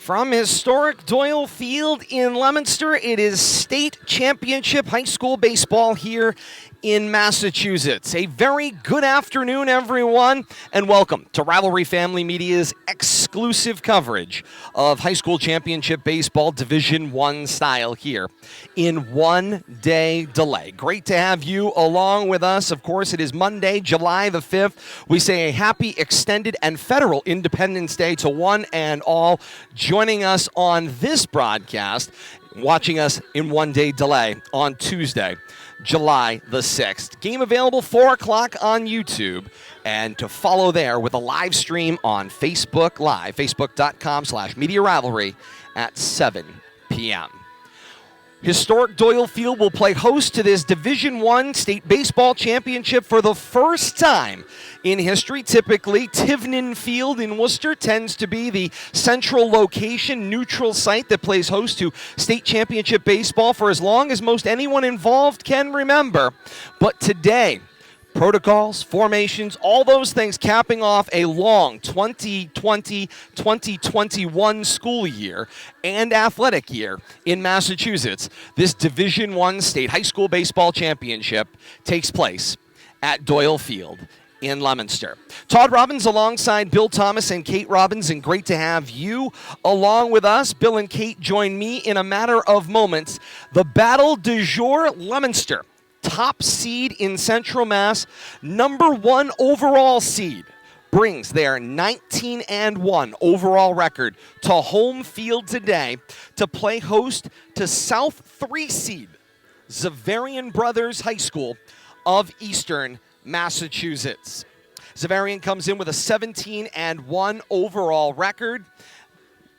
From historic Doyle Field in Leominster, it is state championship high school baseball here in Massachusetts. A very good afternoon, everyone, and welcome to Rivalry Family Media's exclusive coverage of high school championship baseball Division I style here in one-day delay. Great to have you along with us. Of course, it is Monday, July the 5th. We say a happy extended and federal Independence Day to one and all. Joining us on this broadcast, watching us in one-day delay on Tuesday, July the 6th. Game available 4 o'clock on YouTube, and to follow there with a live stream on Facebook Live, facebook.com/Media Rivalry at 7 p.m. Historic Doyle Field will play host to this Division I State Baseball Championship for the first time in history. Typically, Tivnan Field in Worcester tends to be the central location, neutral site that plays host to state championship baseball for as long as most anyone involved can remember. But today, protocols, formations, all those things capping off a long 2020-2021 school year and athletic year in Massachusetts. This Division I State High School Baseball Championship takes place at Doyle Field in Leominster. Todd Robbins alongside Bill Thomas and Kate Robbins, and great to have you along with us. Bill and Kate join me in a matter of moments. The battle du jour, Leominster, top seed in Central Mass, number 1 overall seed, brings their 19-1 overall record to home field today to play host to South 3 seed Xaverian Brothers High School of Eastern Massachusetts. Xaverian comes in with a 17-1 overall record.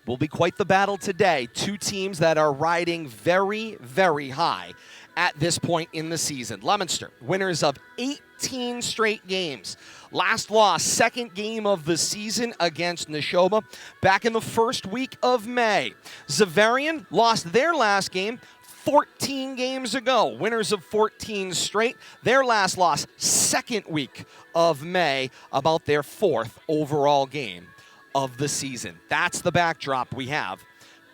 Will be quite the battle today. Two teams that are riding very, very high at this point in the season. Leominster, winners of 18 straight games. Last loss, second game of the season against Neshoba back in the first week of May. Xaverian lost their last game 14 games ago. Winners of 14 straight. Their last loss, second week of May, about their 4th overall game of the season. That's the backdrop we have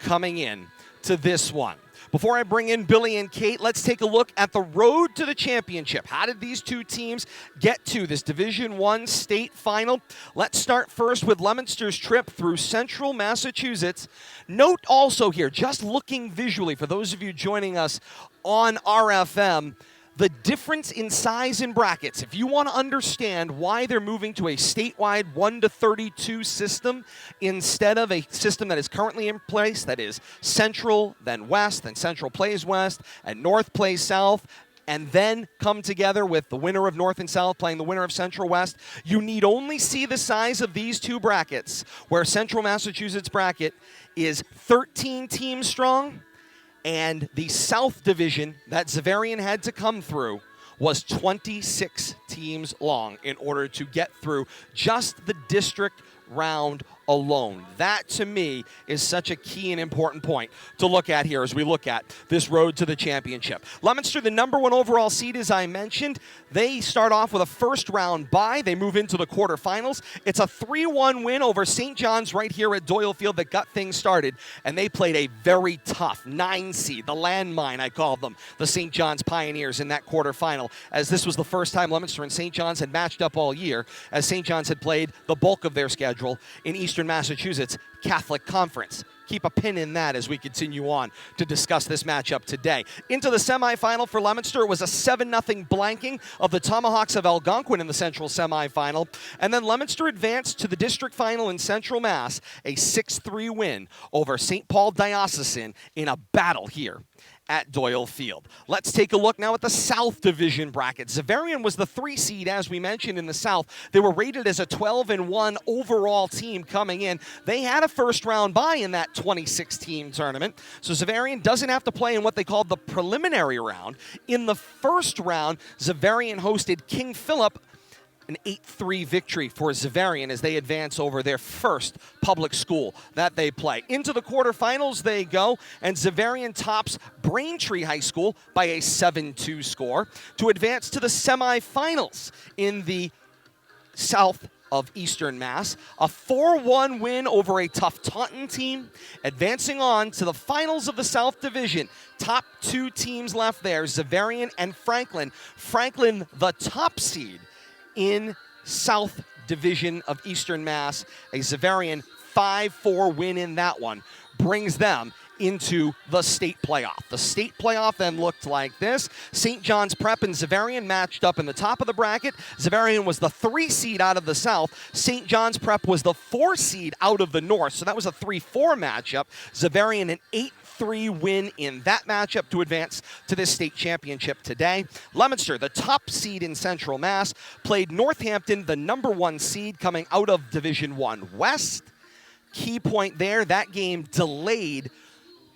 coming in to this one. Before I bring in Billy and Kate, let's take a look at the road to the championship. How did these two teams get to this Division I state final? Let's start first with Leominster's trip through central Massachusetts. Note also here, just looking visually, for those of you joining us on RFM, the difference in size in brackets. If you want to understand why they're moving to a statewide 1-32 system instead of a system that is currently in place, that is Central, then West, then Central plays West, and North plays South, and then come together with the winner of North and South playing the winner of Central West, you need only see the size of these two brackets, where Central Massachusetts bracket is 13 teams strong, and the South Division that Xaverian had to come through was 26 teams long in order to get through just the district round alone. That, to me, is such a key and important point to look at here as we look at this road to the championship. Leominster, the number 1 overall seed, as I mentioned, they start off with a first-round bye. They move into the quarterfinals. It's a 3-1 win over St. John's right here at Doyle Field that got things started, and they played a very tough 9 seed, the landmine, I call them, the St. John's Pioneers in that quarterfinal, as this was the first time Leominster and St. John's had matched up all year, as St. John's had played the bulk of their schedule in Eastern Massachusetts Catholic Conference. Keep a pin in that as we continue on to discuss this matchup today. Into the semifinal for Leominster, it was a 7-0 blanking of the Tomahawks of Algonquin in the Central semifinal. And then Leominster advanced to the district final in Central Mass, a 6-3 win over St. Paul Diocesan in a battle here at Doyle Field. Let's take a look now at the South Division bracket. Xaverian was the 3 seed, as we mentioned, in the South. They were rated as a 12-1 overall team coming in. They had a first-round bye in that 26-team tournament, so Xaverian doesn't have to play in what they called the preliminary round. In the first round, Xaverian hosted King Philip, an 8-3 victory for Xaverian as they advance over their first public school that they play. Into the quarterfinals they go, and Xaverian tops Braintree High School by a 7-2 score to advance to the semifinals in the South of Eastern Mass. A 4-1 win over a tough Taunton team, advancing on to the finals of the South Division. Top two teams left there, Xaverian and Franklin. Franklin, the top seed in South Division of Eastern Mass. A Xaverian 5-4 win in that one brings them into the state playoff. The state playoff then looked like this. St. John's Prep and Xaverian matched up in the top of the bracket. Xaverian was the 3 seed out of the South. St. John's Prep was the 4 seed out of the North. So that was a 3-4 matchup. Xaverian an 8-3 win in that matchup to advance to this state championship today. Leominster, the top seed in Central Mass, played Northampton, the number 1 seed coming out of Division I West. Key point there, that game delayed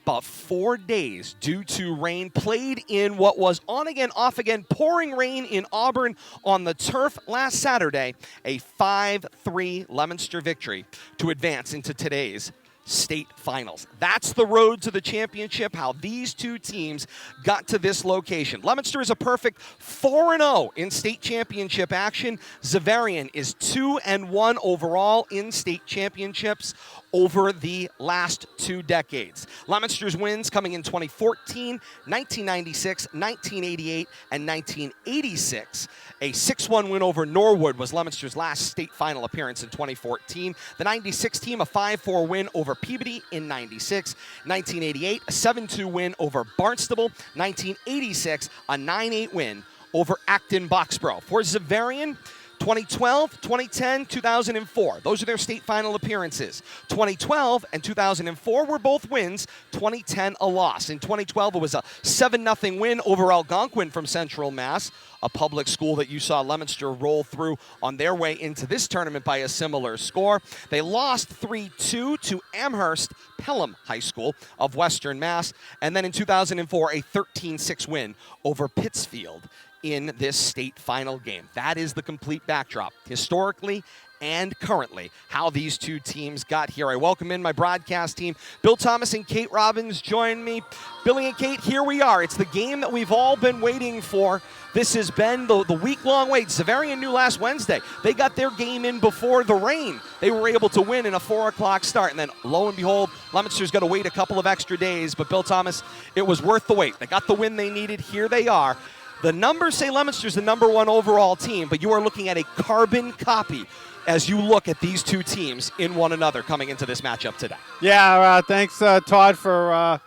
about 4 days due to rain, played in what was on again, off again, pouring rain in Auburn on the turf last Saturday. A 5-3 Leominster victory to advance into today's state finals. That's the road to the championship, how these two teams got to this location. Leominster is a perfect 4-0 in state championship action. Xaverian is 2-1 overall in state championships over the last 2 decades. Leominster's wins coming in 2014, 1996, 1988, and 1986. A 6-1 win over Norwood was Leominster's last state final appearance in 2014. The 96 team, a 5-4 win over Peabody in 96. 1988, a 7-2 win over Barnstable. 1986, a 9-8 win over Acton-Boxborough. For Xaverian, 2012, 2010, 2004. Those are their state final appearances. 2012 and 2004 were both wins. 2010, a loss. In 2012, it was a 7-0 win over Algonquin from Central Mass, a public school that you saw Leominster roll through on their way into this tournament by a similar score. They lost 3-2 to Amherst Pelham High School of Western Mass. And then in 2004, a 13-6 win over Pittsfield in this state final game. That is the complete backdrop, historically and currently, how these two teams got here. I welcome in my broadcast team. Bill Thomas and Kate Robbins join me. Billy and Kate, here we are. It's the game that we've all been waiting for. This has been the week-long wait. Xaverian knew last Wednesday. They got their game in before the rain. They were able to win in a 4 o'clock start. And then, lo and behold, Leominster's got to wait a couple of extra days. But Bill Thomas, it was worth the wait. They got the win they needed. Here they are. The numbers say Leominster's the number 1 overall team, but you are looking at a carbon copy as you look at these two teams in one another coming into this matchup today. Yeah, thanks, Todd, for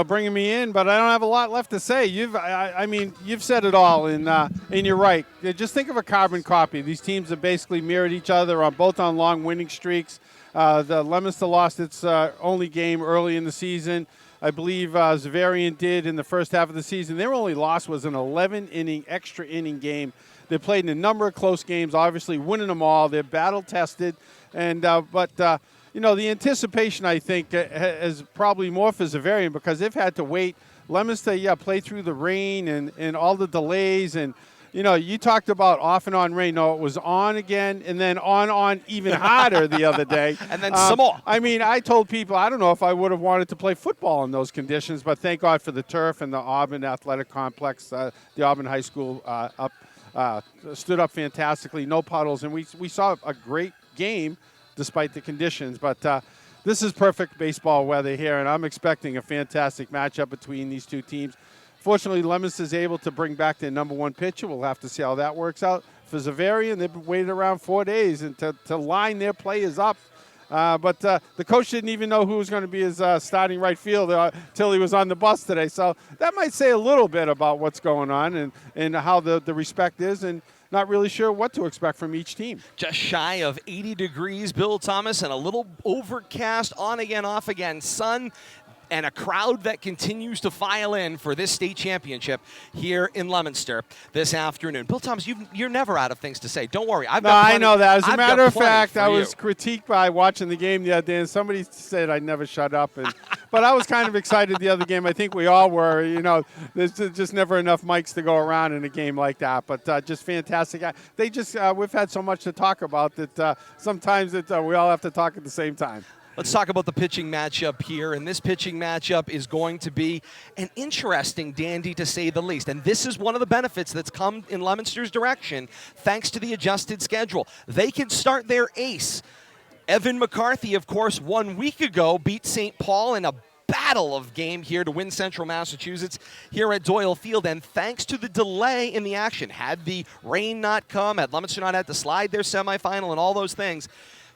bringing me in, but I don't have a lot left to say. You've said it all, and you're right. Just think of a carbon copy. These teams have basically mirrored each other both on long winning streaks. The Leominster lost its only game early in the season. I believe Xaverian did in the first half of the season. Their only loss was an 11-inning, extra inning game. They played in a number of close games, obviously winning them all. They're battle-tested. But the anticipation, I think, is probably more for Xaverian because they've had to wait. Leominster, play through the rain and all the delays. And, you talked about off and on rain. No, it was on again and then on even harder the other day. And then some more. I told people I don't know if I would have wanted to play football in those conditions, but thank God for the turf and the Auburn Athletic Complex. The Auburn High School stood up fantastically, no puddles, and we saw a great game despite the conditions. But this is perfect baseball weather here, and I'm expecting a fantastic matchup between these two teams. Fortunately, Leominster is able to bring back their number 1 pitcher. We'll have to see how that works out. For Xaverian, they've waited around 4 days and to line their players up. But the coach didn't even know who was going to be his starting right fielder until he was on the bus today. So that might say a little bit about what's going on and how the respect is, and not really sure what to expect from each team. Just shy of 80 degrees, Bill Thomas, and a little overcast, on again, off again, sun, and a crowd that continues to file in for this state championship here in Leominster this afternoon. Bill Thomas, you're never out of things to say. Don't worry. I know that. As a matter of fact, I was critiqued by watching the game the other day, and somebody said I never shut up. But I was kind of excited the other game. I think we all were. There's just never enough mics to go around in a game like that. But just fantastic. We've had so much to talk about that sometimes we all have to talk at the same time. Let's talk about the pitching matchup here, and this pitching matchup is going to be an interesting dandy to say the least, and this is one of the benefits that's come in Leominster's direction thanks to the adjusted schedule. They can start their ace. Evan McCarthy, of course, 1 week ago beat St. Paul in a battle of game here to win Central Massachusetts here at Doyle Field, and thanks to the delay in the action, had the rain not come, had Leominster not had to slide their semifinal and all those things,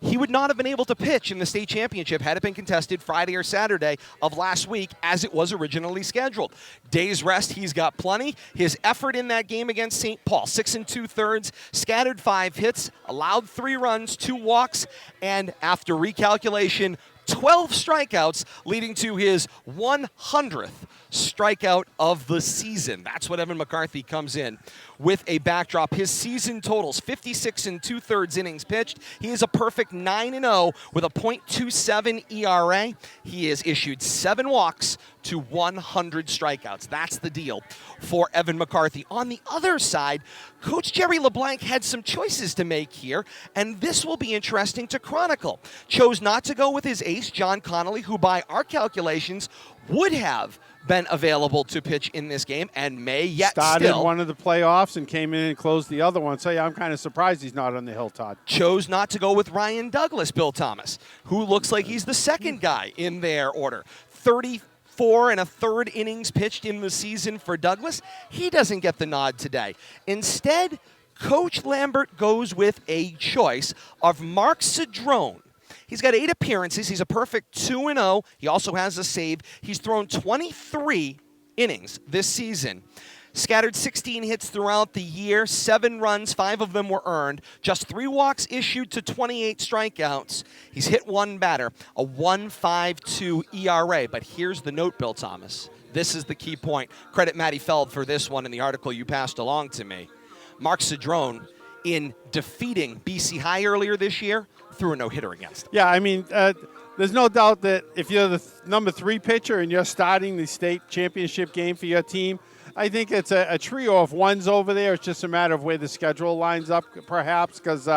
he would not have been able to pitch in the state championship had it been contested Friday or Saturday of last week as it was originally scheduled. Days rest, he's got plenty. His effort in that game against St. Paul, 6 2/3, scattered 5 hits, allowed 3 runs, 2 walks, and after recalculation, 12 strikeouts, leading to his 100th strikeout of the season. That's what Evan McCarthy comes in with a backdrop. His season totals, 56 2/3 innings pitched. He is a perfect 9-0 with a .27 ERA. He has issued 7 walks to 100 strikeouts. That's the deal for Evan McCarthy. On the other side, Coach Jerry LeBlanc had some choices to make here, and this will be interesting to chronicle. Chose not to go with his ace, John Connolly, who by our calculations would have been available to pitch in this game and may yet started one of the playoffs and came in and closed the other one. So, yeah, I'm kind of surprised he's not on the hill, Todd. Chose not to go with Ryan Douglas, Bill Thomas, who looks like he's the second guy in their order. 34 1/3 innings pitched in the season for Douglas. He doesn't get the nod today. Instead, Coach Lambert goes with a choice of Mark Cedrone. He's got 8 appearances. He's a perfect 2-0. He also has a save. He's thrown 23 innings this season. Scattered 16 hits throughout the year, 7 runs, 5 of them were earned. Just 3 walks issued to 28 strikeouts. He's hit 1 batter, a 1.52 ERA. But here's the note, Bill Thomas. This is the key point. Credit Matty Feld for this one in the article you passed along to me. Mark Cedrone, in defeating BC High earlier this year, threw a no-hitter against them. Yeah, I mean, there's no doubt that if you're the number 3 pitcher and you're starting the state championship game for your team, I think it's a trio of ones over there. It's just a matter of where the schedule lines up, perhaps, because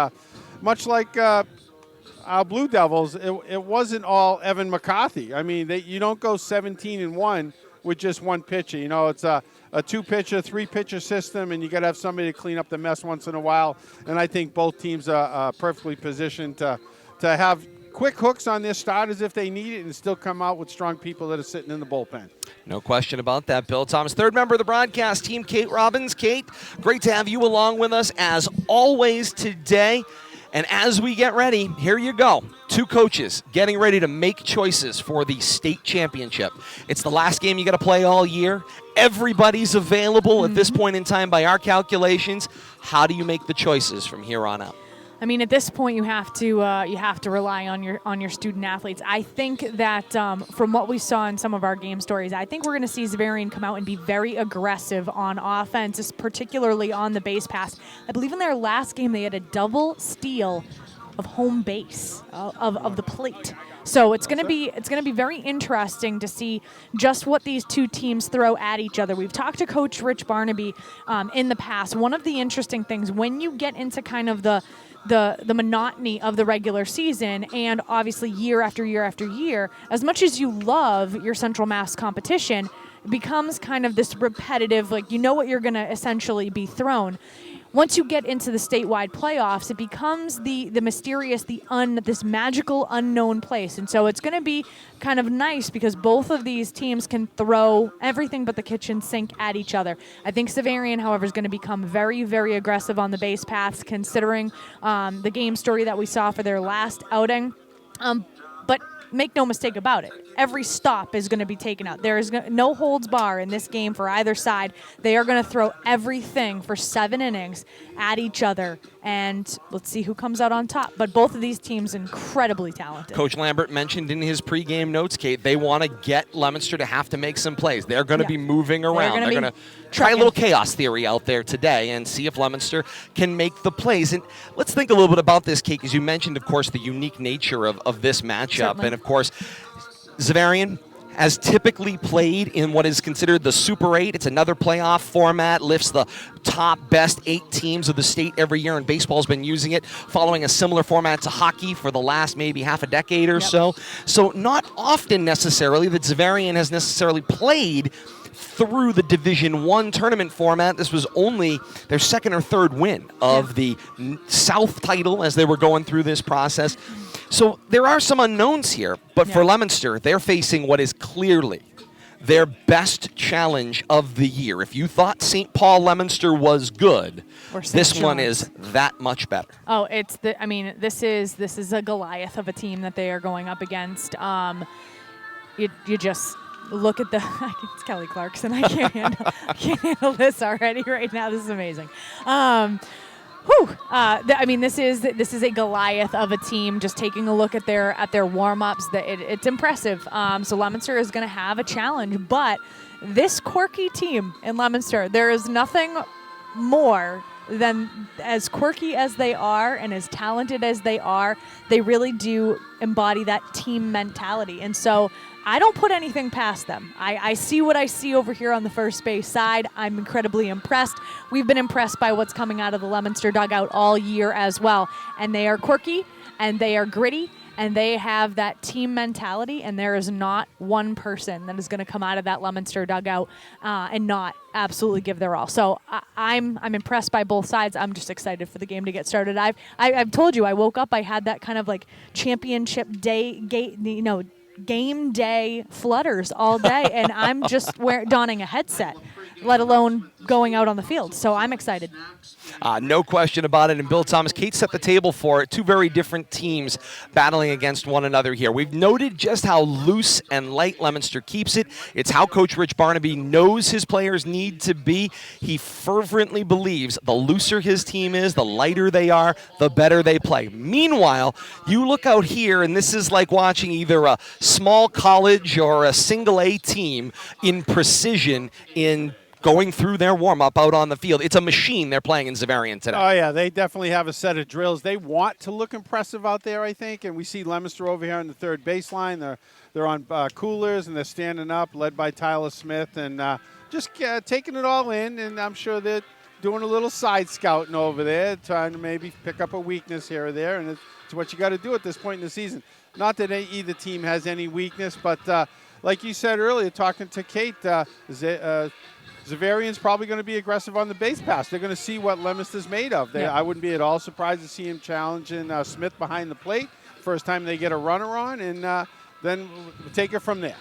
much like our Blue Devils, it wasn't all Evan McCarthy. I mean, you don't go 17-1 with just one pitcher. You know, it's a 2-pitcher, 3-pitcher system, and you got to have somebody to clean up the mess once in a while. And I think both teams are perfectly positioned to have quick hooks on their starters if they need it and still come out with strong people that are sitting in the bullpen. No question about that, Bill Thomas. Third member of the broadcast team, Kate Robbins. Kate, great to have you along with us as always today. And as we get ready, here you go. 2 coaches getting ready to make choices for the state championship. It's the last game you got to play all year. Everybody's available at this point in time by our calculations. How do you make the choices from here on out? I mean, at this point, you have to rely on your student athletes. I think that from what we saw in some of our game stories, I think we're going to see Xaverian come out and be very aggressive on offense, particularly on the base pass. I believe in their last game they had a double steal of home base of the plate. So it's going to be very interesting to see just what these 2 teams throw at each other. We've talked to Coach Rich Barnaby in the past. One of the interesting things when you get into kind of the monotony of the regular season and obviously year after year after year, as much as you love your Central Mass competition, it becomes kind of this repetitive, like you know what you're going to essentially be thrown. Once you get into the statewide playoffs, it becomes the mysterious, this magical unknown place. And so it's going to be kind of nice because both of these teams can throw everything but the kitchen sink at each other. I think Xaverian, however, is going to become very, very aggressive on the base paths, considering the game story that we saw for their last outing. But make no mistake about it. Every stop is going to be taken out. There is no holds bar in this game for either side. They are going to throw everything for 7 innings at each other, and let's see who comes out on top. But both of these teams incredibly talented. Coach Lambert mentioned in his pregame notes, Kate, they want to get Leominster to have to make some plays. They're going to be moving around. They're going to try a little chaos theory out there today and see if Leominster can make the plays. And let's think a little bit about this, Kate, because you mentioned, of course, the unique nature of this matchup. Certainly. And, of course, Xaverian has typically played in what is considered the Super 8. It's another playoff format, lifts the top best 8 teams of the state every year, and baseball's been using it, following a similar format to hockey for the last maybe half a decade or so. So not often necessarily that Xaverian has necessarily played through the Division I tournament format. This was only their second or third win of the South title as they were going through this process. So there are some unknowns here, but for Leominster, they're facing what is clearly their best challenge of the year. If you thought St. Paul Leominster was good, this one is that much better. Oh, this is a Goliath of a team that they are going up against. You just look at it's Kelly Clarkson. I can't handle this already right now. This is amazing. This is a Goliath of a team. Just taking a look at their warm-ups, it's impressive. So Leominster is going to have a challenge, but this quirky team in Leominster, there is nothing more than, as quirky as they are and as talented as they are, they really do embody that team mentality. And so I don't put anything past them. I see what I see over here on the first base side. I'm incredibly impressed. We've been impressed by what's coming out of the Leominster dugout all year as well. And they are quirky, and they are gritty, and they have that team mentality, and there is not one person that is going to come out of that Leominster dugout and not absolutely give their all. So I'm impressed by both sides. I'm just excited for the game to get started. I've told you, I woke up, I had that kind of like championship day, game day flutters all day, and I'm just donning a headset, let alone going out on the field. So I'm excited. No question about it. And Bill Thomas, Kate set the table for it. Two very different teams battling against one another here. We've noted just how loose and light Leominster keeps it. It's how Coach Rich Barnaby knows his players need to be. He fervently believes the looser his team is, the lighter they are, the better they play. Meanwhile, you look out here, and this is like watching either a small college or a single A team in precision in going through their warm-up out on the field. It's a machine they're playing in Xaverian today. Oh, yeah, they definitely have a set of drills. They want to look impressive out there, I think, and we see Leominster over here on the third baseline. They're on coolers, and they're standing up, led by Tyler Smith, and just taking it all in, and I'm sure they're doing a little side scouting over there, trying to maybe pick up a weakness here or there, and it's what you got to do at this point in the season. Not that either team has any weakness, but like you said earlier, talking to Kate, Xaverian's probably going to be aggressive on the base pass. They're going to see what Leominster's made of. I wouldn't be at all surprised to see him challenging Smith behind the plate. First time they get a runner on, and then we'll take it from there.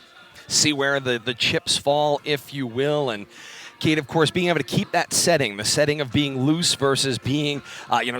See where the chips fall, if you will, and Kate, of course, being able to keep that setting, the setting of being loose versus being,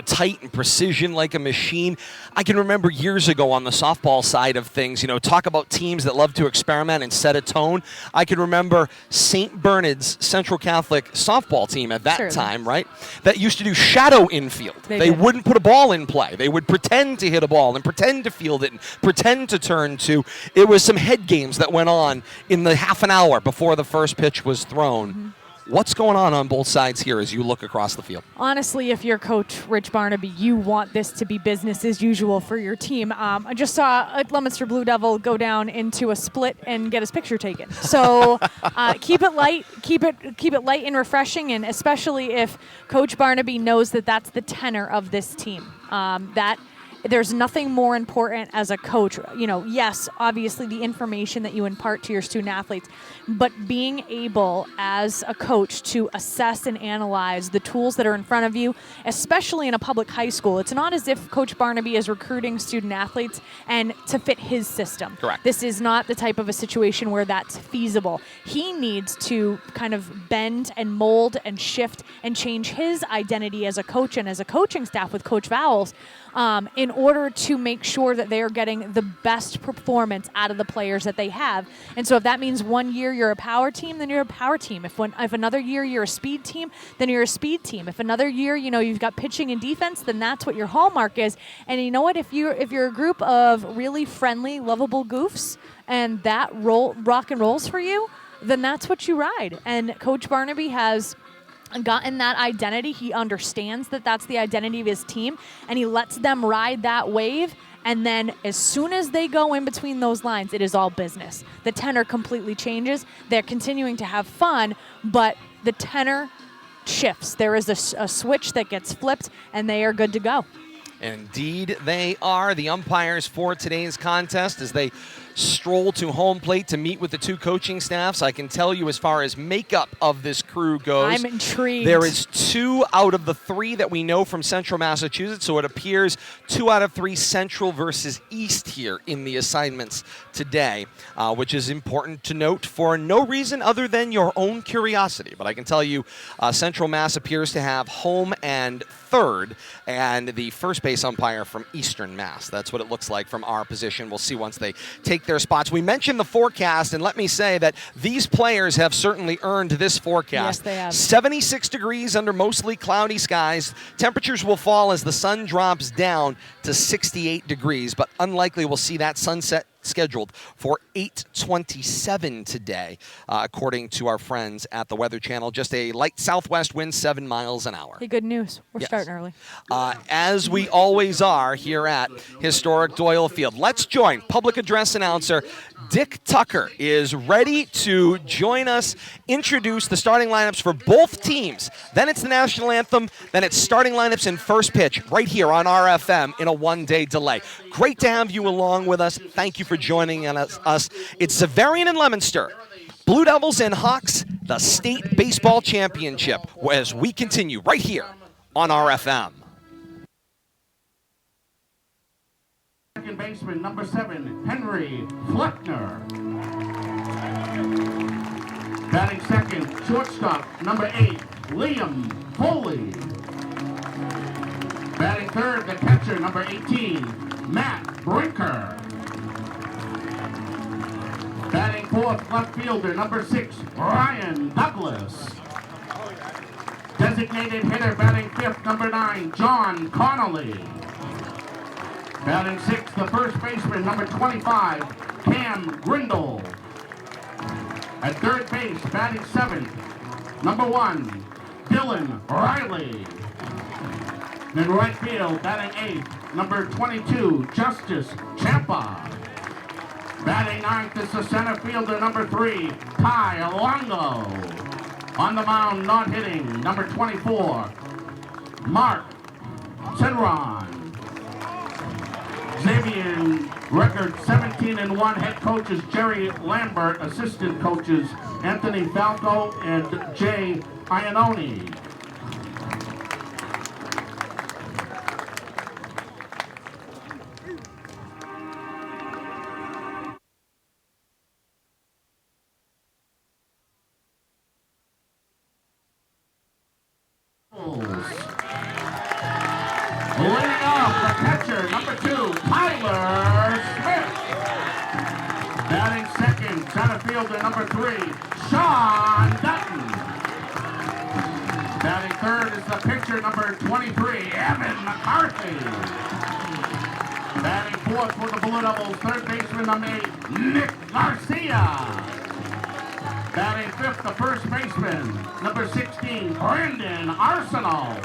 tight and precision like a machine. I can remember years ago on the softball side of things, talk about teams that love to experiment and set a tone. I can remember St. Bernard's Central Catholic softball team at that time, right? That used to do shadow infield. They wouldn't put a ball in play. They would pretend to hit a ball and pretend to field it and pretend to turn to. It was some head games that went on in the half an hour before the first pitch was thrown. Mm-hmm. What's going on both sides here as you look across the field? Honestly, if you're Coach Rich Barnaby, you want this to be business as usual for your team. I just saw a Leominster Blue Devil go down into a split and get his picture taken. So keep it light, keep it light and refreshing, and especially if Coach Barnaby knows that that's the tenor of this team. That there's nothing more important as a coach. Yes, obviously the information that you impart to your student athletes, but being able as a coach to assess and analyze the tools that are in front of you, especially in a public high school. It's not as if Coach Barnaby is recruiting student athletes and to fit his system. Correct. This is not the type of a situation where that's feasible. He needs to kind of bend and mold and shift and change his identity as a coach and as a coaching staff with Coach Vowles in order to make sure that they are getting the best performance out of the players that they have. And so if that means one year you're a power team, then you're a power team. If another year you're a speed team, then you're a speed team. If another year, you've got pitching and defense, then that's what your hallmark is. And you know what? If you're a group of really friendly, lovable goofs and that rock and rolls for you, then that's what you ride. And Coach Barnaby has gotten that identity. He understands that that's the identity of his team, and he lets them ride that wave. And then as soon as they go in between those lines, it is all business. The tenor completely changes. They're continuing to have fun, but the tenor shifts. There is a switch that gets flipped, and they are good to go. Indeed, they are. The umpires for today's contest as they stroll to home plate to meet with the two coaching staffs. I can tell you as far as makeup of this crew goes, I'm intrigued. There is 2 out of the 3 that we know from Central Massachusetts, so it appears 2 out of 3 Central versus East here in the assignments today, which is important to note for no reason other than your own curiosity. But I can tell you Central Mass appears to have home and third, and the first base umpire from Eastern Mass. That's what it looks like from our position. We'll see once they take their spots. We mentioned the forecast, and let me say that these players have certainly earned this forecast. Yes, they have. 76 degrees under mostly cloudy skies. Temperatures will fall as the sun drops down to 68 degrees, but unlikely we'll see that sunset scheduled for 8:27 today, according to our friends at the Weather Channel. Just a light southwest wind, 7 miles an hour. Hey, good news. We're Yes. starting early. As we always are here at historic Doyle Field. Let's join public address announcer Dick Tucker is ready to join us, introduce the starting lineups for both teams. Then it's the national anthem, then it's starting lineups and first pitch right here on RFM in a one-day delay. Great to have you along with us. Thank you for joining us. It's Xaverian and Leominster, Blue Devils and Hawks, the State Baseball Championship, as we continue right here on RFM. Second baseman, number 7, Henry Fleckner. Batting second, shortstop, number 8, Liam Foley. Batting third, the catcher, number 18, Matt Brinker. Batting fourth, left fielder, number 6, Ryan Douglas. Designated hitter, batting fifth, number 9, John Connolly. Batting sixth, the first baseman, number 25, Cam Grindle. At third base, batting seventh, number 1, Dylan Reilly. In right field, batting eighth, number 22, Justice Champa. Batting ninth is the center fielder, number 3, Ty Longo. On the mound, not hitting, number 24, Mark Senron. Xaverian record 17-1. Head coaches Jerry Lambert. Assistant coaches Anthony Falco and Jay Iannone. Leading off, the catcher, number 2, Tyler Smith. Batting second, center fielder, number 3, Shawn Dutton. Batting third is the pitcher, number 23, Evan McCarthy. Batting fourth for the Blue Devils, third baseman, number 8, Nick Garcia. Batting fifth, the first baseman, number 16, Brandon Arsenal.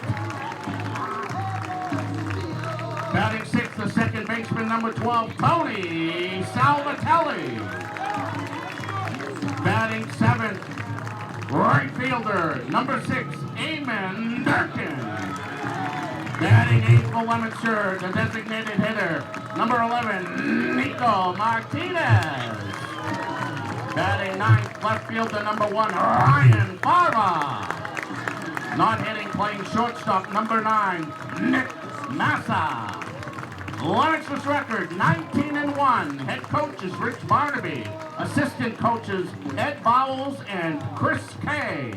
Batting sixth, the second baseman, number 12, Tony Salvatelli. Batting seventh, right fielder, number 6, Eamon Durkin. Batting eighth for Leominster, the designated hitter, number 11, Nico Martinez. Batting ninth, left fielder, number 1, Ryan Farva. Not hitting, playing shortstop, number 9, Nick Massa. Leominster's record, 19-1. Head coach is Rich Barnaby. Assistant coaches Ed Bowles and Chris Kay.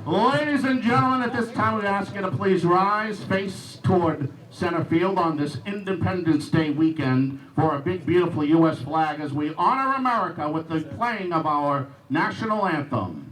Ladies and gentlemen, at this time we ask you to please rise, face toward center field on this Independence Day weekend for a big, beautiful U.S. flag as we honor America with the playing of our national anthem.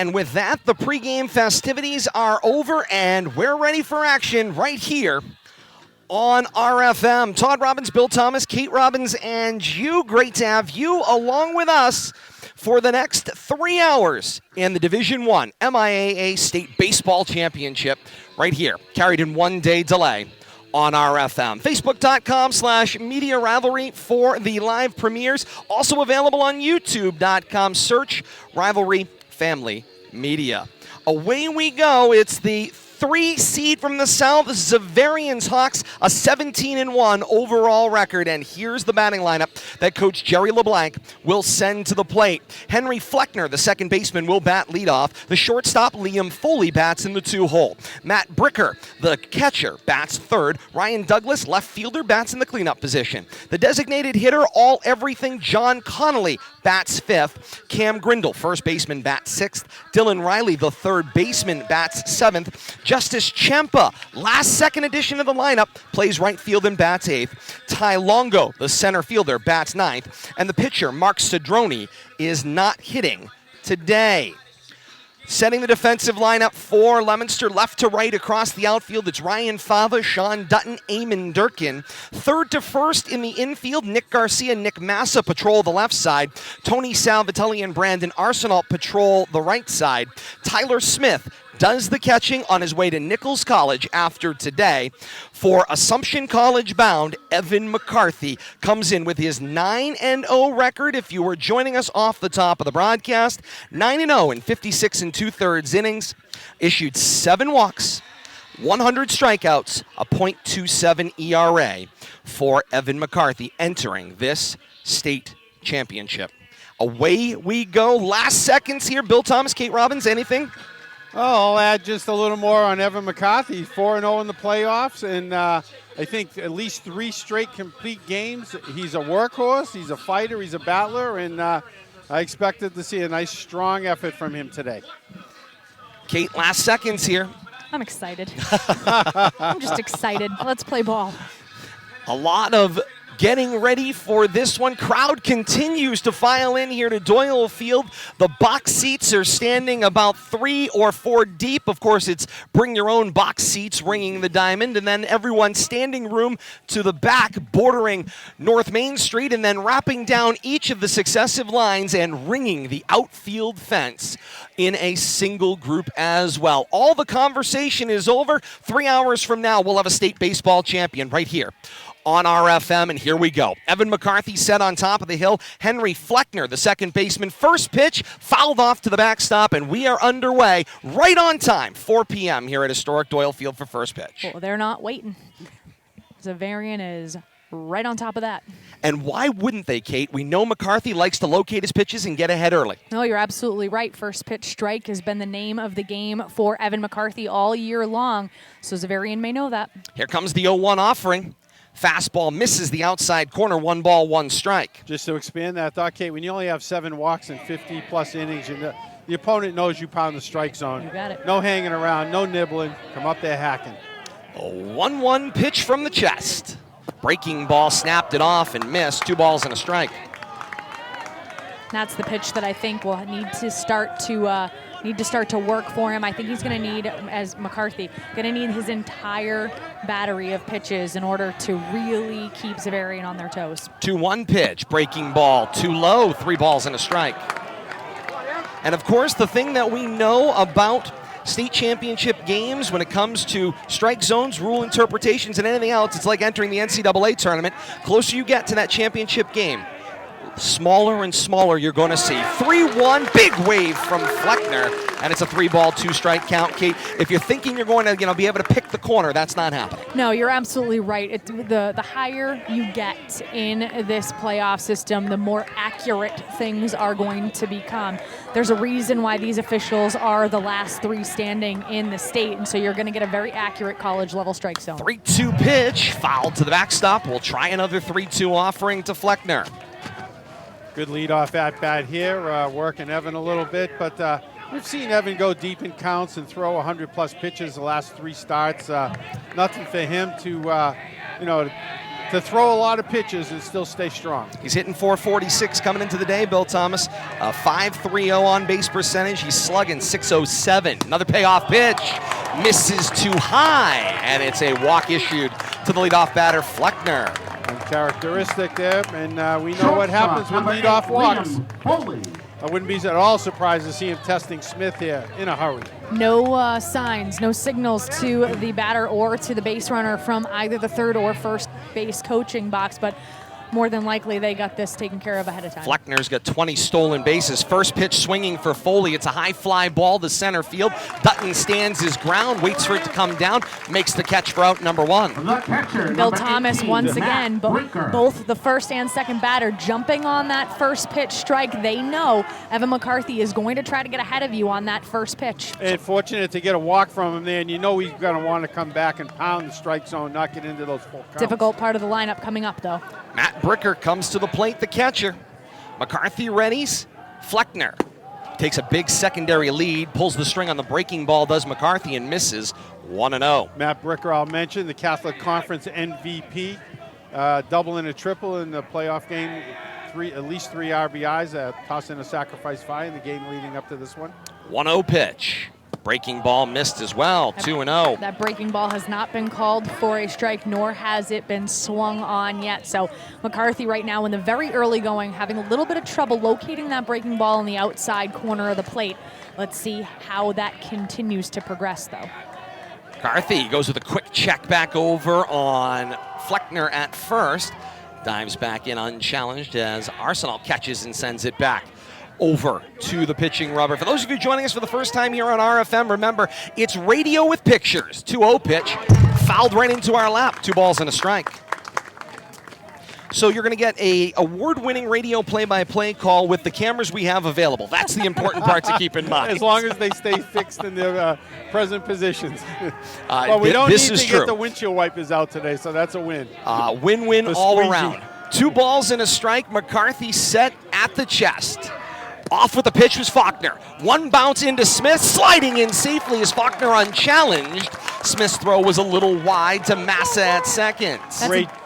And with that, the pregame festivities are over, and we're ready for action right here on RFM. Todd Robbins, Bill Thomas, Kate Robbins, and you. Great to have you along with us for the next 3 hours in the Division I MIAA State Baseball Championship right here, carried in 1 day delay on RFM. Facebook.com/Media Rivalry for the live premieres. Also available on YouTube.com. Search Rivalry Family Media. Away we go. It's the 3 seed from the South, Xaverian's Hawks, a 17-1 overall record. And here's the batting lineup that Coach Jerry LeBlanc will send to the plate. Henry Fleckner, the second baseman, will bat leadoff. The shortstop, Liam Foley, bats in the 2-hole. Matt Bricker, the catcher, bats third. Ryan Douglas, left fielder, bats in the cleanup position. The designated hitter, all-everything, John Connolly, bats fifth. Cam Grindle, first baseman, bats sixth. Dylan Reilly, the third baseman, bats seventh. Justice Champa, last second addition of the lineup, plays right field and bats eighth. Ty Longo, the center fielder, bats ninth. And the pitcher, Mark Cedroni, is not hitting today. Setting the defensive lineup for Leominster, left to right across the outfield, it's Ryan Fava, Shawn Dutton, Eamon Durkin. Third to first in the infield, Nick Garcia, Nick Massa patrol the left side. Tony Salvatelli and Brandon Arsenal patrol the right side. Tyler Smith does the catching on his way to Nichols College after today. For Assumption College bound, Evan McCarthy comes in with his 9-0 record. If you were joining us off the top of the broadcast, 9-0 in 56 2/3 innings, issued 7 walks, 100 strikeouts, a .27 ERA for Evan McCarthy entering this state championship. Away we go. Last seconds here. Bill Thomas, Kate Robbins, anything? Oh, I'll add just a little more on Evan McCarthy. 4-0 in the playoffs, and I think at least 3 straight complete games. He's a workhorse, he's a fighter, he's a battler, and I expected to see a nice, strong effort from him today. Kate, last seconds here. I'm excited. I'm just excited. Let's play ball. A lot of getting ready for this one. Crowd continues to file in here to Doyle Field. The box seats are standing about 3 or 4 deep. Of course, it's bring your own box seats ringing the diamond, and then everyone standing room to the back bordering North Main Street, and then wrapping down each of the successive lines and ringing the outfield fence in a single group as well. All the conversation is over. 3 hours from now, we'll have a state baseball champion right here on RFM, and here we go. Evan McCarthy set on top of the hill. Henry Fleckner, the second baseman. First pitch, fouled off to the backstop, and we are underway right on time, 4 p.m. here at historic Doyle Field for first pitch. Well, they're not waiting. Xaverian is right on top of that. And why wouldn't they, Kate? We know McCarthy likes to locate his pitches and get ahead early. No, you're absolutely right. First pitch strike has been the name of the game for Evan McCarthy all year long, so Xaverian may know that. Here comes the 0-1 offering. Fastball misses the outside corner, 1 ball, 1 strike. Just to expand that thought, Kate, when you only have 7 walks in 50-plus innings, the opponent knows you pound the strike zone. You got it. No hanging around, no nibbling. Come up there hacking. A 1-1 pitch from the chest. Breaking ball snapped it off and missed. 2 balls and a strike. That's the pitch that I think will need to start to work for him. I think he's going to need, as McCarthy, going to need his entire battery of pitches in order to really keep Xaverian on their toes. 2-1 pitch, breaking ball, too low, 3 balls and a strike. And of course, the thing that we know about state championship games when it comes to strike zones, rule interpretations, and anything else, it's like entering the NCAA tournament. Closer you get to that championship game, smaller and smaller you're going to see. 3-1, big wave from Fleckner, and it's a 3-ball, 2-strike count. Kate, if you're thinking you're going to be able to pick the corner, that's not happening. No, you're absolutely right. The higher you get in this playoff system, the more accurate things are going to become. There's a reason why these officials are the last 3 standing in the state, and so you're going to get a very accurate college-level strike zone. 3-2 pitch, fouled to the backstop. We'll try another 3-2 offering to Fleckner. Good leadoff at-bat here, working Evan a little bit, but we've seen Evan go deep in counts and throw 100-plus pitches the last 3 starts. Nothing for him to to throw a lot of pitches and still stay strong. He's hitting 446 coming into the day, Bill Thomas. 5.30 on base percentage. He's slugging 607. Another payoff pitch. Misses too high, and it's a walk issued to the leadoff batter, Fleckner. Uncharacteristic there, and we know what happens with leadoff walks. I wouldn't be at all surprised to see him testing Smith here in a hurry. No signs, no signals to the batter or to the base runner from either the third or first base coaching box, but more than likely they got this taken care of ahead of time. Fleckner's got 20 stolen bases. First pitch swinging for Foley. It's a high fly ball to center field. Dutton stands his ground, waits for it to come down, makes the catch for out number one. Bill Thomas once again, both the first and second batter jumping on that first pitch strike. They know Evan McCarthy is going to try to get ahead of you on that first pitch. And fortunate to get a walk from him there, and you know he's going to want to come back and pound the strike zone, not get into those full counts. Difficult part of the lineup coming up, though. Matt Bricker comes to the plate, the catcher. McCarthy readies. Fleckner takes a big secondary lead, pulls the string on the breaking ball, does McCarthy, and misses 1-0. Matt Bricker, I'll mention, the Catholic Conference MVP, double and a triple in the playoff game, at least 3 RBIs, tossing a sacrifice fly in the game leading up to this one. 1-0 pitch. Breaking ball missed as well, 2-0. That breaking ball has not been called for a strike, nor has it been swung on yet. So McCarthy right now in the very early going, having a little bit of trouble locating that breaking ball in the outside corner of the plate. Let's see how that continues to progress, though. McCarthy goes with a quick check back over on Fleckner at first. Dives back in unchallenged as Arsenal catches and sends it back over to the pitching rubber. For those of you joining us for the first time here on RFM, remember, it's radio with pictures. 2-0 pitch, fouled right into our lap. 2 balls and a strike. So you're going to get a award-winning radio play-by-play call with the cameras we have available. That's the important part to keep in mind. As long as they stay fixed in their present positions. Well, we don't need to get the windshield wipers out today, so that's a win. Win-win all around. 2 balls and a strike. McCarthy set at the chest. Off with the pitch was Faulkner. One bounce into Smith, sliding in safely as Faulkner unchallenged. Smith's throw was a little wide to Massa at second.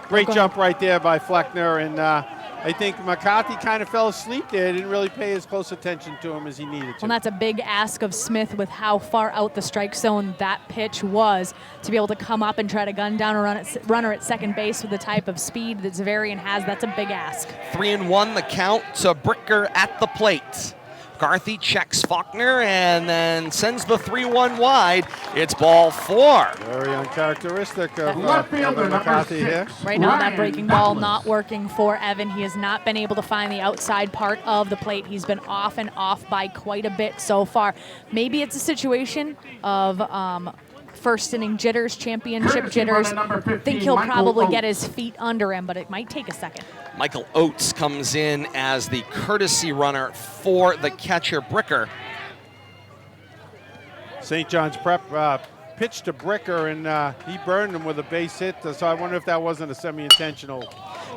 Great jump right there by Fleckner, and I think McCarthy kind of fell asleep there. Didn't really pay as close attention to him as he needed to. Well, that's a big ask of Smith with how far out the strike zone that pitch was to be able to come up and try to gun down a runner at second base with the type of speed that Xaverian has. That's a big ask. 3-1 the count to Bricker at the plate. McCarthy checks Faulkner and then sends the 3-1 wide. It's ball 4. Very uncharacteristic of McCarthy here. Right now, that breaking ball not working for Evan. He has not been able to find the outside part of the plate. He's been off and off by quite a bit so far. Maybe it's a situation of first inning jitters, championship jitters. Think he'll probably get his feet under him, but it might take a second. Michael Oates comes in as the courtesy runner for the catcher, Bricker. St. John's Prep pitched to Bricker, and he burned him with a base hit, so I wonder if that wasn't a semi-intentional.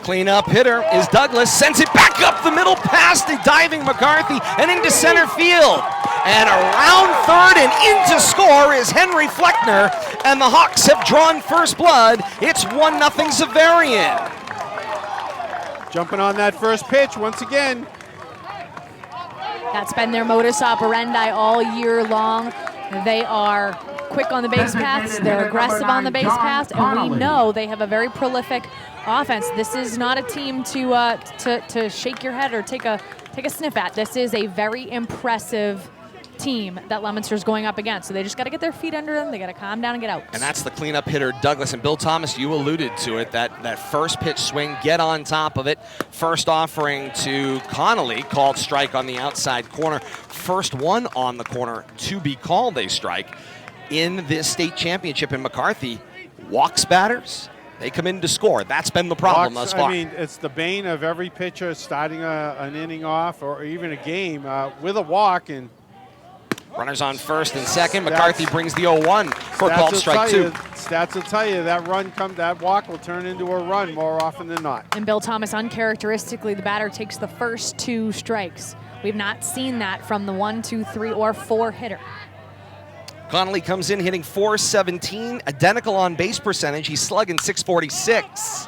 Cleanup hitter is Douglas, sends it back up the middle past the diving McCarthy and into center field. And around third and into score is Henry Fleckner, and the Hawks have drawn first blood. It's 1-0 Xaverian. Jumping on that first pitch once again. That's been their modus operandi all year long. They are quick on the base paths, they're aggressive on the base paths, and we know they have a very prolific offense. This is not a team to shake your head or take a sniff at. This is a very impressive team that Leominster's going up against. So they just got to get their feet under them. They got to calm down and get out. And that's the cleanup hitter, Douglas. And Bill Thomas, you alluded to it, that first pitch swing, get on top of it. First offering to Connolly, called strike on the outside corner. First one on the corner to be called a strike in this state championship. And McCarthy walks batters. They come in to score. That's been the problem thus far. I mean, it's the bane of every pitcher starting an inning off or even a game with a walk. And runners on first and second. McCarthy brings the 0-1 for a called strike 2. Stats will tell you that walk will turn into a run more often than not. And Bill Thomas, uncharacteristically, the batter takes the first 2 strikes. We've not seen that from the 1, 2, 3, or 4 hitter. Connolly comes in hitting .417, identical on base percentage. He's slugging .646.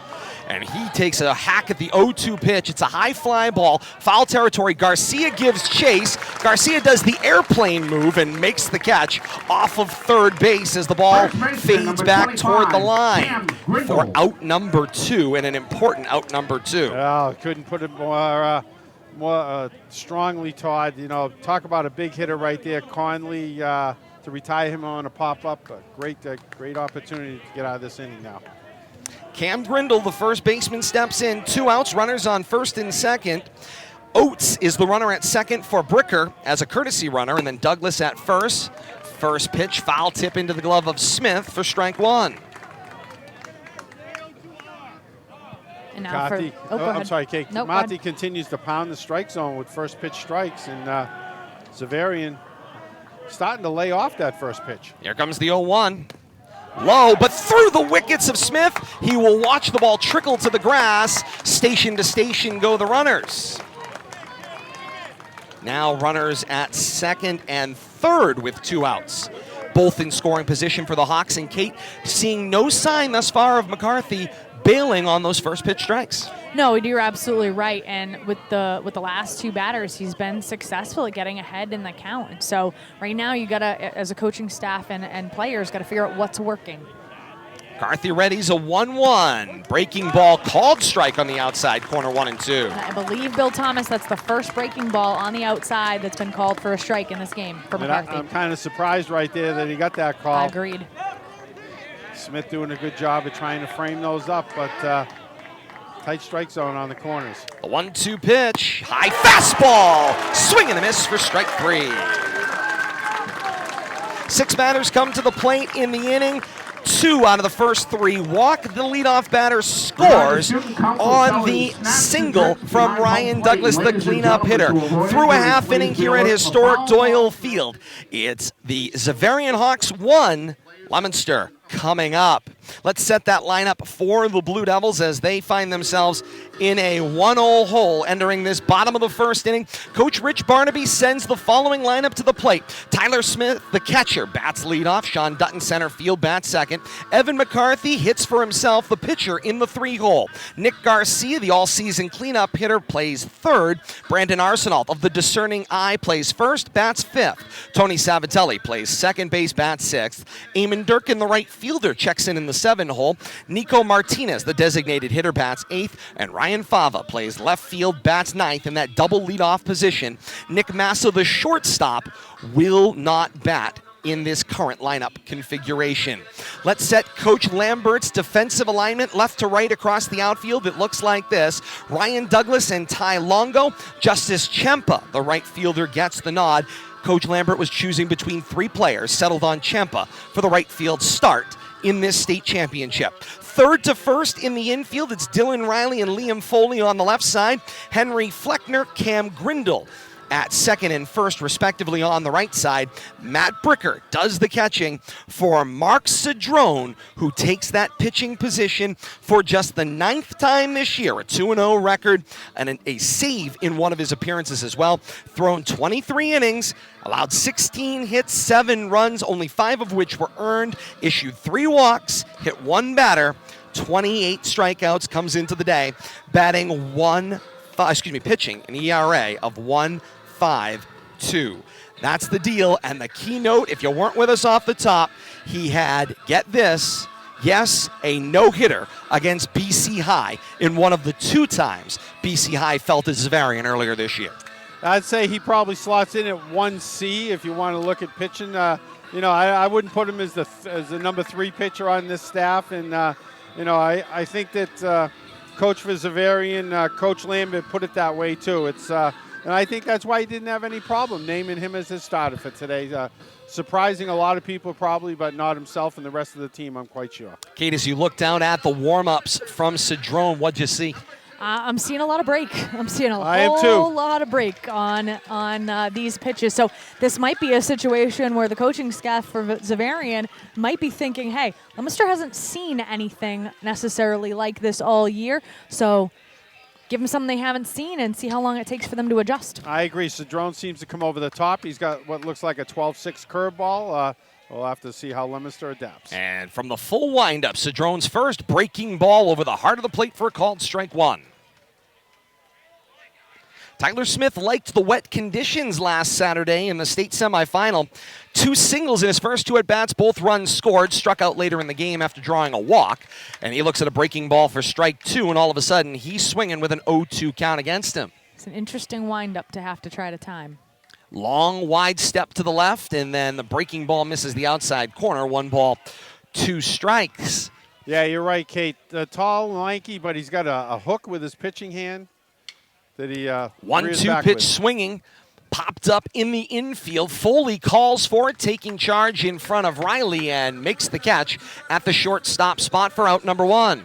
and he takes a hack at the 0-2 pitch. It's a high fly ball, foul territory. Garcia gives chase. Garcia does the airplane move and makes the catch off of third base as the ball fades back toward the line for out number 2, and an important out number 2. Oh, couldn't put it more strongly, Todd. You know, talk about a big hitter right there. Conley to retire him on a pop-up. Great opportunity to get out of this inning now. Cam Grindle, the first baseman, steps in. 2 outs, runners on first and second. Oates is the runner at second for Bricker as a courtesy runner, and then Douglas at first. First pitch, foul tip into the glove of Smith for strike 1. And now Carthy, go ahead. I'm sorry, Kate. Nope, Marty continues to pound the strike zone with first pitch strikes, and Xaverian starting to lay off that first pitch. Here comes the 0-1. Low, but through the wickets of Smith. He will watch the ball trickle to the grass. Station to station go the runners. Now runners at second and third with 2 outs. Both in scoring position for the Hawks, and Kate seeing no sign thus far of McCarthy bailing on those first pitch strikes. No, you're absolutely right. And with the last 2 batters, he's been successful at getting ahead in the count. And so right now you gotta, as a coaching staff and players, gotta figure out what's working. McCarthy readies a 1-1. Breaking ball called strike on the outside, corner 1 and 2. And I believe, Bill Thomas, that's the first breaking ball on the outside that's been called for a strike in this game for McCarthy. I'm kind of surprised right there that he got that call. Agreed. Smith doing a good job of trying to frame those up, but tight strike zone on the corners. The 1-2 pitch, high fastball, swing and a miss for strike 3. 6 batters come to the plate in the inning. 2 out of the first 3 walk. The leadoff batter scores on the single from Ryan Douglas, the cleanup hitter. Through a half inning here at historic Doyle Field. It's the Xaverian Hawks 1, Leominster coming up. Let's set that lineup for the Blue Devils as they find themselves in a 1-0 hole entering this bottom of the first inning. Coach Rich Barnaby sends the following lineup to the plate. Tyler Smith, the catcher, bats leadoff. Shawn Dutton, center field, bats second. Evan McCarthy hits for himself, the pitcher, in the 3-hole. Nick Garcia, the all-season cleanup hitter, plays third. Brandon Arsenault of the discerning eye plays first, bats fifth. Tony Savatelli plays second base, bats sixth. Eamon Durkin, the right fielder, checks in the 7-hole. Nico Martinez, the designated hitter, bats 8th, and Ryan Fava plays left field, bats 9th in that double leadoff position. Nick Massa, the shortstop, will not bat in this current lineup configuration. Let's set Coach Lambert's defensive alignment left to right across the outfield. It looks like this. Ryan Douglas and Ty Longo. Justice Chempa, the right fielder, gets the nod. Coach Lambert was choosing between 3 players, settled on Chempa for the right field start in this state championship. Third to first in the infield, it's Dylan Reilly and Liam Foley on the left side. Henry Fleckner, Cam Grindle at second and first, respectively, on the right side. Matt Bricker does the catching for Mark Cedrone, who takes that pitching position for just the 9th time this year. A 2-0 record and a save in one of his appearances as well. Thrown 23 innings, allowed 16 hits, 7 runs, only 5 of which were earned. Issued 3 walks, hit 1 batter, 28 strikeouts, comes into the day, batting pitching an ERA of 1.52. That's the deal, and the keynote, if you weren't with us off the top, he had, get this, yes, a no-hitter against BC High in one of the 2 times BC High fell to Xaverian earlier this year. I'd say he probably slots in at 1C if you want to look at pitching. I wouldn't put him as the number 3 pitcher on this staff, and I think that Coach for Xaverian, Coach Lambert, put it that way too. And I think that's why he didn't have any problem naming him as his starter for today. Surprising a lot of people probably, but not himself and the rest of the team, I'm quite sure. Kate, as you look down at the warm-ups from Cedrone, what'd you see? I'm seeing a lot of break. I'm seeing a I am whole too. lot of break on these pitches. So this might be a situation where the coaching staff for Xaverian might be thinking, hey, Leominster hasn't seen anything necessarily like this all year, so give them something they haven't seen and see how long it takes for them to adjust. I agree. Cedrone seems to come over the top. He's got what looks like a 12-6 curveball, we'll have to see how Leominster adapts. And from the full windup, Cedrone's first breaking ball over the heart of the plate for a called strike one. Tyler Smith liked the wet conditions last Saturday in the state semifinal. 2 singles in his first 2 at-bats, both runs scored, struck out later in the game after drawing a walk. And he looks at a breaking ball for strike 2, and all of a sudden he's swinging with an 0-2 count against him. It's an interesting windup to have to try to time. Long, wide step to the left, and then the breaking ball misses the outside corner. 1 ball, 2 strikes. Yeah, you're right, Kate. Tall and lanky, but he's got a hook with his pitching hand that he 1-2 pitch swinging, popped up in the infield. Foley calls for it, taking charge in front of Reilly, and makes the catch at the shortstop spot for out number 1.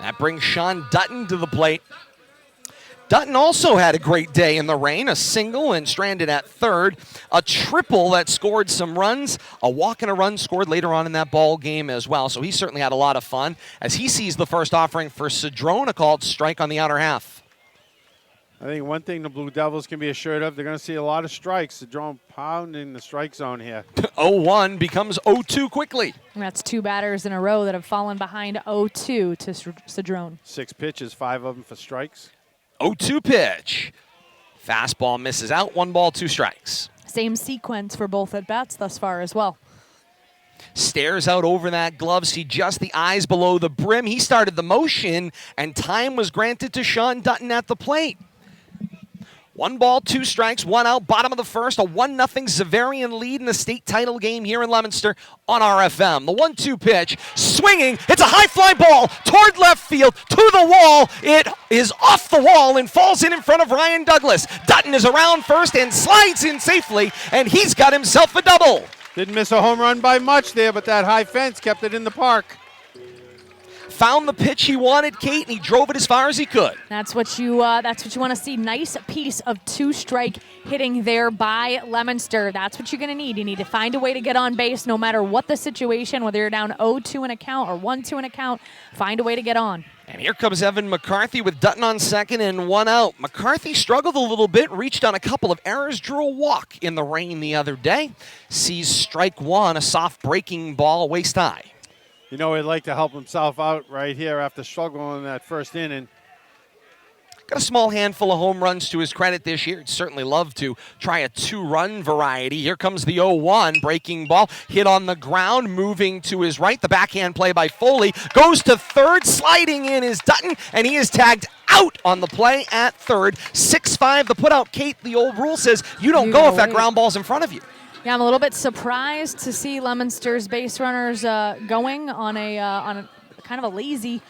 That brings Shawn Dutton to the plate. Dutton also had a great day in the rain, a single and stranded at third, a triple that scored some runs, a walk and a run scored later on in that ball game as well. So he certainly had a lot of fun as he sees the first offering for Cedrone, a called strike on the outer half. I think one thing the Blue Devils can be assured of, they're going to see a lot of strikes. Cedrone pounding the strike zone here. 0-1 becomes 0-2 quickly. And that's 2 batters in a row that have fallen behind 0-2 to Cedrone. 6 pitches, 5 of them for strikes. 0-2 pitch. Fastball misses out. 1 ball, 2 strikes. Same sequence for both at-bats thus far as well. Stares out over that glove, see just the eyes below the brim. He started the motion, and time was granted to Shawn Dutton at the plate. 1 ball, 2 strikes, 1 out, bottom of the first, a 1-0 Xaverian lead in the state title game here in Leominster on RFM. The 1-2 pitch, swinging, it's a high fly ball toward left field, to the wall. It is off the wall and falls in front of Ryan Douglas. Dutton is around first and slides in safely, and he's got himself a double. Didn't miss a home run by much there, but that high fence kept it in the park. Found the pitch he wanted, Kate, and he drove it as far as he could. That's what you want to see. Nice piece of 2-strike hitting there by Leominster. That's what you're going to need. You need to find a way to get on base no matter what the situation, whether you're down 0-2 in a count or 1-2 in a count. Find a way to get on. And here comes Evan McCarthy with Dutton on second and 1 out. McCarthy struggled a little bit, reached on a couple of errors, drew a walk in the rain the other day. Sees strike 1, a soft breaking ball waist high. You know, he'd like to help himself out right here after struggling in that first inning. Got a small handful of home runs to his credit this year. He'd certainly love to try a 2-run variety. Here comes the 0-1 breaking ball. Hit on the ground, moving to his right. The backhand play by Foley. Goes to third, sliding in is Dutton, and he is tagged out on the play at third. 6-5, the putout. Kate, the old rule says you don't go if that ground ball's in front of you. Yeah, I'm a little bit surprised to see Leominster's base runners going on a kind of a lazy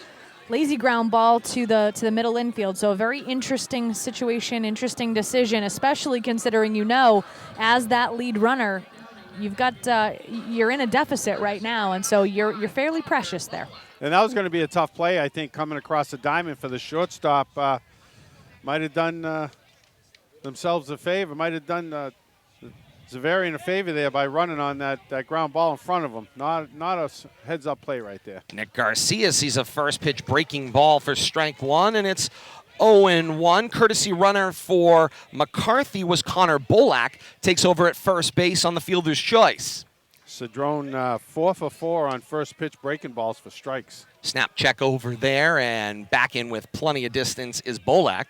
ground ball to the middle infield. So a very interesting situation, interesting decision, especially considering as that lead runner, you're in a deficit right now, and so you're fairly precious there. And that was going to be a tough play, I think, coming across the diamond for the shortstop. Might have done themselves a favor. Might have done Xaverian a favor there by running on that ground ball in front of him. Not a heads-up play right there. Nick Garcia sees a first pitch breaking ball for strike 1, and it's 0-1. Courtesy runner for McCarthy was Connor Bolak. Takes over at first base on the fielder's choice. Cedrone 4 for 4 on first pitch breaking balls for strikes. Snap check over there, and back in with plenty of distance is Bolak.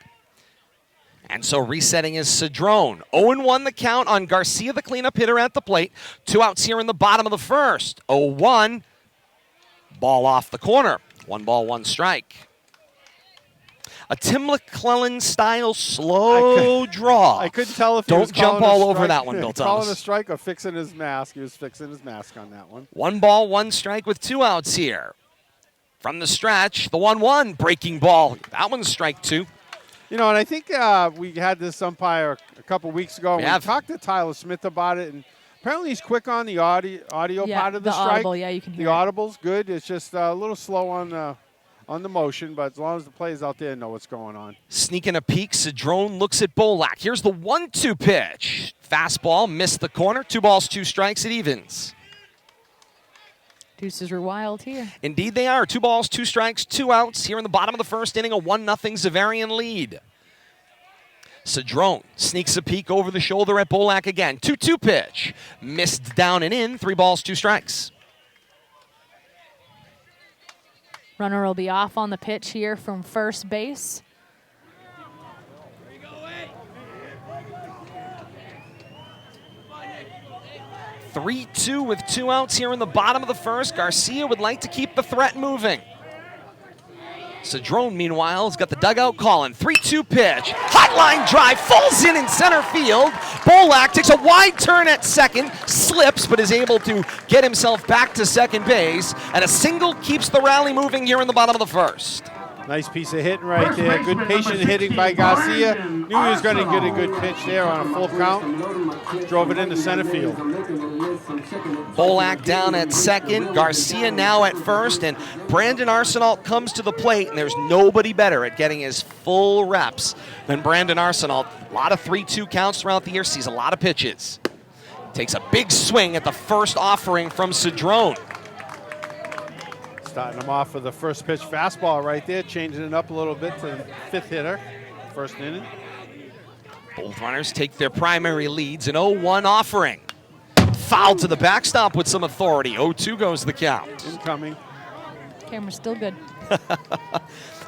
And so resetting is Cedrone. 0-1 the count on Garcia, the cleanup hitter at the plate. 2 outs here in the bottom of the first. 0-1. Ball off the corner. 1 ball, 1 strike. A Tim McClellan style slow draw. I couldn't tell if he was Don't jump all over that one, Bill calling Thomas. a strike or fixing his mask. He was fixing his mask on that one. 1 ball, 1 strike with 2 outs here. From the stretch, the 1-1 breaking ball. That one's strike 2. And I think we had this umpire a couple weeks ago. We talked to Tyler Smith about it, and apparently he's quick on the audio part of the strike. Audible, yeah, you can hear the audible's good. It's just a little slow on the motion, but as long as the players out there know what's going on. Sneaking a peek, Cedrone looks at Bolak. Here's the 1-2 pitch. Fastball, missed the corner. 2 balls, 2 strikes, it evens. Deuces are wild here. Indeed they are. 2 balls, 2 strikes, 2 outs. Here in the bottom of the first inning, a 1-0 Xaverian lead. Cedrone sneaks a peek over the shoulder at Bolak again. 2-2 pitch. Missed down and in. 3 balls, 2 strikes. Runner will be off on the pitch here from first base. 3-2 with 2 outs here in the bottom of the first. Garcia would like to keep the threat moving. Cedrone, meanwhile, has got the dugout calling. 3-2 pitch. Hot line drive, falls in center field. Bolak takes a wide turn at second, slips, but is able to get himself back to second base. And a single keeps the rally moving here in the bottom of the first. Nice piece of hitting right there. Good patient hitting by Garcia. Knew he was going to get a good pitch there on a full count. Drove it into center field. Bolak down at second. Garcia now at first. And Brandon Arsenault comes to the plate. And there's nobody better at getting his full reps than Brandon Arsenault. A lot of 3-2 counts throughout the year. Sees a lot of pitches. Takes a big swing at the first offering from Cedrone. Starting him off with the first pitch fastball right there, changing it up a little bit to the 5th hitter, first inning. Both runners take their primary leads. An 0-1 offering. Foul to the backstop with some authority. 0-2 goes the count. Incoming. Camera's still good.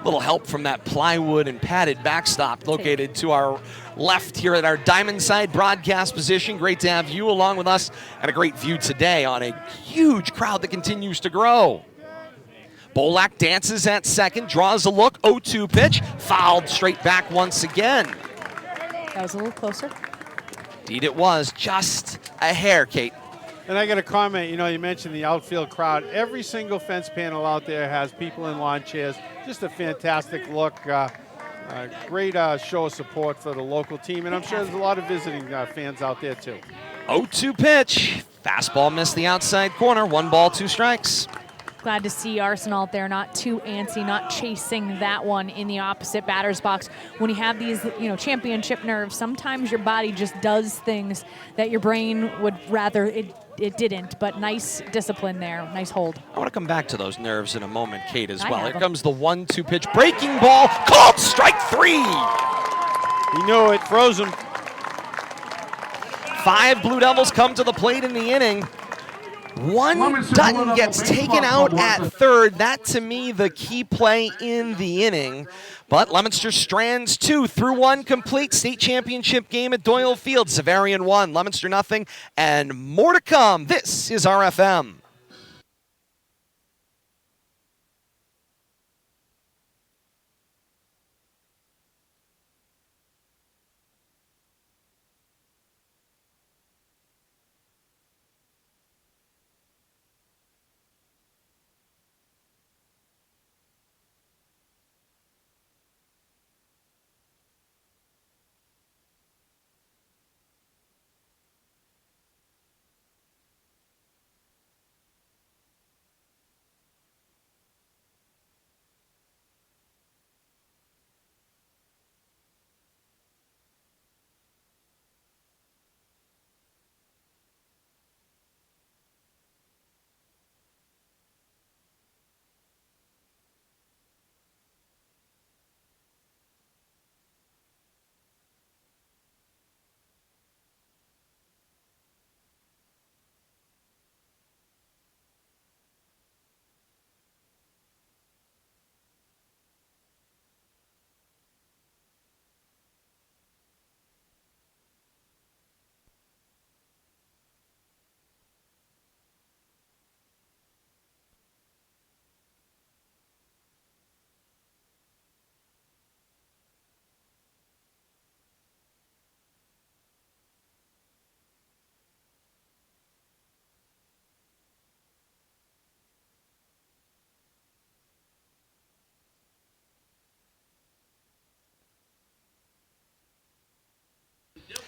Little help from that plywood and padded backstop located to our left here at our diamond side broadcast position. Great to have you along with us, and a great view today on a huge crowd that continues to grow. Bolak dances at second, draws a look, 0-2 pitch, fouled straight back once again. That was a little closer. Indeed it was, just a hair, Kate. And I got a comment, you mentioned the outfield crowd. Every single fence panel out there has people in lawn chairs. Just a fantastic look. Great show of support for the local team. And I'm sure there's a lot of visiting fans out there too. 0-2 pitch, fastball missed the outside corner, 1 ball, 2 strikes. Glad to see Arsenault there, not too antsy, not chasing that one in the opposite batter's box. When you have these, championship nerves, sometimes your body just does things that your brain would rather it didn't. But nice discipline there, nice hold. I want to come back to those nerves in a moment, Kate, as well. Here comes the 1-2 pitch, breaking ball, called strike 3. He knew it, froze him. 5 Blue Devils come to the plate in the inning. Dutton gets taken out at third. That, to me, the key play in the inning. But Leominster strands 2 through 1 complete state championship game at Doyle Field. Xaverian 1, Leominster nothing, and more to come. This is RFM.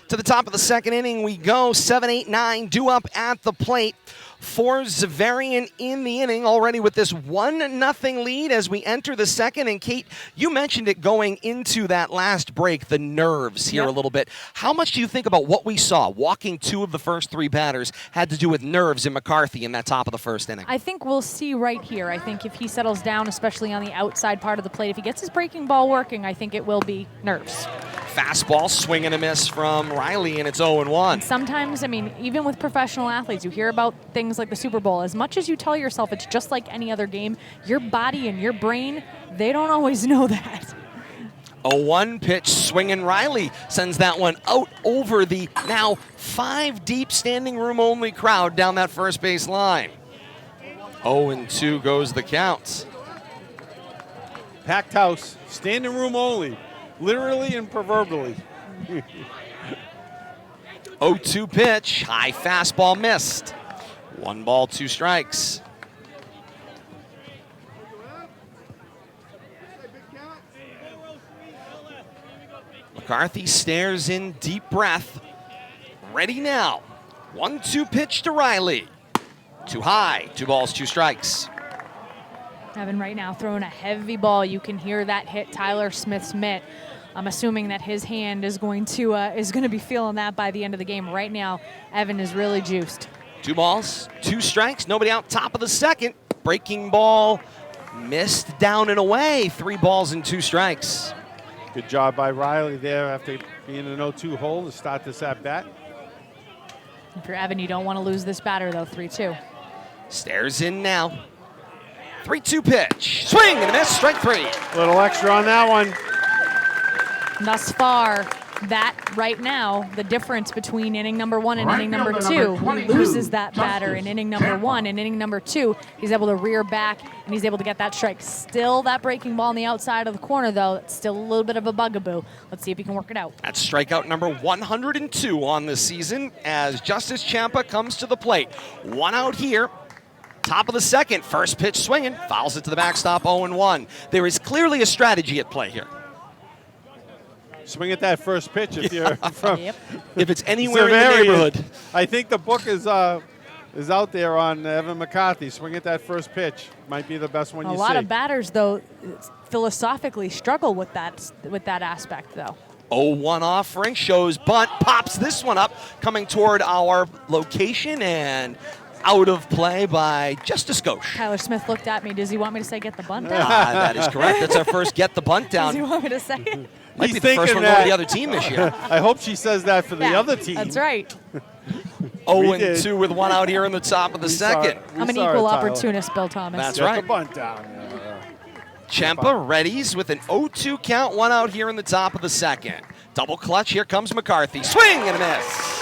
To the top of the second inning we go. 7, 8, 9 due up at the plate for Xaverian in the inning, already with this 1-0 lead as we enter the second. And Kate, you mentioned it going into that last break, the nerves here a little bit. How much do you think about what we saw walking 2 of the first 3 batters had to do with nerves in McCarthy in that top of the first inning? I think we'll see right here. I think if he settles down, especially on the outside part of the plate, if he gets his breaking ball working, I think it will be nerves. Fastball, swing and a miss from Reilly, and it's 0-1. Sometimes, I mean, even with professional athletes, you hear about things like the Super Bowl. As much as you tell yourself it's just like any other game, your body and your brain, they don't always know that. 0-1 pitch, swinging. Reilly sends that one out over the now 5 deep standing room only crowd down that first base line. 0-2 goes the count. Packed house, standing room only, literally and proverbially. 0-2 pitch, high fastball missed. 1 ball, 2 strikes. McCarthy stares in, deep breath. Ready now. 1-2 pitch to Reilly. Too high, 2 balls, 2 strikes. Evan right now throwing a heavy ball. You can hear that hit Tyler Smith's mitt. I'm assuming that his hand is going to be feeling that by the end of the game. Right now, Evan is really juiced. 2 balls, 2 strikes. Nobody out, top of the second. Breaking ball missed down and away. 3 balls and 2 strikes. Good job by Reilly there after being in an 0-2 hole to start this at bat. If you're Evan, you don't want to lose this batter though. 3-2. Stares in now. 3-2 pitch. Swing and a miss, strike 3. A little extra on that one. Thus far, that right now, the difference between inning number 1 and inning number 2, he loses that batter in inning number 1. In inning number 2, he's able to rear back and he's able to get that strike. Still that breaking ball on the outside of the corner though. It's still a little bit of a bugaboo. Let's see if he can work it out. That's strikeout number 102 on the season as Justice Ciampa comes to the plate. 1 out here. Top of the second, first pitch swinging, fouls it to the backstop, 0-1. There is clearly a strategy at play here. Swing at that first pitch if you're from Yep. If it's anywhere in the Xaverian. neighborhood. I think the book is out there on Evan McCarthy. Swing at that first pitch. Might be the best one you see. A lot of batters, though, philosophically struggle with that aspect, though. 0-1 offering, shows bunt, pops this one up, coming toward our location and out of play by just a skosh. Tyler Smith looked at me. Does he want me to say get the bunt down? That is correct. That's our first get the bunt Does he down. want me to say it? Might He's be the first thinking one going to that. the other team this year. I hope she says that for the Yeah, other team. That's right. 0-2 with 1 out here in the top of the We saw second. it. I'm an saw it, equal Tyler. opportunist, Bill Thomas. That's Get right. the bunt down. Ciampa readies with an 0-2 count, 1 out here in the top of the second. Double clutch, here comes McCarthy. Swing and a miss.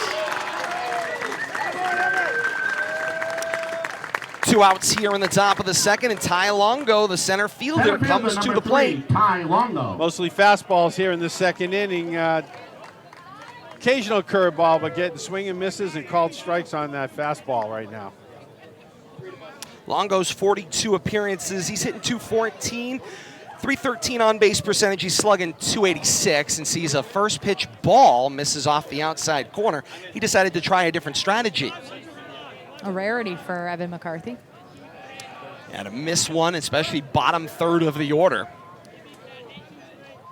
2 outs here in the top of the second, and Ty Longo, the center fielder, comes to the plate. Ty Longo. Mostly fastballs here in the second inning. Occasional curveball, but getting swing and misses and called strikes on that fastball right now. Longo's 42 appearances. He's hitting .214, .313 on base percentage. He's slugging .286 and sees a first pitch ball misses off the outside corner. He decided to try a different strategy. A rarity for Evan McCarthy. And to miss one, especially bottom third of the order.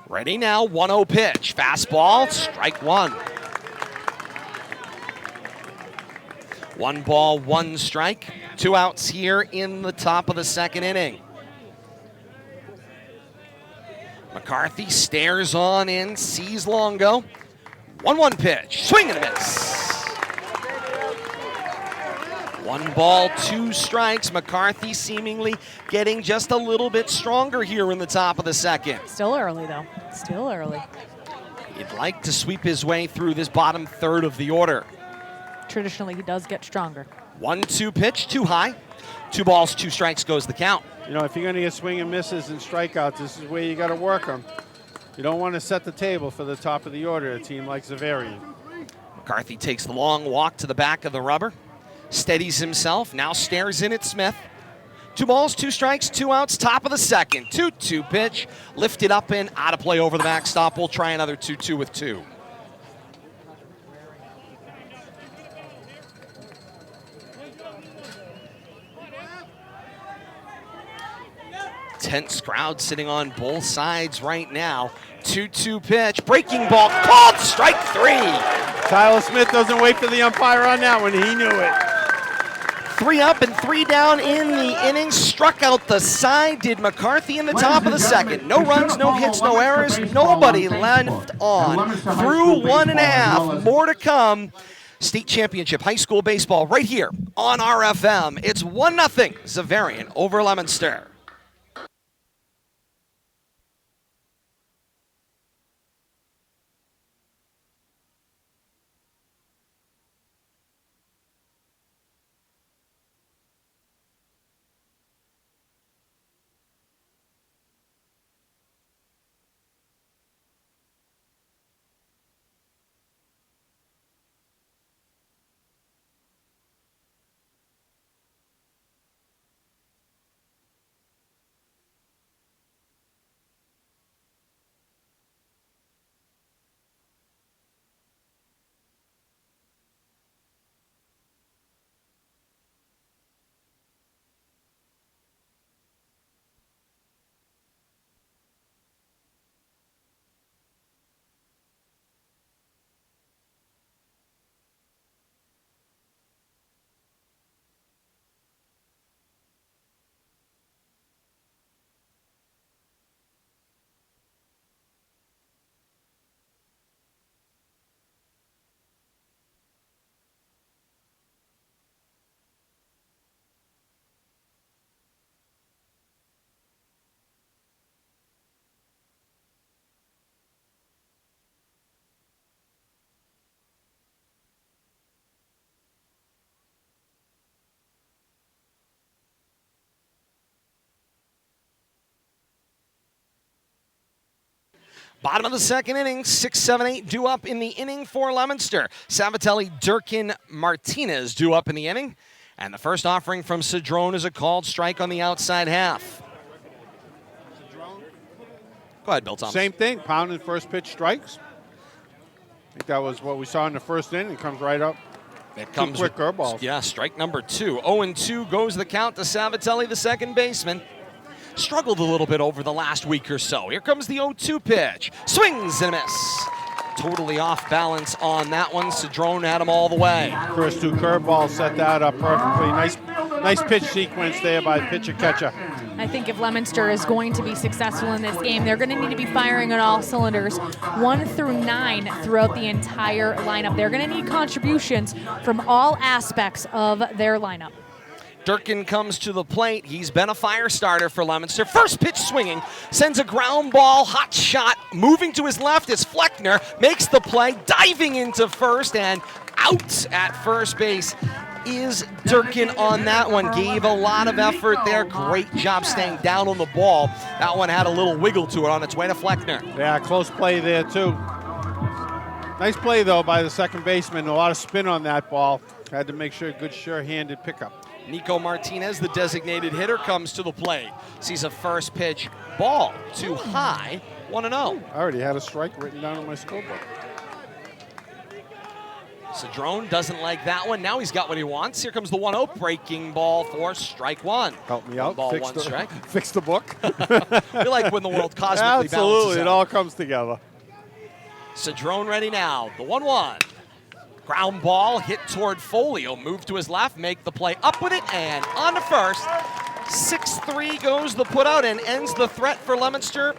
Ready now, 1-0 pitch. Fastball, strike 1. 1 ball, 1 strike. 2 outs here in the top of the second inning. McCarthy stares on in, sees Longo. 1-1 pitch, swing and a miss. 1 ball, 2 strikes. McCarthy seemingly getting just a little bit stronger here in the top of the second. Still early, though. Still early. He'd like to sweep his way through this bottom third of the order. Traditionally, he does get stronger. 1-2 pitch, too high. 2 balls, 2 strikes goes the count. You know, if you're going to get swing and misses and strikeouts, this is where you got to work them. You don't want to set the table for the top of the order, a team like Xaverian. McCarthy takes the long walk to the back of the rubber, steadies himself, now stares in at Smith. 2 balls, 2 strikes, 2 outs, top of the second. 2-2 pitch, lifted up and out of play over the backstop. We'll try another 2-2 with 2. Tense crowd sitting on both sides right now. 2-2 pitch, breaking ball, called strike 3. Tyler Smith doesn't wait for the umpire on that one. He knew it. 3 up and 3 down in the inning. Struck out the side, did McCarthy in the top of the second. No runs, no hits, no errors. Nobody left on. Through 1.5. More to come. State Championship High School Baseball right here on RFM. It's 1-0 Xaverian over Leominster. Bottom of the second inning, 6, 7, 8 due up in the inning for Leominster. Savatelli, Durkin, Martinez due up in the inning. And the first offering from Cedrone is a called strike on the outside half. Go ahead, Bill Thomas. Same thing, pounding first pitch strikes. I think that was what we saw in the first inning. It comes right up. It comes quick curveballs. Yeah, strike number 2. 0-2 goes the count to Savatelli, the second baseman. Struggled a little bit over the last week or so. Here comes the 0-2 pitch. Swings and a miss. Totally off balance on that one. Cedrone had him all the way. First 2 curveballs set that up perfectly. Nice pitch sequence there by pitcher catcher. I think if Leominster is going to be successful in this game, they're going to need to be firing on all cylinders, 1 through 9 throughout the entire lineup. They're going to need contributions from all aspects of their lineup. Durkin comes to the plate. He's been a fire starter for Leominster. First pitch swinging, sends a ground ball, hot shot, moving to his left is Fleckner, makes the play, diving into first, and out at first base is Durkin on that one. Gave a lot of effort there. Great job staying down on the ball. That one had a little wiggle to it on its way to Fleckner. Yeah, close play there too. Nice play though by the second baseman. A lot of spin on that ball. Had to make sure good sure-handed pickup. Nico Martinez, the designated hitter, comes to the plate. Sees a first pitch ball too high, 1-0. I already had a strike written down on my scoreboard. Cedrone doesn't like that one. Now he's got what he wants. Here comes the 1-0 breaking ball for strike 1. Help me out. 1 ball, 1 strike. Fix the book. We like when the world cosmically balances out. Absolutely, it all comes together. Cedrone ready now. The 1-1. Ground ball hit toward Folio. Move to his left, make the play up with it, and on to first. 6-3 goes the putout and ends the threat for Leominster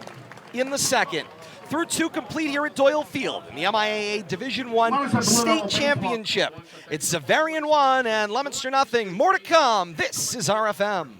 in the second. Through 2 complete here at Doyle Field in the MIAA Division I State Championship. It's Xaverian 1 and Leominster 0. More to come. This is RFM.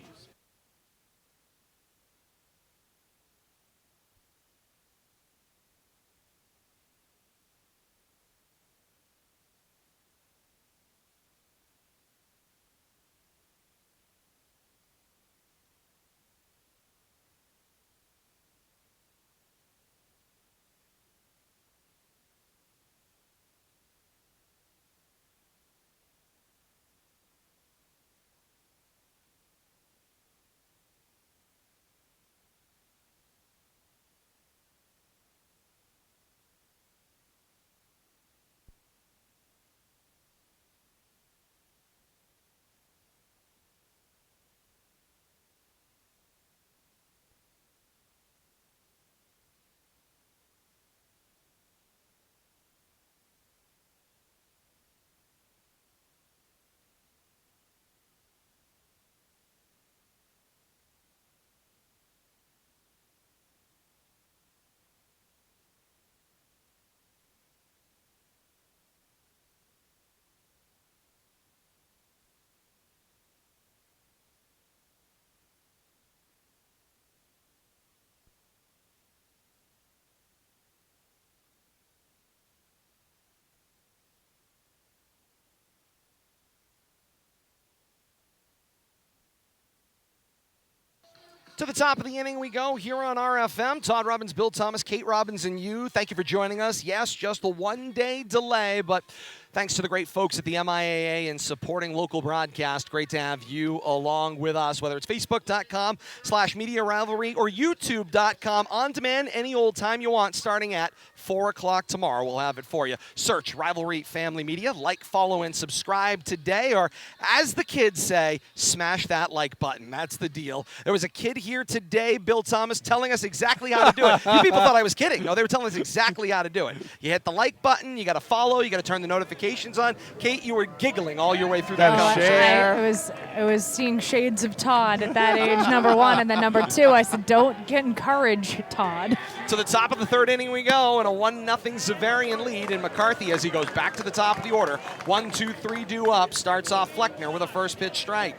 To the top of the inning we go here on RFM. Todd Robbins, Bill Thomas, Kate Robbins, and you. Thank you for joining us. Yes, just a one-day delay, but thanks to the great folks at the MIAA and supporting local broadcast. Great to have you along with us, whether it's Facebook.com/Media Rivalry or YouTube.com on demand any old time you want, starting at 4 o'clock tomorrow. We'll have it for you. Search Rivalry Family Media. Like, follow, and subscribe today, or as the kids say, smash that like button. That's the deal. There was a kid here today, Bill Thomas, telling us exactly how to do it. You people thought I was kidding. No, they were telling us exactly how to do it. You hit the like button, you got to follow, you got to turn the notifications on. Kate, you were giggling all your way through that conversation. I was seeing shades of Todd at that age, number one, and then number two, I said, don't get encouraged, Todd. To the top of the third inning we go, and a 1-0 Xaverian lead in McCarthy as he goes back to the top of the order. 1-2-3 due up. Starts off Fleckner with a first pitch strike.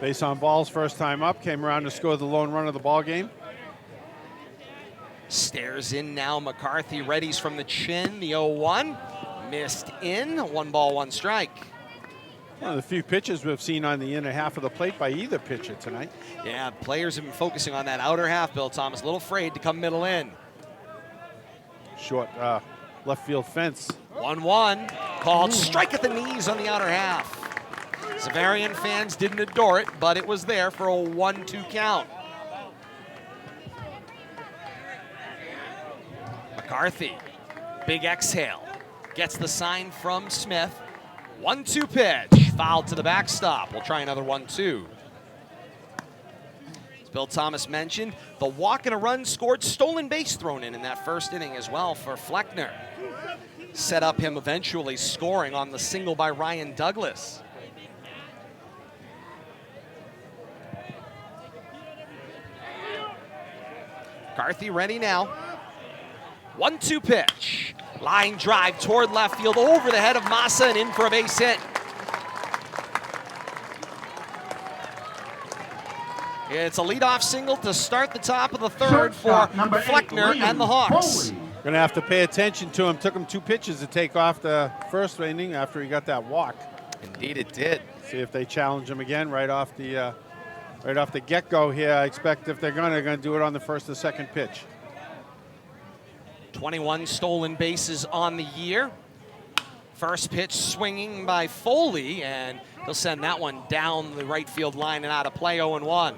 Base on balls, first time up, came around to score the lone run of the ball game. Stares in now McCarthy, readies from the chin, the 0-1. Missed in, 1 ball, 1 strike. One of the few pitches we've seen on the inner half of the plate by either pitcher tonight. Yeah, players have been focusing on that outer half, Bill Thomas. A little afraid to come middle in. Short left field fence. 1-1, called strike at the knees on the outer half. Xaverian fans didn't adore it, but it was there for a 1-2 count. McCarthy, big exhale, gets the sign from Smith. 1-2 pitch, fouled to the backstop. We'll try another 1-2. As Bill Thomas mentioned, the walk and a run scored, stolen base thrown in that first inning as well for Fleckner. Set up him eventually scoring on the single by Ryan Douglas. McCarthy ready now. 1-2 pitch. Line drive toward left field over the head of Massa and in for a base hit. It's a leadoff single to start the top of the third for Fleckner and the Hawks. Going to have to pay attention to him. Took him 2 pitches to take off the first inning after he got that walk. Indeed it did. See if they challenge him again right off the get-go here. I expect if they're going to do it on the first or second pitch. 21 stolen bases on the year. First pitch swinging by Foley, and he'll send that one down the right field line and out of play. 0-1.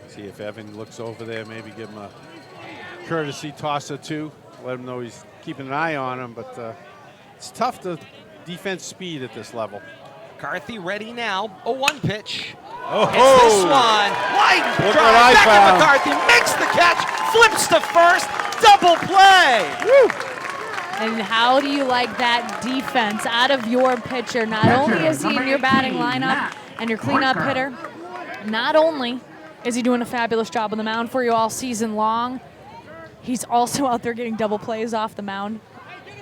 See if Evan looks over there, maybe give him a courtesy toss or two. Let him know he's keeping an eye on him, but it's tough to defense speed at this level. McCarthy ready now. 0-1 pitch. Oh, it's this one. Wide drive back to McCarthy. Makes the catch. Flips to first. Double play. Woo. And how do you like that defense out of your pitcher? Not only is he in your batting lineup and your cleanup hitter, not only is he doing a fabulous job on the mound for you all season long, he's also out there getting double plays off the mound.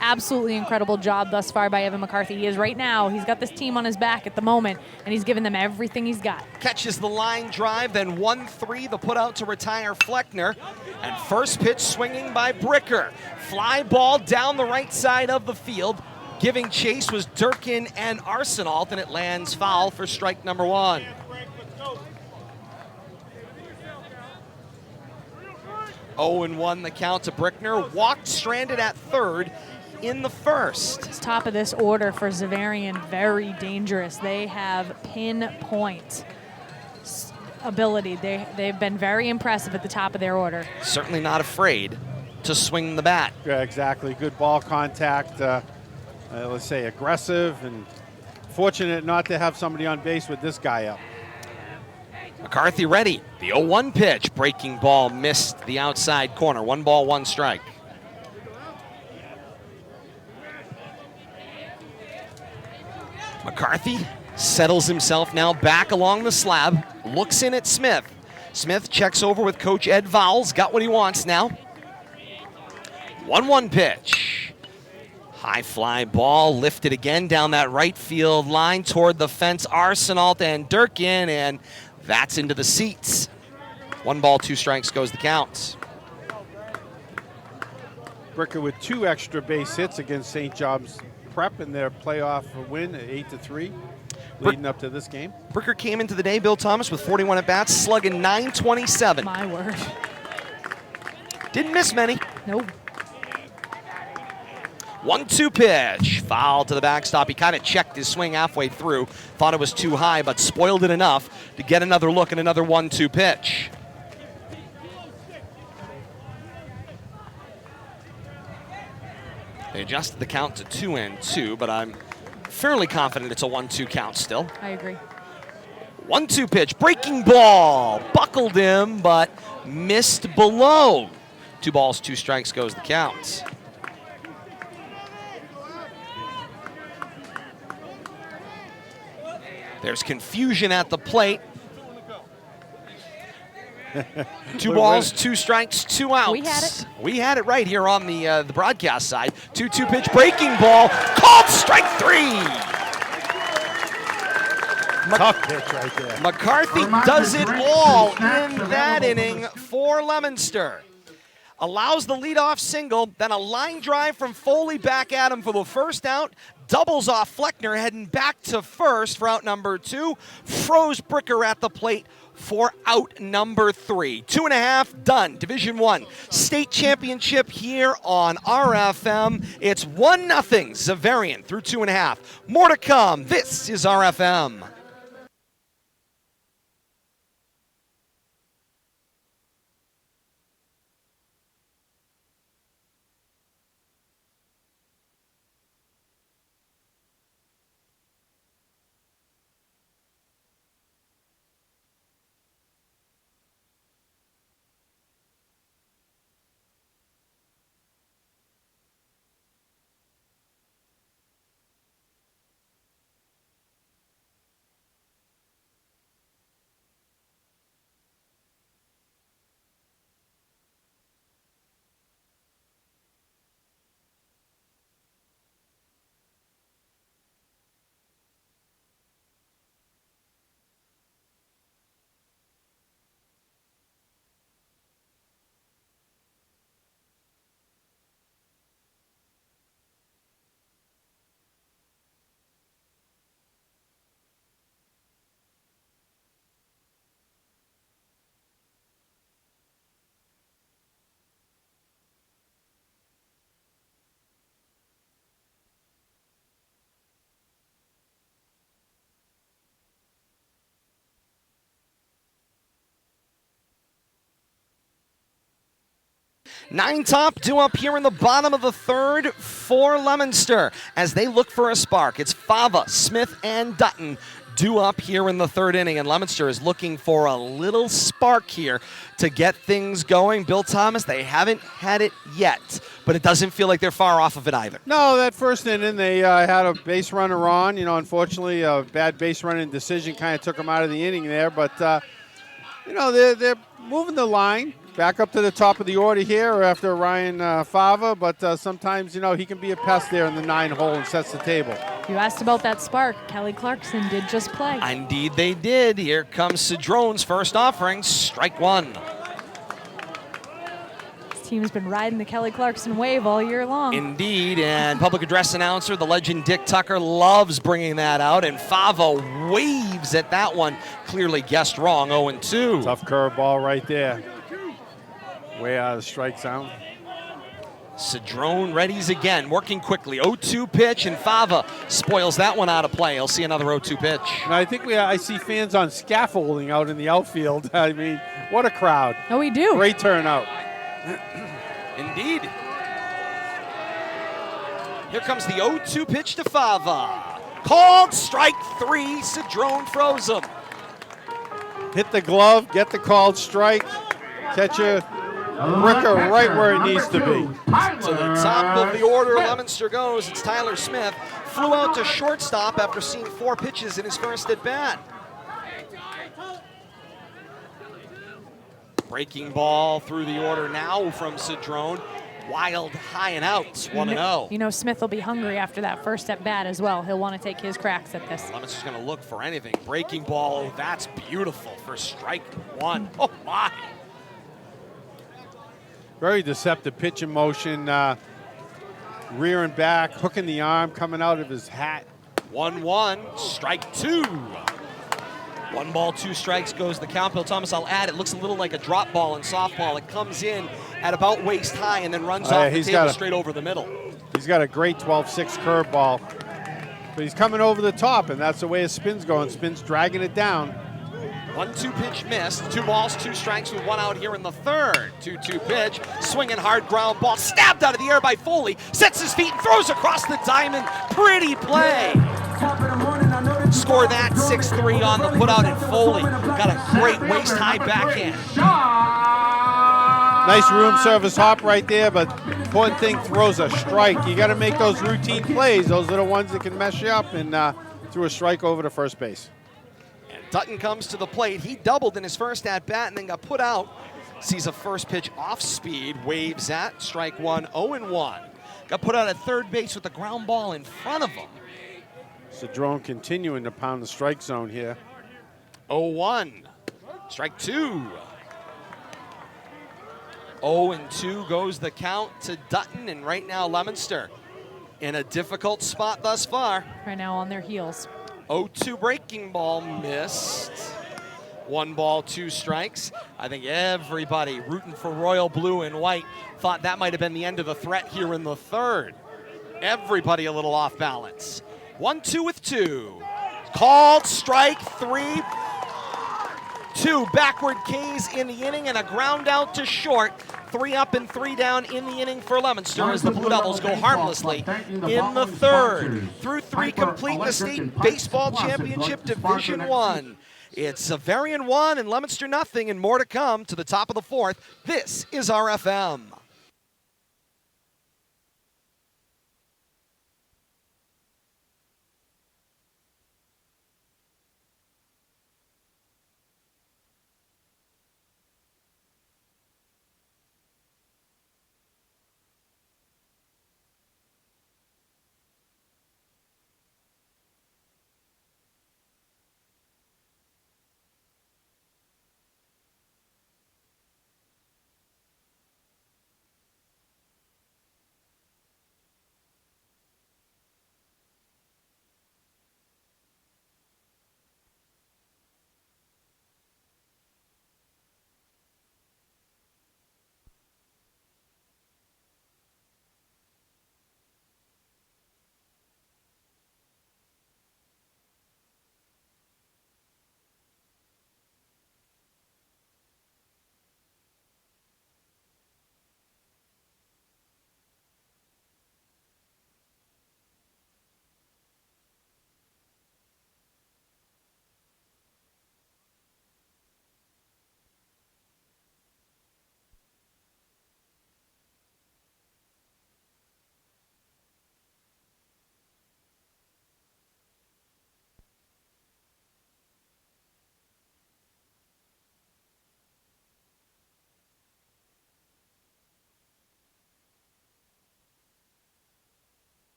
Absolutely incredible job thus far by Evan McCarthy. He is right now. He's got this team on his back at the moment, and he's giving them everything he's got. Catches the line drive, then 1-3, the put out to retire Fleckner. And first pitch swinging by Bricker. Fly ball down the right side of the field. Giving chase was Durkin and Arsenault, and it lands foul for strike number 1. Oh, 0-1 the count to Brickner. Walked stranded at third in the first. This top of this order for Xaverian, very dangerous. They have pinpoint ability. They've been very impressive at the top of their order. Certainly not afraid to swing the bat. Yeah, exactly. Good ball contact. Let's say aggressive, and fortunate not to have somebody on base with this guy up. McCarthy ready. The 0-1 pitch. Breaking ball missed the outside corner. 1 ball, 1 strike. McCarthy settles himself now back along the slab. Looks in at Smith. Smith checks over with Coach Ed Vowles. Got what he wants now. 1-1 pitch. High fly ball lifted again down that right field line toward the fence. Arsenault and Durkin, and that's into the seats. 1 ball, 2 strikes goes the count. Bricker with 2 extra base hits against St. John's Prep in their playoff win at 8-3. leading up to this game. Bricker came into the day, Bill Thomas, with 41 at-bats, slugging .927. My word. Didn't miss many. Nope. 1-2 pitch. Foul to the backstop. He kind of checked his swing halfway through. Thought it was too high, but spoiled it enough to get another look at another 1-2 pitch. They adjusted the count to 2-2, but I'm fairly confident it's a 1-2 count still. I agree. 1-2 pitch, breaking ball, buckled him, but missed below. 2 balls, 2 strikes goes the count. There's confusion at the plate. 2 balls, 2 strikes, 2 outs. We had it. We had it right here on the broadcast side. 2-2 pitch, breaking ball, called strike 3. Tough pitch right there. McCarthy does it all in that inning for Leominster. Allows the leadoff single, then a line drive from Foley back at him for the first out. Doubles off Fleckner, heading back to first for out number 2. Froze Bricker at the plate for out number 3. 2.5 done. Division I state championship here on RFM. It's 1-0 Xaverian through 2.5. More to come. This is RFM. Nine top due up here in the bottom of the third for Leominster as they look for a spark. It's Fava, Smith, and Dutton due up here in the third inning, and Leominster is looking for a little spark here to get things going. Bill Thomas, they haven't had it yet, but it doesn't feel like they're far off of it either. No, that first inning they had a base runner on. Unfortunately, a bad base running decision kind of took them out of the inning there, but they're moving the line back up to the top of the order here after Ryan Fava, but sometimes, he can be a pest there in the 9 hole and sets the table. You asked about that spark. Kelly Clarkson did just play. Indeed they did. Here comes Cedrone's first offering, strike 1. This team's been riding the Kelly Clarkson wave all year long. Indeed, and public address announcer, the legend Dick Tucker, loves bringing that out, and Fava waves at that one. Clearly guessed wrong, 0-2. Tough curveball right there. Way out of the strike zone. Cedrone readies again, working quickly. 0-2 pitch, and Fava spoils that one out of play. He'll see another 0-2 pitch. And I think I see fans on scaffolding out in the outfield. I mean, what a crowd. Oh, we do. Great turnout. Indeed. Here comes the 0-2 pitch to Fava. Called strike 3. Cedrone froze him. Hit the glove, get the called strike, catch a Bricker right where it needs to be. To the top of the order, Leominster goes. It's Tyler Smith. Flew out to shortstop after seeing 4 pitches in his first at bat. Breaking ball through the order now from Cedrone. Wild, high and out, 1-0. Smith will be hungry after that first at bat as well. He'll want to take his cracks at this. Leominster's going to look for anything. Breaking ball, that's beautiful for strike 1. Oh, my. Very deceptive pitch in motion, rear and back, hooking the arm, coming out of his hat. 1-1, strike 2. 1 ball, 2 strikes goes the count. Bill Thomas, I'll add, it looks a little like a drop ball in softball. It comes in at about waist high and then runs off the table straight over the middle. He's got a great 12-6 curveball. But he's coming over the top, and that's the way his spin's going. Spin's dragging it down. 1-2 pitch missed. 2 balls, 2 strikes with 1 out here in the third. 2-2 pitch, swinging hard ground ball, stabbed out of the air by Foley. Sets his feet and throws across the diamond. Pretty play. Score that 6-3 on the putout, and Foley got a great waist-high backhand. Nice room service hop right there, but important thing, throws a strike. You got to make those routine plays. Those are the ones that can mess you up, and threw a strike over to first base. And Dutton comes to the plate. He doubled in his first at-bat and then got put out. Sees a first pitch off speed, waves at strike 1, 0-1. Got put out at third base with the ground ball in front of him. Cedrone continuing to pound the strike zone here. 0-1, strike 2. 0-2 goes the count to Dutton, and right now Leominster in a difficult spot thus far. Right now on their heels. 0-2 breaking ball missed. 1 ball, 2 strikes. I think everybody rooting for Royal Blue and White thought that might have been the end of the threat here in the third. Everybody a little off balance. 1-2 with 2. Called strike 3. 2 backward Ks in the inning and a ground out to short. 3 up and 3 down in the inning for Leominster as the Blue Devils go harmlessly in the third. Through 3 complete the State Baseball Championship Division I. It's Xaverian 1 and Leominster nothing, and more to come to the top of the 4th. This is RFM.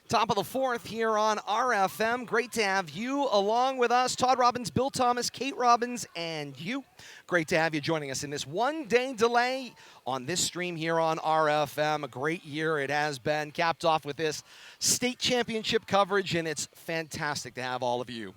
Top of the 4th here on RFM. Great to have you along with us. Todd Robbins, Bill Thomas, Kate Robbins, and you. Great to have you joining us in this one-day delay on this stream here on RFM. A great year it has been, capped off with this state championship coverage, and it's fantastic to have all of you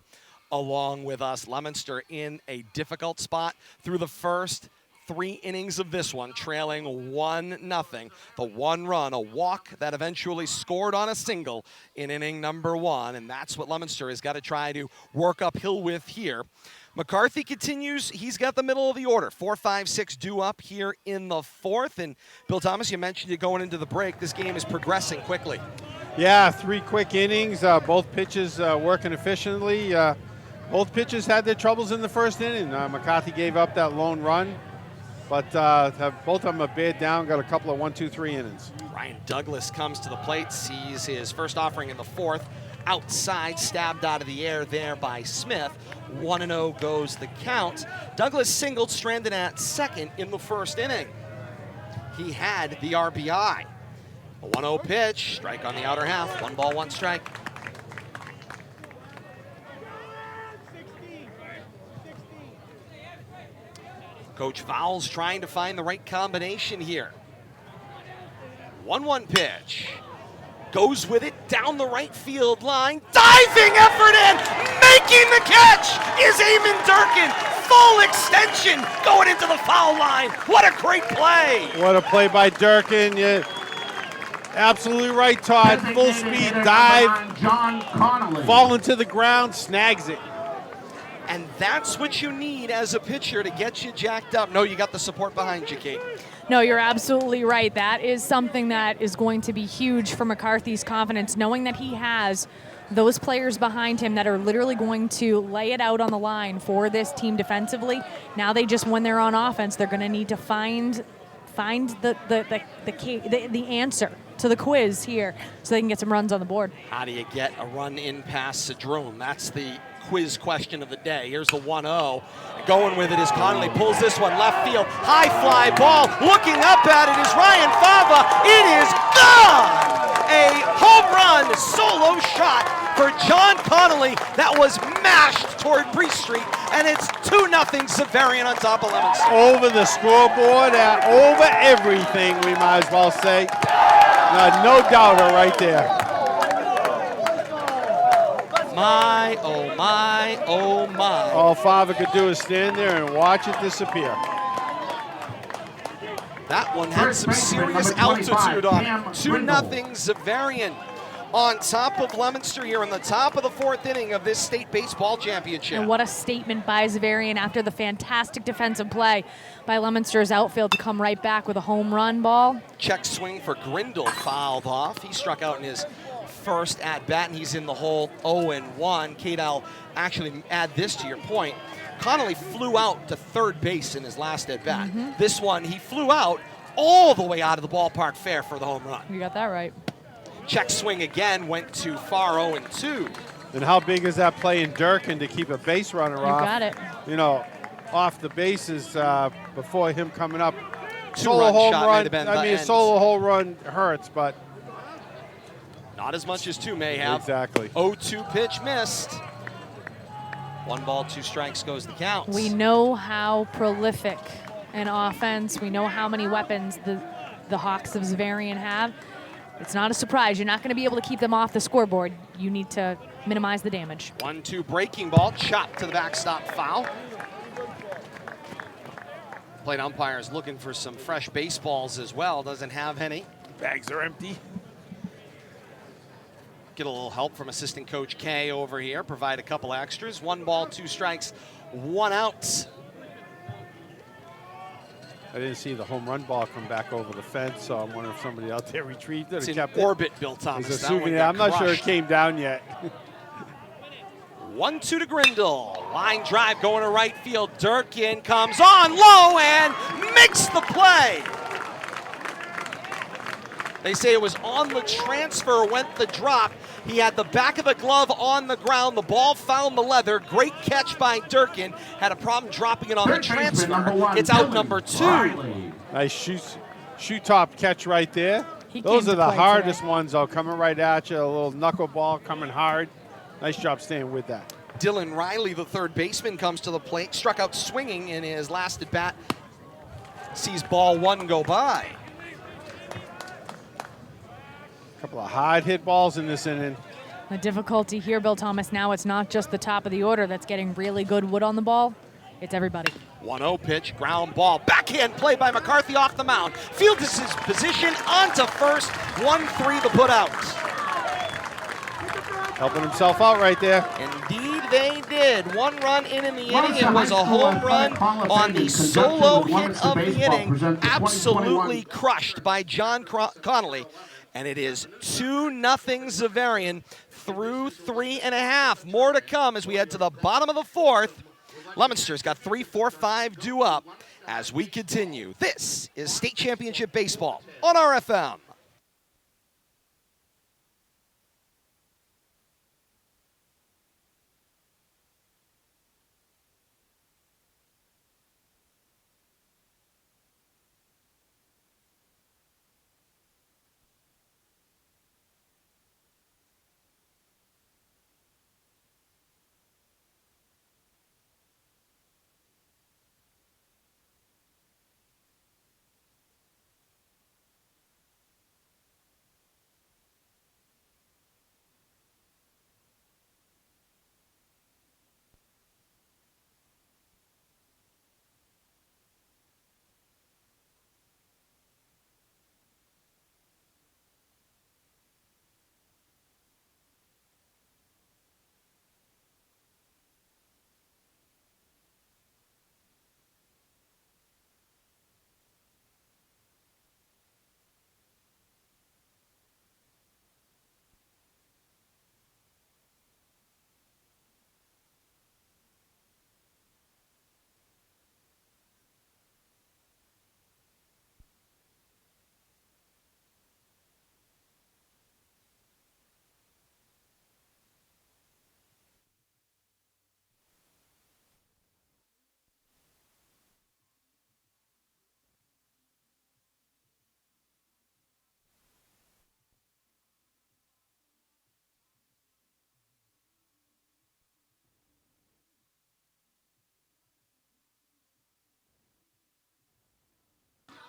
along with us. Leominster in a difficult spot through the first 3 innings of this one, trailing 1-0. The 1 run, a walk that eventually scored on a single in inning number 1, and that's what Leominster has got to try to work uphill with here. McCarthy continues. He's got the middle of the order. 4, 5, 6 due up here in the 4th. And Bill Thomas, you mentioned it going into the break. This game is progressing quickly. Yeah, 3 quick innings. Both pitches working efficiently. Both pitchers had their troubles in the first inning. McCarthy gave up that lone run. But both of them have bared down, got a couple of 1, 2, 3 innings. Ryan Douglas comes to the plate, sees his first offering in the 4th. Outside, stabbed out of the air there by Smith. 1-0 goes the count. Douglas singled, stranded at second in the first inning. He had the RBI. A 1-0 pitch, strike on the outer half. 1 ball, 1 strike. Coach Fowles trying to find the right combination here. 1-1 pitch. goes with it down the right field line. Diving effort in, making the catch is Eamon Durkin. Full extension going into the foul line. What a great play. What a play by Durkin. Yeah. Absolutely right, Todd. Full speed dive, John Connolly. falling to the ground, snags it. And that's what you need as a pitcher to get you jacked up. No, you got the support behind you, Kate. No, you're absolutely right. That is something that is going to be huge for McCarthy's confidence, knowing that he has those players behind him that are literally going to lay it out on the line for this team defensively. Now they just, when they're on offense, they're going to need to find the answer to the quiz here so they can get some runs on the board. How do you get a run in past Cedrone? That's the quiz question of the day. Here's the 1-0. Going with it is Connolly. Pulls this one left field. High fly ball. Looking up at it is Ryan Fava. It is gone! A home run solo shot for John Connolly that was mashed toward Breeze Street, and it's 2-0 Xaverian on top of Leominster. Over the scoreboard, over everything, we might as well say. No doubter right there. My, oh my, oh my. All Fava could do is stand there and watch it disappear. That one had some serious altitude on it. 2-0 Xaverian on top of Leominster here in the top of the fourth inning of this state baseball championship. And what a statement by Xaverian after the fantastic defensive play by Leominster's outfield to come right back with a home run ball. Check swing for Grindle fouled off. He struck out in his first at-bat, and he's in the hole 0-1. Kate, I'll actually add this to your point. Connolly flew out to third base in his last at-bat. This one, he flew out all the way out of the ballpark fair for the home run. You got that right. Check swing again, went too far, 0-2. And how big is that play in Durkin to keep a base runner off? You got it. You know, off the bases before him coming up. Two-run home shot run. might have been I the mean, a end. solo home run hurts, but Not as much as two may have. exactly. 0-2 pitch missed. 1 ball, 2 strikes goes the count. We know how prolific an offense, we know how many weapons the Hawks of Xaverian have. It's not a surprise. You're not going to be able to keep them off the scoreboard. You need to minimize the damage. 1-2 breaking ball, chopped to the backstop, foul. Plate umpire is looking for some fresh baseballs as well. Doesn't have any. Bags are empty. Get a little help from assistant coach Kay over here. Provide a couple extras. 1 ball, 2 strikes, 1 out. I didn't see the home run ball come back over the fence, so I'm wondering if somebody out there retrieved it It's or in kept orbit, Bill it. Thomas. It's a That one souvenir. got I'm not sure it crushed. came down yet. 1-2 to Grindle. Line drive going to right field. Durkin comes on low and makes the play. They say it was on the transfer, went the drop. He had the back of the glove on the ground. The ball found the leather. Great catch by Durkin. Had a problem dropping it on the transfer. It's out number 2. Reilly. Nice shoot top catch right there. He Those came are to the play hardest today. ones, though, coming right at you. A little knuckleball coming hard. Nice job staying with that. Dylan Reilly, the third baseman, comes to the plate. Struck out swinging in his last at bat. Sees ball 1 go by. A couple of hard hit balls in this inning. The difficulty here, Bill Thomas, now it's not just the top of the order that's getting really good wood on the ball. It's everybody. 1-0 pitch, ground ball. Backhand play by McCarthy off the mound. Fields his position onto first. 1-3 the put out. Helping himself out right there. Indeed they did. 1 run in the inning. Leominster It was High a School home Athletic run Hall of on Fame the in conjunction solo with hit Leominster of the Baseball inning. presents the 2021 Absolutely crushed by John Connolly. And it is 2-0 Xaverian through 3.5. More to come as we head to the bottom of the 4th. Leominster's got 3, 4, 5 due up as we continue. This is State Championship Baseball on RFM.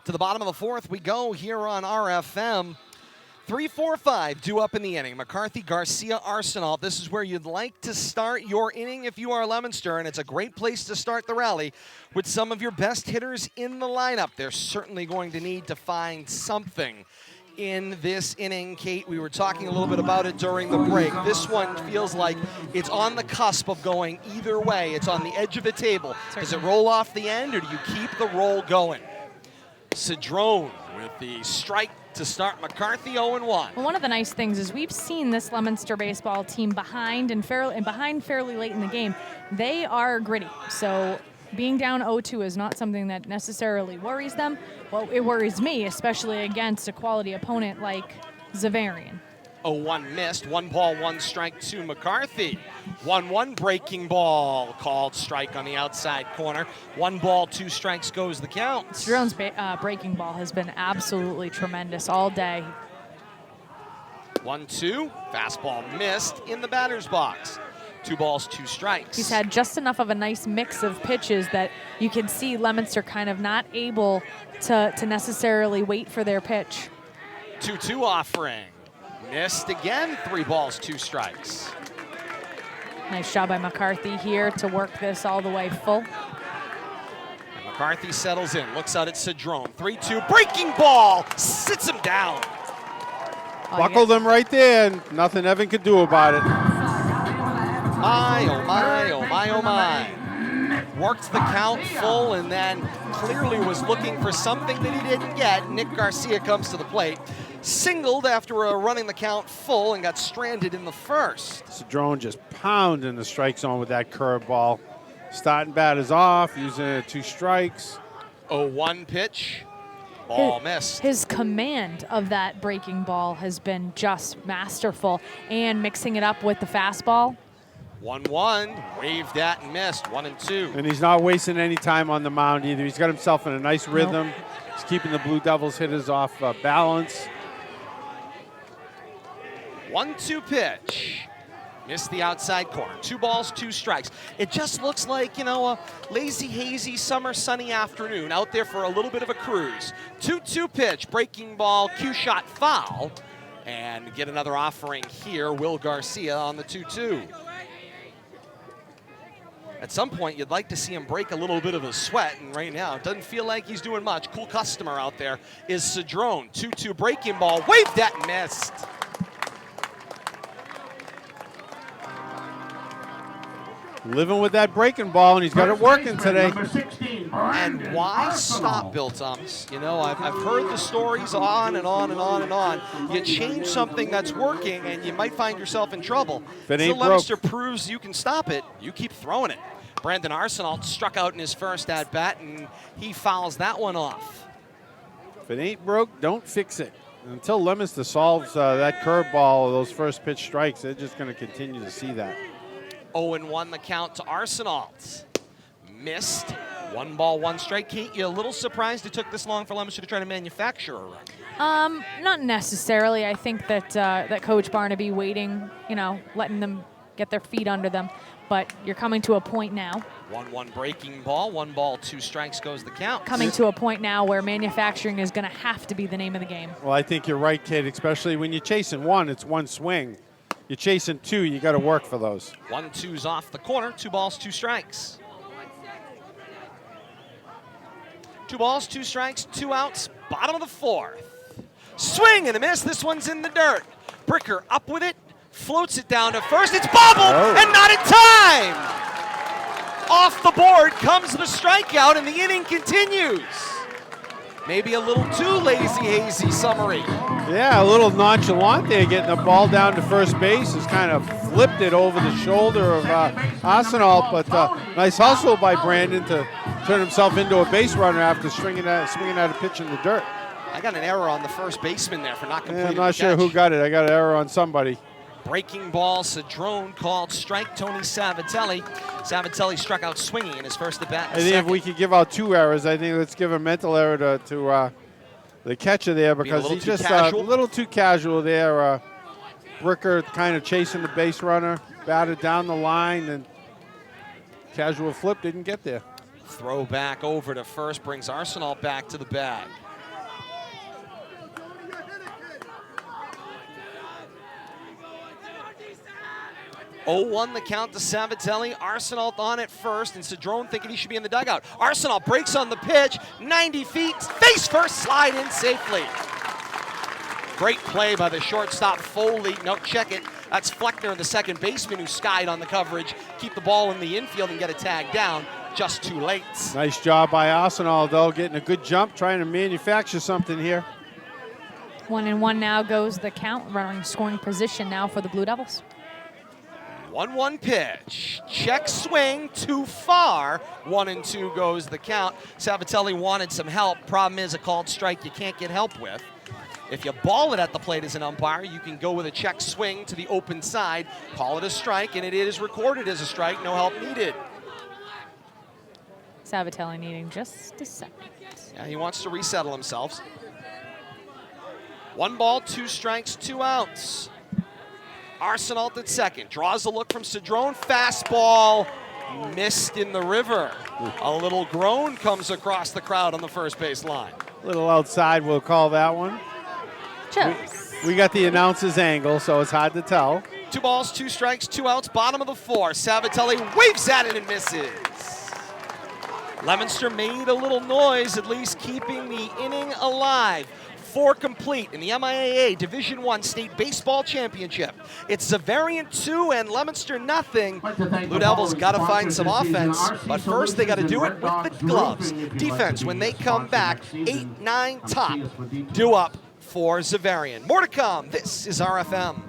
To the bottom of the fourth we go here on RFM. 3-4-5 due up in the inning. McCarthy, Garcia, Arsenal. This is where you'd like to start your inning if you are Leominster, and it's a great place to start the rally with some of your best hitters in the lineup. They're certainly going to need to find something in this inning. Kate, we were talking a little bit about it during the break. This one feels like it's on the cusp of going either way. It's on the edge of the table. Does it roll off the end, or do you keep the roll going? Cedrone with the strike to start McCarthy, 0-1. Well, one of the nice things is we've seen this Leominster baseball team behind fairly late in the game. They are gritty, so being down 0-2 is not something that necessarily worries them. Well, it worries me, especially against a quality opponent like Xaverian. 0-1 missed. 1 ball, 1 strike to McCarthy. 1-1 breaking ball. Called strike on the outside corner. 1 ball, 2 strikes goes the count. Cedrone's breaking ball has been absolutely tremendous all day. 1-2. Fastball missed in the batter's box. 2 balls, 2 strikes. He's had just enough of a nice mix of pitches that you can see Leominster kind of not able to necessarily wait for their pitch. 2-2 offering. Missed again. 3 balls, 2 strikes. Nice job by McCarthy here to work this all the way full. And McCarthy settles in, looks out at Cedrone. 3-2, breaking ball, sits him down. Buckled him right there, and nothing Evan could do about it. My, oh my, oh my, oh my. Worked the count full and then clearly was looking for something that he didn't get. Nick Garcia comes to the plate. Singled after running the count full and got stranded in the first. Cedrone just pounding the strike zone with that curveball. Starting batters off, using it 2 strikes. 0-1 pitch. Ball missed. His command of that breaking ball has been just masterful, and mixing it up with the fastball. 1-1, waved at and missed. 1-2. And he's not wasting any time on the mound either. He's got himself in a nice rhythm. Nope. He's keeping the Blue Devils hitters off balance. 1-2 pitch. Missed the outside corner. 2 balls, 2 strikes. It just looks like, a lazy, hazy, summer, sunny afternoon out there for a little bit of a cruise. 2-2 pitch, breaking ball, cue shot, foul. And get another offering here, Will Garcia on the 2-2. At some point, you'd like to see him break a little bit of a sweat, and right now, it doesn't feel like he's doing much. Cool customer out there is Cedrone. 2-2 breaking ball, waved at and missed. Living with that breaking ball, and he's got it working today. And why stop, Bill Thomas? I've heard the stories on and on and on and on. You change something that's working, and you might find yourself in trouble. If it ain't Leominster proves you can stop it, you keep throwing it. Brandon Arsenal struck out in his first at-bat, and he fouls that one off. If it ain't broke, don't fix it. Until Leominster solves that curveball, those first pitch strikes, they're just going to continue to see that. 0-1 the count to Arsenal. Missed. 1 ball, 1 strike. Kate, you a little surprised it took this long for Leominster to try to manufacture a run? Not necessarily. I think that that Coach Barnaby waiting, letting them get their feet under them. But you're coming to a point now. 1-1 breaking ball. 1 ball, 2 strikes goes the count. Coming to a point now where manufacturing is going to have to be the name of the game. Well, I think you're right, Kate, especially when you're chasing 1, it's 1 swing. You're chasing 2, you got to work for those. 1-2's off the corner. 2 balls, 2 strikes. 2 balls, 2 strikes, 2 outs. Bottom of the 4th. Swing and a miss. This one's in the dirt. Bricker up with it. Floats it down to first. It's bobbled and not in time. Off the board comes the strikeout, and the inning continues. Maybe a little too lazy, hazy, summery. Yeah, a little nonchalant there, getting the ball down to first base. Has kind of flipped it over the shoulder of Arsenal, but nice hustle by Brandon to turn himself into a base runner after swinging at a pitch in the dirt. I got an error on the first baseman there for not completing I'm not sure who got it. I got an error on somebody. Breaking ball, Cedrone called strike. Tony Savatelli. Savatelli struck out swinging in his first at-bat. I think if we could give out 2 errors, I think let's give a mental error to the catcher there, because he's just a little too casual there. Bricker kind of chasing the base runner, batted down the line, and casual flip didn't get there. Throw back over to first brings Arsenal back to the bag. 0-1 the count to Savatelli. Arsenault on it first, and Cedrone thinking he should be in the dugout. Arsenault breaks on the pitch, 90 feet, face first, slide in safely. Great play by the shortstop Foley. No, check it. That's Fleckner, the second baseman, who skied on the coverage. Keep the ball in the infield and get a tag down. Just too late. Nice job by Arsenault, though, getting a good jump, trying to manufacture something here. 1-1 now goes the count. Running scoring position now for the Blue Devils. 1-1 pitch. Check swing, too far. 1-2 goes the count. Savatelli wanted some help. Problem is, a called strike you can't get help with. If you ball it at the plate as an umpire, you can go with a check swing to the open side, call it a strike, and it is recorded as a strike. No help needed. Savatelli needing just a second. Yeah, he wants to resettle himself. 1 ball, 2 strikes, 2 outs. Arsenault at second. Draws a look from Cedrone. Fastball missed in the river. A little groan comes across the crowd on the first base line. A little outside, we'll call that one. We got the announcer's angle, so it's hard to tell. 2 balls, 2 strikes, 2 outs, bottom of the 4. Savatelli waves at it and misses. Leominster made a little noise, at least keeping the inning alive. 4 complete in the MIAA Division I State Baseball Championship. It's Xaverian 2 and Leominster nothing. Blue Devils got to find some offense, but first they got to do it with the gloves. Defense, when they come back, 8-9 top. Due up for Xaverian. More to come. This is RFM.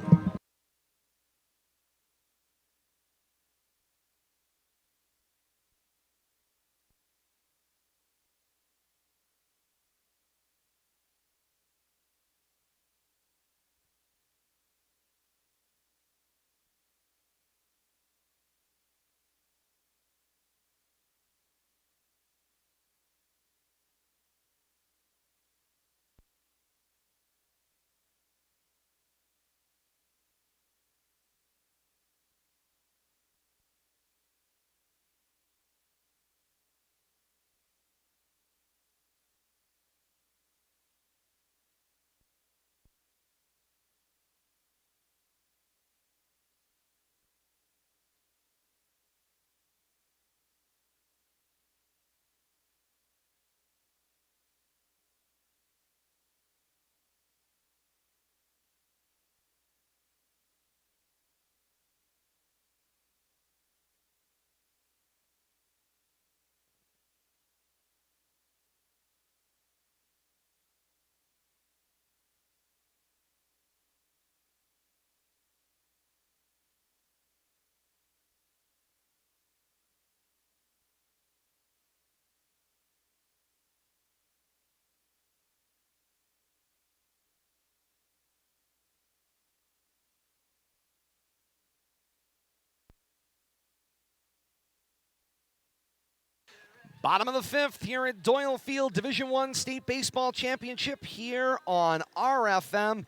Bottom of the 5th here at Doyle Field, Division I State Baseball Championship here on RFM.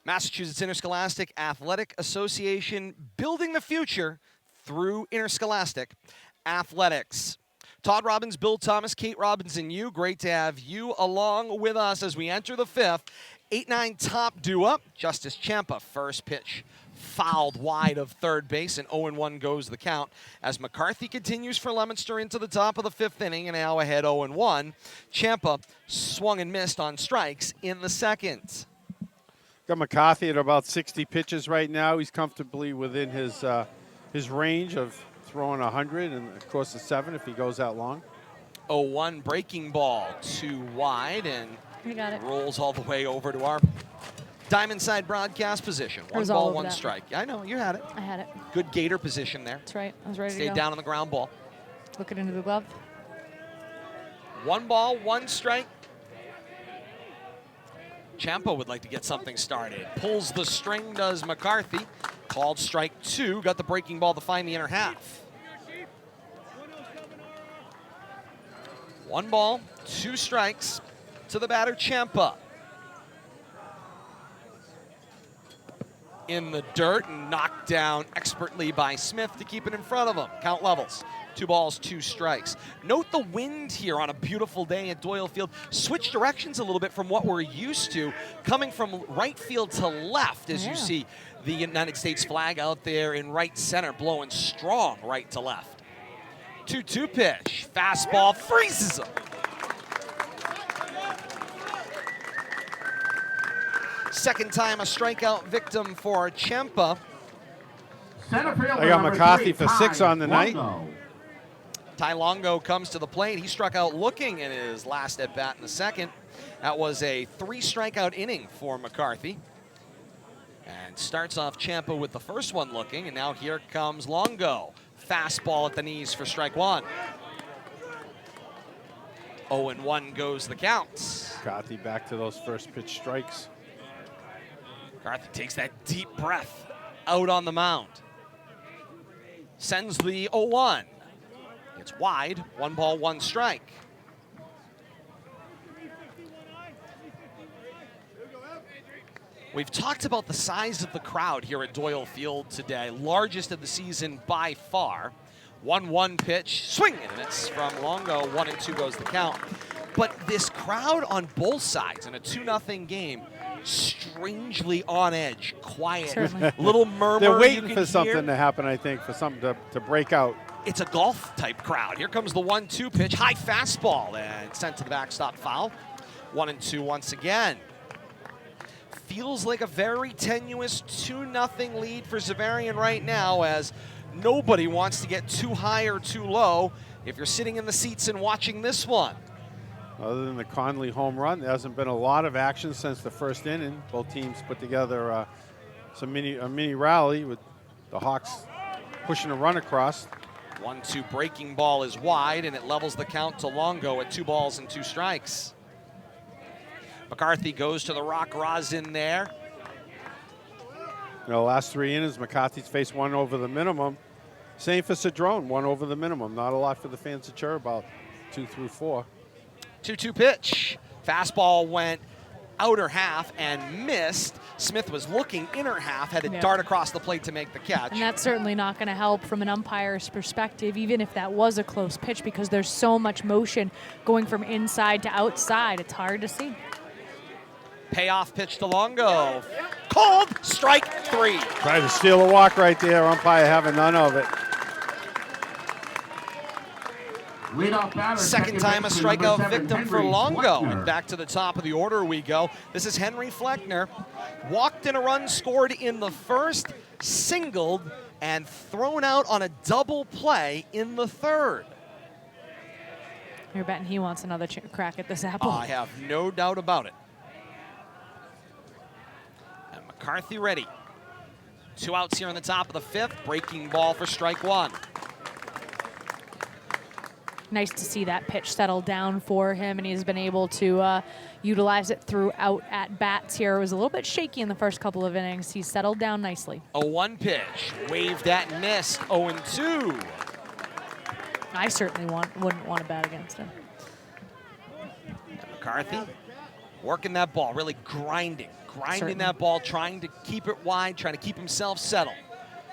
Massachusetts Interscholastic Athletic Association, building the future through interscholastic athletics. Todd Robbins, Bill Thomas, Kate Robbins, and you. Great to have you along with us as we enter the 5th. 8-9 top due up. Justice Ciampa, first pitch fouled wide of third base, and 0-1 goes the count as McCarthy continues for Leominster into the top of the 5th inning, and now ahead 0-1. Ciampa swung and missed on strikes in the 2nd. Got McCarthy at about 60 pitches right now. He's comfortably within his range of throwing 100 and, of course, a 7 if he goes that long. 0-1 breaking ball, 2 wide, and We got it. rolls all the way over to our diamond side broadcast position. 1 was all ball, over 1 that. strike. I know, you had it. I had it. Good gator position there. That's right. I was ready to Stayed go. down on the ground ball. Looking into the glove. 1 ball, 1 strike. Ciampa would like to get something started. Pulls the string, does McCarthy. Called strike 2. Got the breaking ball to find the inner half. 1 ball, 2 strikes to the batter, Ciampa. In the dirt and knocked down expertly by Smith to keep it in front of him. Count levels. 2 balls, 2 strikes. Note the wind here on a beautiful day at Doyle Field. Switch directions a little bit from what we're used to, coming from right field to left as you see the United States flag out there in right center, blowing strong right to left. 2-2 pitch. Fastball freezes him. Second time a strikeout victim for Ciampa. I got McCarthy for 6 on the night. Ty Longo comes to the plate. He struck out looking in his last at-bat in the second. That was a 3-strikeout inning for McCarthy. And starts off Ciampa with the first one looking, and now here comes Longo. Fastball at the knees for strike 1. 0-1 goes the count. McCarthy back to those first pitch strikes. McCarthy takes that deep breath out on the mound. Sends the 0-1. It's wide, 1 ball, 1 strike. We've talked about the size of the crowd here at Doyle Field today, largest of the season by far. 1-1 pitch, swing and a miss from Longo, 1-2 goes the count. But this crowd on both sides in a 2-0 game, strangely on edge, quiet, little murmur. They're waiting for something to happen, I think, for something to break out. It's a golf type crowd. Here comes the 1-2 pitch, high fastball, and sent to the backstop foul. 1-2 once again. Feels like a very tenuous 2-0 lead for Xaverian right now, as nobody wants to get too high or too low if you're sitting in the seats and watching this one. Other than the Conley home run, there hasn't been a lot of action since the first inning. Both teams put together a mini rally with the Hawks pushing a run across. 1-2 breaking ball is wide, and it levels the count to Longo at 2 balls and 2 strikes. McCarthy goes to the rock rosin there. You know, last 3 innings, McCarthy's faced 1 over the minimum. Same for Cedrone, 1 over the minimum. Not a lot for the fans to cheer about, 2 through 4. 2-2 pitch. Fastball went outer half and missed. Smith was looking inner half, had to dart across the plate to make the catch. And that's certainly not going to help from an umpire's perspective, even if that was a close pitch, because there's so much motion going from inside to outside. It's hard to see. Payoff pitch to Longo. Called strike 3. Tried to steal a walk right there. Umpire having none of it. Second time a strikeout victim for Longo. And back to the top of the order we go. This is Henry Fleckner. Walked in a run, scored in the first, singled, and thrown out on a double play in the third. You're betting he wants another crack at this apple. I have no doubt about it. And McCarthy ready. 2 outs here in the top of the 5th. Breaking ball for strike 1. Nice to see that pitch settle down for him, and he's been able to utilize it throughout at bats here. It was a little bit shaky in the first couple of innings. He's settled down nicely. A 1 pitch, waved at and missed, 0-2. I certainly wouldn't want to bat against him. And McCarthy working that ball, really grinding that ball, trying to keep it wide, trying to keep himself settled.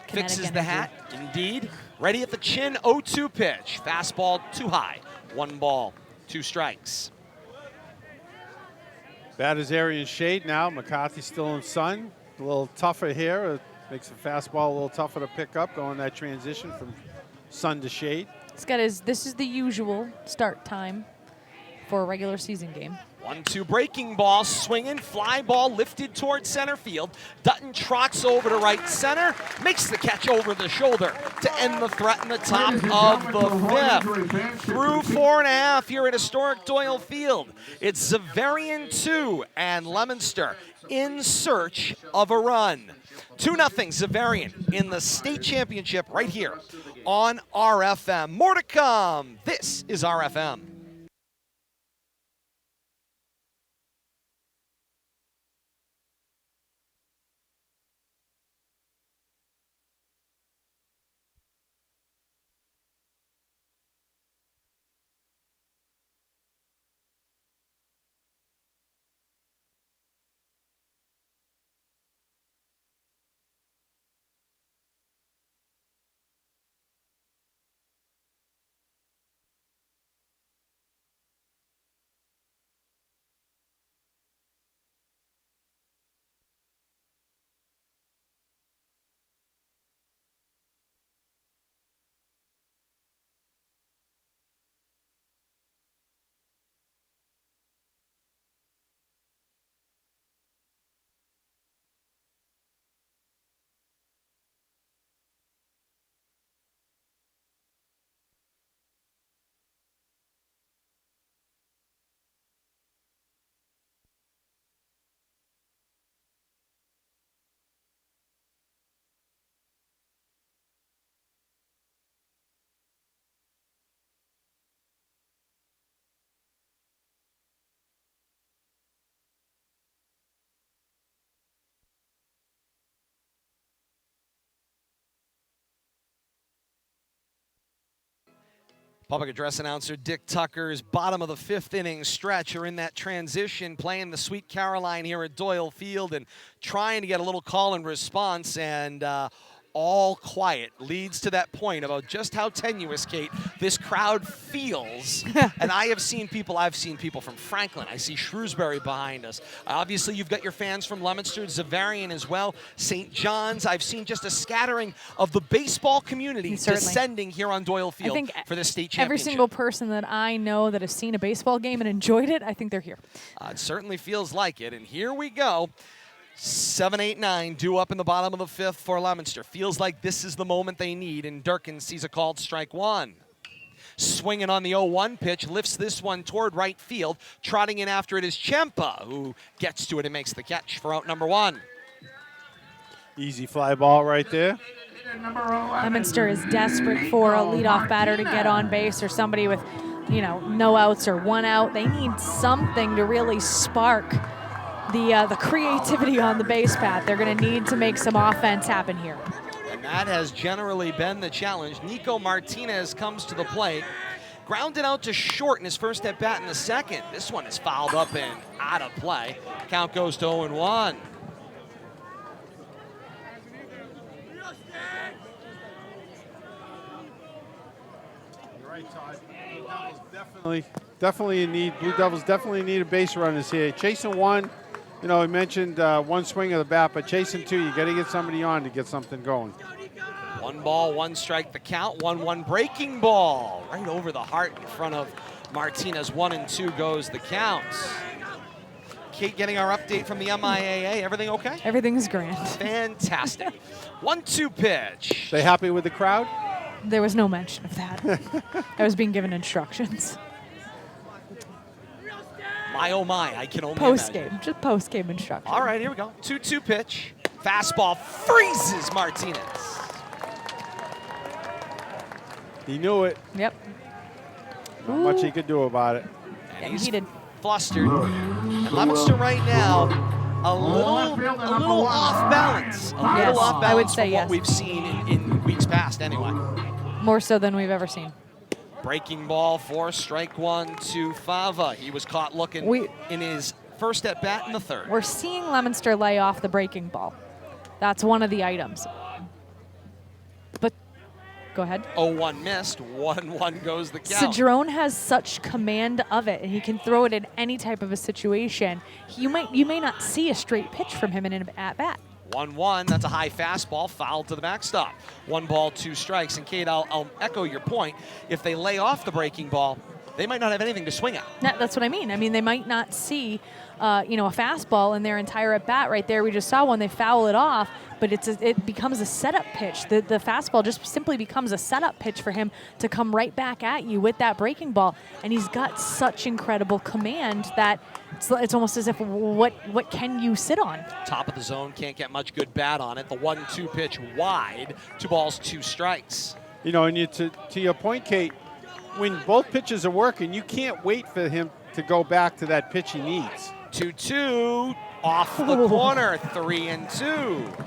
Kinetic Fixes the energy. hat, indeed. Ready at the chin, 0-2 pitch. Fastball too high. 1 ball, 2 strikes. Batter's area in shade now. McCarthy still in sun. A little tougher here. It makes the fastball a little tougher to pick up, going that transition from sun to shade. This is the usual start time for a regular season game. 1-2 breaking ball, swinging, fly ball lifted towards center field. Dutton trots over to right center, makes the catch over the shoulder to end the threat in the top of the 5th. Through 4.5 here at historic Doyle Field. It's Xaverian 2 and Leominster in search of a run. 2-0 Xaverian in the state championship right here on RFM. More to come. This is RFM. Public address announcer Dick Tucker's bottom of the 5th inning stretch are in that transition, playing the Sweet Caroline here at Doyle Field and trying to get a little call and response, and all quiet leads to that point about just how tenuous, Kate, this crowd feels. And I've seen people from Franklin. I see Shrewsbury behind us. Obviously, you've got your fans from Leominster, Xaverian as well, St. John's. I've seen just a scattering of the baseball community descending here on Doyle Field for the state championship. Every single person that I know that has seen a baseball game and enjoyed it, I think they're here. It certainly feels like it. And here we go. 7, 8, 9 due up in the bottom of the 5th for Leominster. Feels like this is the moment they need, and Durkin sees a called strike one. Swinging on the 0-1 pitch, lifts this one toward right field. Trotting in after it is Ciampa, who gets to it and makes the catch for out number 1. Easy fly ball right there. Leominster is desperate for a leadoff batter to get on base, or somebody with, no outs or 1 out. They need something to really spark the creativity on the base path. They're going to need to make some offense happen here. And that has generally been the challenge. Nico Martinez comes to the plate. Grounded out to short in his first at bat in the 2nd. This one is fouled up and out of play. Count goes to 0-1. You're right, Todd. Definitely in need. Blue Devils definitely need a base runners here. Chasing one. He mentioned one swing of the bat, but chasing two, you got to get somebody on to get something going. 1 ball, 1 strike, the count. 1-1 breaking ball right over the heart in front of Martinez. 1-2 goes the count. Kate, getting our update from the MIAA. Everything okay? Everything's grand. Fantastic. 1-2 pitch. They happy with the crowd? There was no mention of that. I was being given instructions. My, oh my, I can only Post-game, imagine. just post-game instructions. All right, here we go. 2-2 pitch. Fastball freezes Martinez. He knew it. Yep. Not much he could do about it. And He's heated. Flustered. And Leominster right now, a little off balance. A little off balance I would say from what we've seen in weeks past anyway. More so than we've ever seen. Breaking ball for strike 1 to Fava. He was caught looking in his first at bat in the 3rd. We're seeing Leominster lay off the breaking ball. That's one of the items. But go ahead. 0-1 missed. 1-1 goes the count. Cedrone has such command of it, and he can throw it in any type of a situation. You may not see a straight pitch from him in an at bat. 1-1, that's a high fastball, fouled to the backstop. 1 ball, 2 strikes. And Kate, I'll echo your point. If they lay off the breaking ball, they might not have anything to swing at. That's what I mean. I mean, they might not see, a fastball in their entire at bat right there. We just saw one. They foul it off, but it becomes a setup pitch. The fastball just simply becomes a setup pitch for him to come right back at you with that breaking ball. And he's got such incredible command that it's almost as if what can you sit on? Top of the zone, can't get much good bat on it. The 1-2 pitch wide, 2 balls, 2 strikes. And to your point, Kate, when both pitches are working, you can't wait for him to go back to that pitch he needs. 2-2 off the corner, 3-2.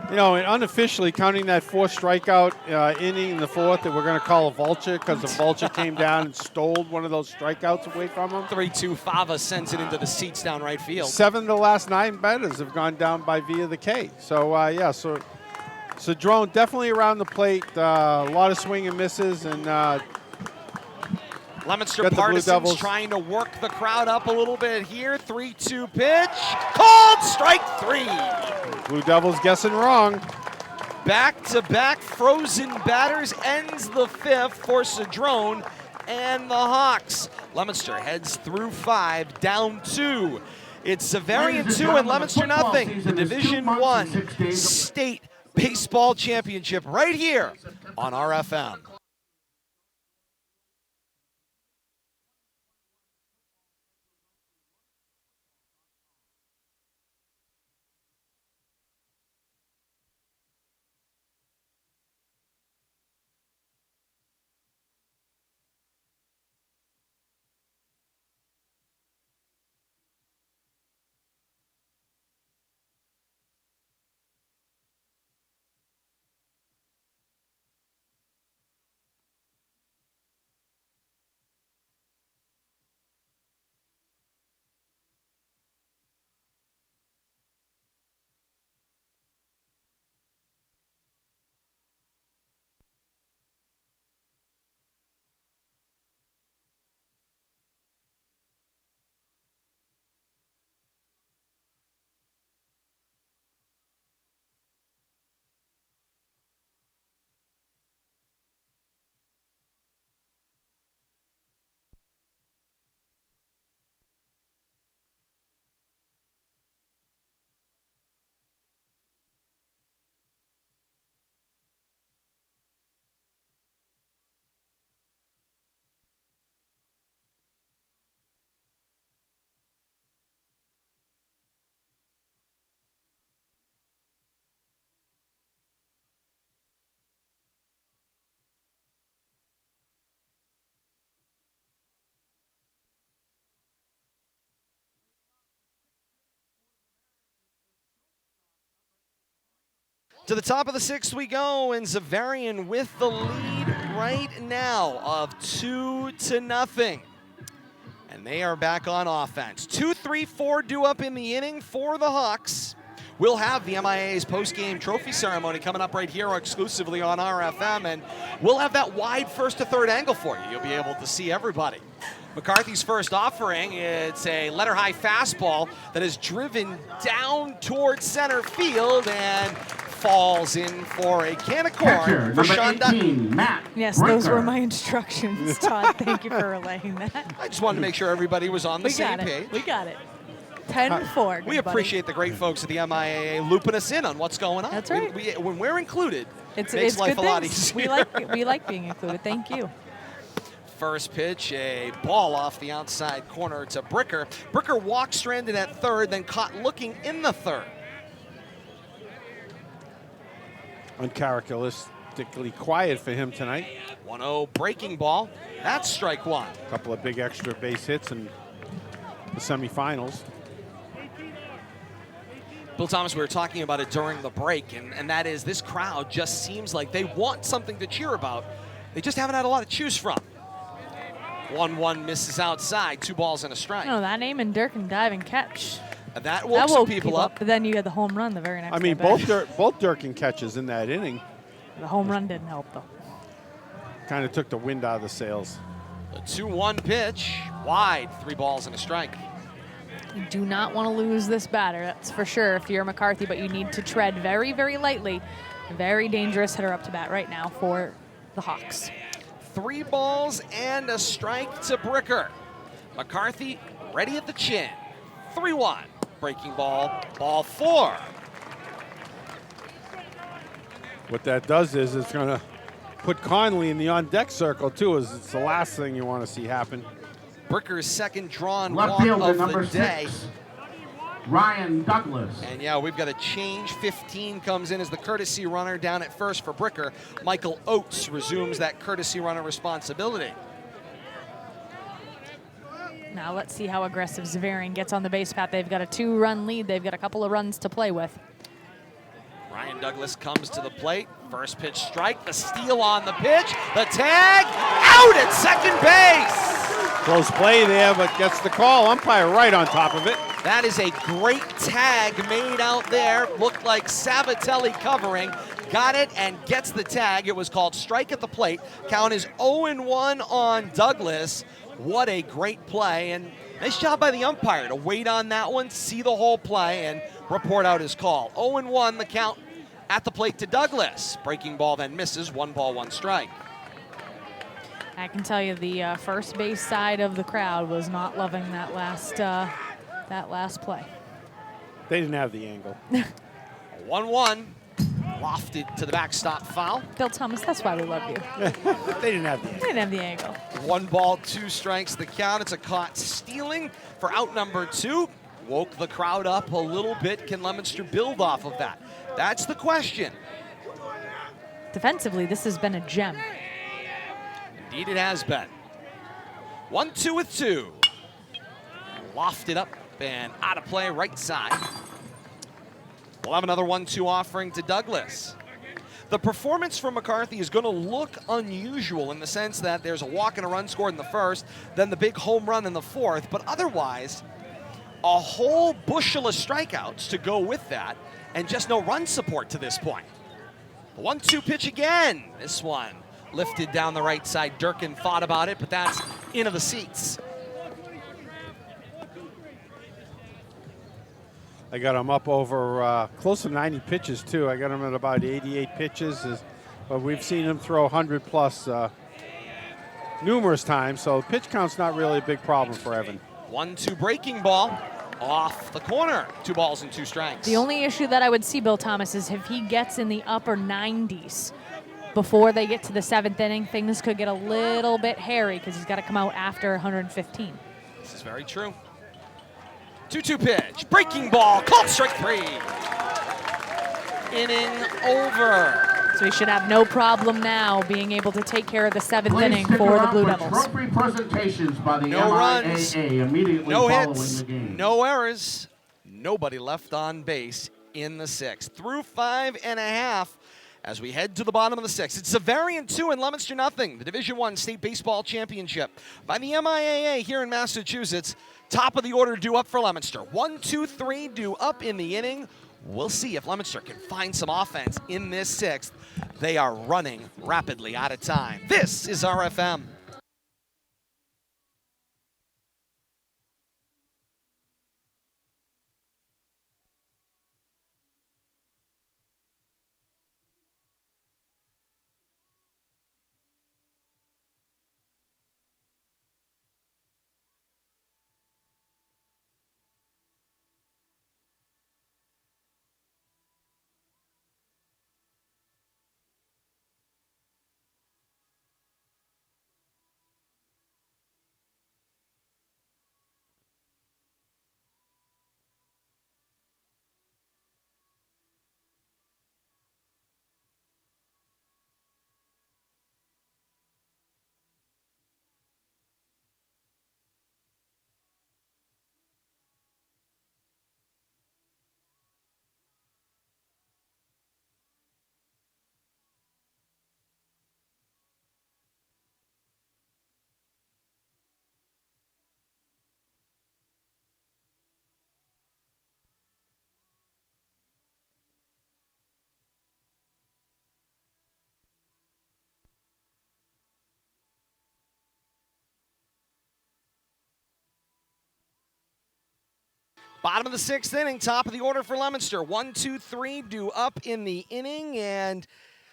And unofficially counting that 4 strikeout inning in the 4th that we're going to call a vulture because the vulture came down and stole one of those strikeouts away from him. 3-2, Fava sends it into the seats down right field. 7 of the last 9 batters have gone down by via the K. So, so Drone definitely around the plate. A lot of swing and misses, and Leominster Partisans trying to work the crowd up a little bit here. 3-2 pitch. Called strike 3. Blue Devils guessing wrong. Back-to-back frozen batters ends the 5th for Cedrone and the Hawks. Leominster heads through 5, down 2. It's Xaverian 2 and Leominster nothing. The Division I State Baseball Championship right here on RFM. To the top of the 6th we go, and Xaverian with the lead right now of 2-0. And they are back on offense. 2, 3, 4 due up in the inning for the Hawks. We'll have the MIAA's post-game trophy ceremony coming up right here exclusively on RFM, and we'll have that wide first to third angle for you. You'll be able to see everybody. McCarthy's first offering, it's a letter-high fastball that is driven down towards center field and falls in for a can of corn for Shawn Dutton. Matt Yes, Brinker. those were my instructions, Todd. Thank you for relaying that. I just wanted to make sure everybody was on the same page. We got it. 10-4. We appreciate the great folks at the MIAA looping us in on what's going on. That's right. When we're included, It's makes life good a lot things. easier. We like being included. Thank you. First pitch, a ball off the outside corner to Bricker. Bricker walked stranded at third, then caught looking in the third. Uncharacteristically quiet for him tonight. 1-0 breaking ball. That's strike one. A couple of big extra base hits in the semifinals. Bill Thomas, we were talking about it during the break, and that is this crowd just seems like they want something to cheer about. They just haven't had a lot to choose from. 1-1 misses outside, 2 balls and a strike. No, that name and Dirk and dive and catch. That woke some people up. But then you had the home run the very next I mean, at bat. both Durkin catches in that inning The home run didn't help, though. kind of took the wind out of the sails. The 2-1 pitch, wide, 3 balls and a strike. You do not want to lose this batter, that's for sure, if you're McCarthy, but you need to tread very, very lightly. Very dangerous hitter up to bat right now for the Hawks. 3 balls and a strike to Bricker. McCarthy ready at the chin. 3-1. Breaking ball, ball 4. What that does is it's going to put Conley in the on-deck circle, too, as it's the last thing you want to see happen. Bricker's second drawn Left walk fielder of number the day. 6, Ryan Douglas. And yeah, we've got a change. 15 comes in as the courtesy runner down at first for Bricker. Michael Oates resumes that courtesy runner responsibility. Now let's see how aggressive Xaverian gets on the base path. They've got a 2-run lead. They've got a couple of runs to play with. Ryan Douglas comes to the plate. First pitch strike, the steal on the pitch, the tag, out at second base. Close play there, but gets the call. Umpire right on top of it. That is a great tag made out there. Looked like Sabatelli covering. Got it and gets the tag. It was called strike at the plate. Count is 0-1 on Douglas. What a great play, and nice job by the umpire to wait on that one, see the whole play, and report out his call. 0-1 the count at the plate to Douglas. Breaking ball then misses, 1 ball, 1 strike. I can tell you the first base side of the crowd was not loving that last play. They didn't have the angle. 1-1, lofted to the backstop foul. Bill Thomas, that's why we love you. They didn't have the They angle. didn't have the angle. 1 ball, 2 strikes the count. It's a caught stealing for out number 2. Woke the crowd up a little bit. Can Leominster build off of that? That's the question. Defensively, this has been a gem. Indeed it has been. 1-2 with 2. Lofted up and out of play right side. We'll have another 1-2 offering to Douglas. The performance from McCarthy is going to look unusual in the sense that there's a walk and a run scored in the first, then the big home run in the fourth, but otherwise, a whole bushel of strikeouts to go with that, and just no run support to this point. The 1-2 pitch again. This one lifted down the right side. Durkin thought about it, but that's into the seats. I got him up over close to 90 pitches, too. I got him at about 88 pitches. But we've seen him throw 100-plus numerous times, so pitch count's not really a big problem for Evan. 1-2 breaking ball off the corner. 2 balls and 2 strikes. The only issue that I would see, Bill Thomas, is if he gets in the upper 90s before they get to the 7th inning, things could get a little bit hairy because he's got to come out after 115. This is very true. 2-2 pitch, breaking ball, called strike 3. Inning over. So he should have no problem now being able to take care of the 7th Please inning stick for the around Blue for Devils. Trophy presentations by the No MIAA runs, immediately no following hits, the game. no errors, nobody left on base in the sixth. Through 5.5 as we head to the bottom of the sixth. It's Xaverian 2 and Leominster nothing. The Division I State Baseball Championship by the MIAA here in Massachusetts. Top of the order due up for Leominster. 1, 2, 3 due up in the inning. We'll see if Leominster can find some offense in this sixth. They are running rapidly out of time. This is RFM. Bottom of the sixth inning, top of the order for Leominster. 1, 2, 3 due up in the inning, and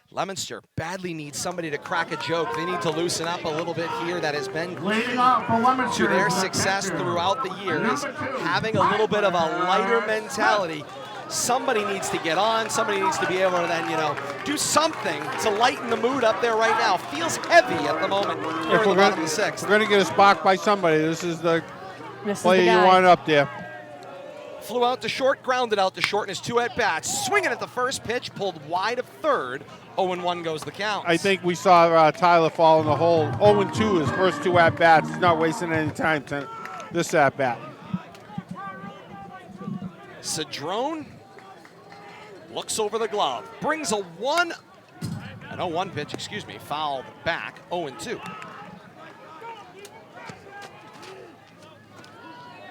Leominster badly needs somebody to crack a joke. They need to loosen up a little bit here. That has been to their success throughout the years, having a little bit of a lighter mentality. Somebody needs to get on. Somebody needs to be able to then, do something to lighten the mood up there right now. Feels heavy at the moment here in the bottom of the sixth. We're going to get a spark by somebody. This is the player you want up there. Flew out to short, grounded out to short in his 2 at-bats. Swinging at the first pitch, pulled wide of third. 0-1 goes the count. I think we saw Tyler fall in the hole. 0-2 his first 2 at-bats. He's not wasting any time to this at-bat. Cedrone looks over the glove. Brings a 0-1 pitch, fouled back. 0-2.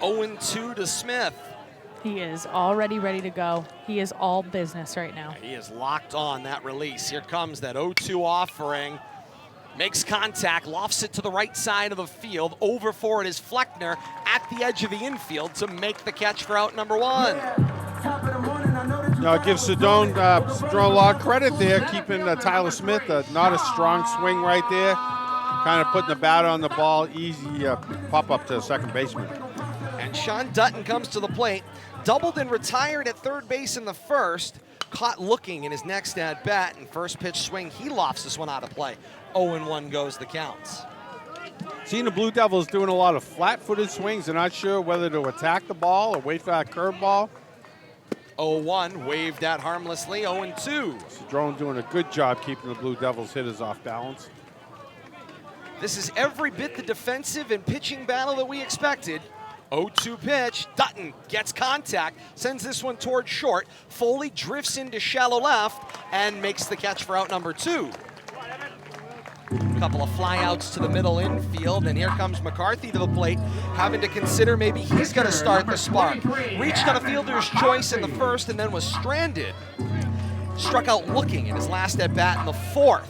0-2 to Smith. He is already ready to go. He is all business right now. He is locked on that release. Here comes that 0-2 offering. Makes contact, lofts it to the right side of the field. Over for it is Fleckner at the edge of the infield to make the catch for out number 1. Now, give Cedrone a lot of credit there, keeping Tyler Smith, not a strong swing right there. Kind of putting the bat on the ball, easy pop up to the second baseman. And Shawn Dutton comes to the plate. Doubled and retired at third base in the first. Caught looking in his next at-bat, and first pitch swing, he lofts this one out of play. 0-1 goes the counts. Seeing the Blue Devils doing a lot of flat-footed swings. They're not sure whether to attack the ball or wait for that curveball. 0-1, waved at harmlessly. 0-2. Cedrone doing a good job keeping the Blue Devils hitters off balance. This is every bit the defensive and pitching battle that we expected. 0-2 pitch, Dutton gets contact, sends this one towards short. Foley drifts into shallow left and makes the catch for out number 2. A couple of flyouts to the middle infield, and here comes McCarthy to the plate, having to consider maybe he's going to start the spark. Reached on a fielder's choice in the first and then was stranded. Struck out looking in his last at-bat in the 4th.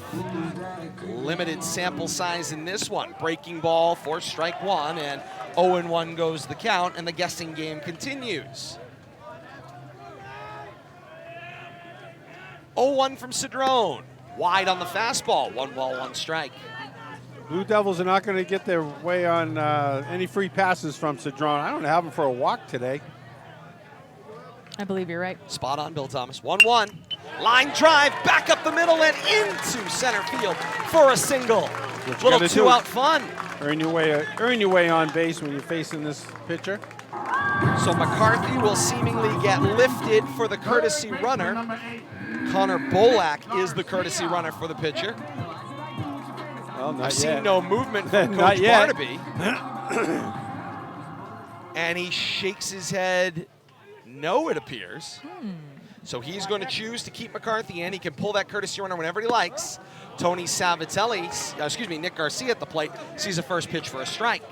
Limited sample size in this one. Breaking ball for strike 1, and 0-1 goes the count, and the guessing game continues. 0-1 from Cedrone. Wide on the fastball. 1 ball, 1 strike. Blue Devils are not going to get their way on any free passes from Cedrone. I don't have him for a walk today. I believe you're right. Spot on, Bill Thomas. 1-1. Line drive, back up the middle and into center field for a single. Little 2-out fun. Earn your way on base when you're facing this pitcher. So McCarthy will seemingly get lifted for the courtesy runner. Connor Bolak is the courtesy runner for the pitcher. Well, I've seen no movement from Coach Barnaby. And he shakes his head no, it appears. So he's going to choose to keep McCarthy in. He can pull that courtesy runner whenever he likes. Tony Savatelli, Nick Garcia at the plate, sees a first pitch for a strike.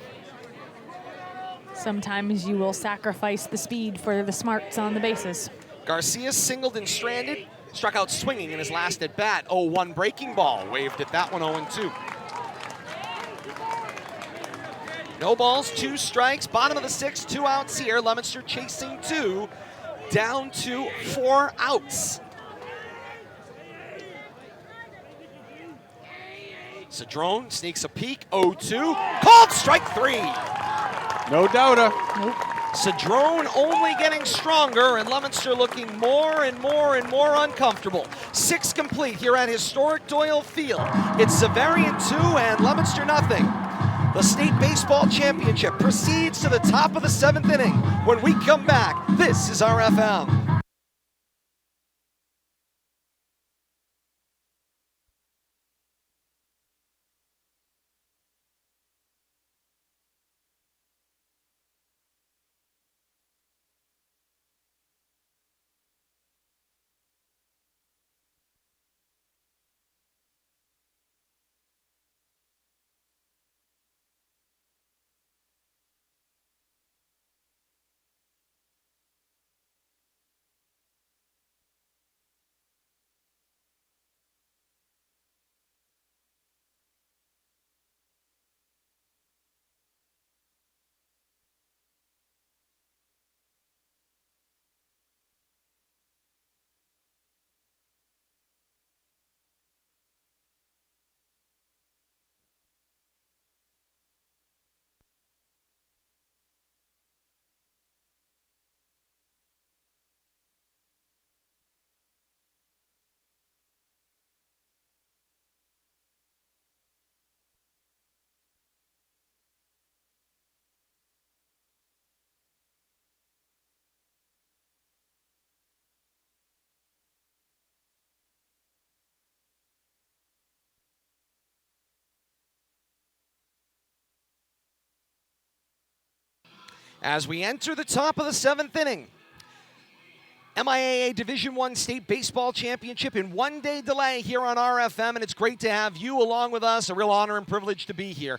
Sometimes you will sacrifice the speed for the smarts on the bases. Garcia singled and stranded, struck out swinging in his last at bat. 0-1 breaking ball, waved at that one 0-2. No balls, 2 strikes, bottom of the 6th, 2 outs here. Leominster chasing 2, down to 4 outs. Cedrone sneaks a peek, 0-2, called strike 3. No doubter. Nope. Cedrone only getting stronger, and Leominster looking more and more and more uncomfortable. 6 complete here at historic Doyle Field. It's Xaverian 2 and Leominster nothing. The State Baseball Championship proceeds to the top of the 7th inning. When we come back, this is RFM. As we enter the top of the 7th inning, MIAA Division I State Baseball Championship in 1-day delay here on RFM, and it's great to have you along with us. A real honor and privilege to be here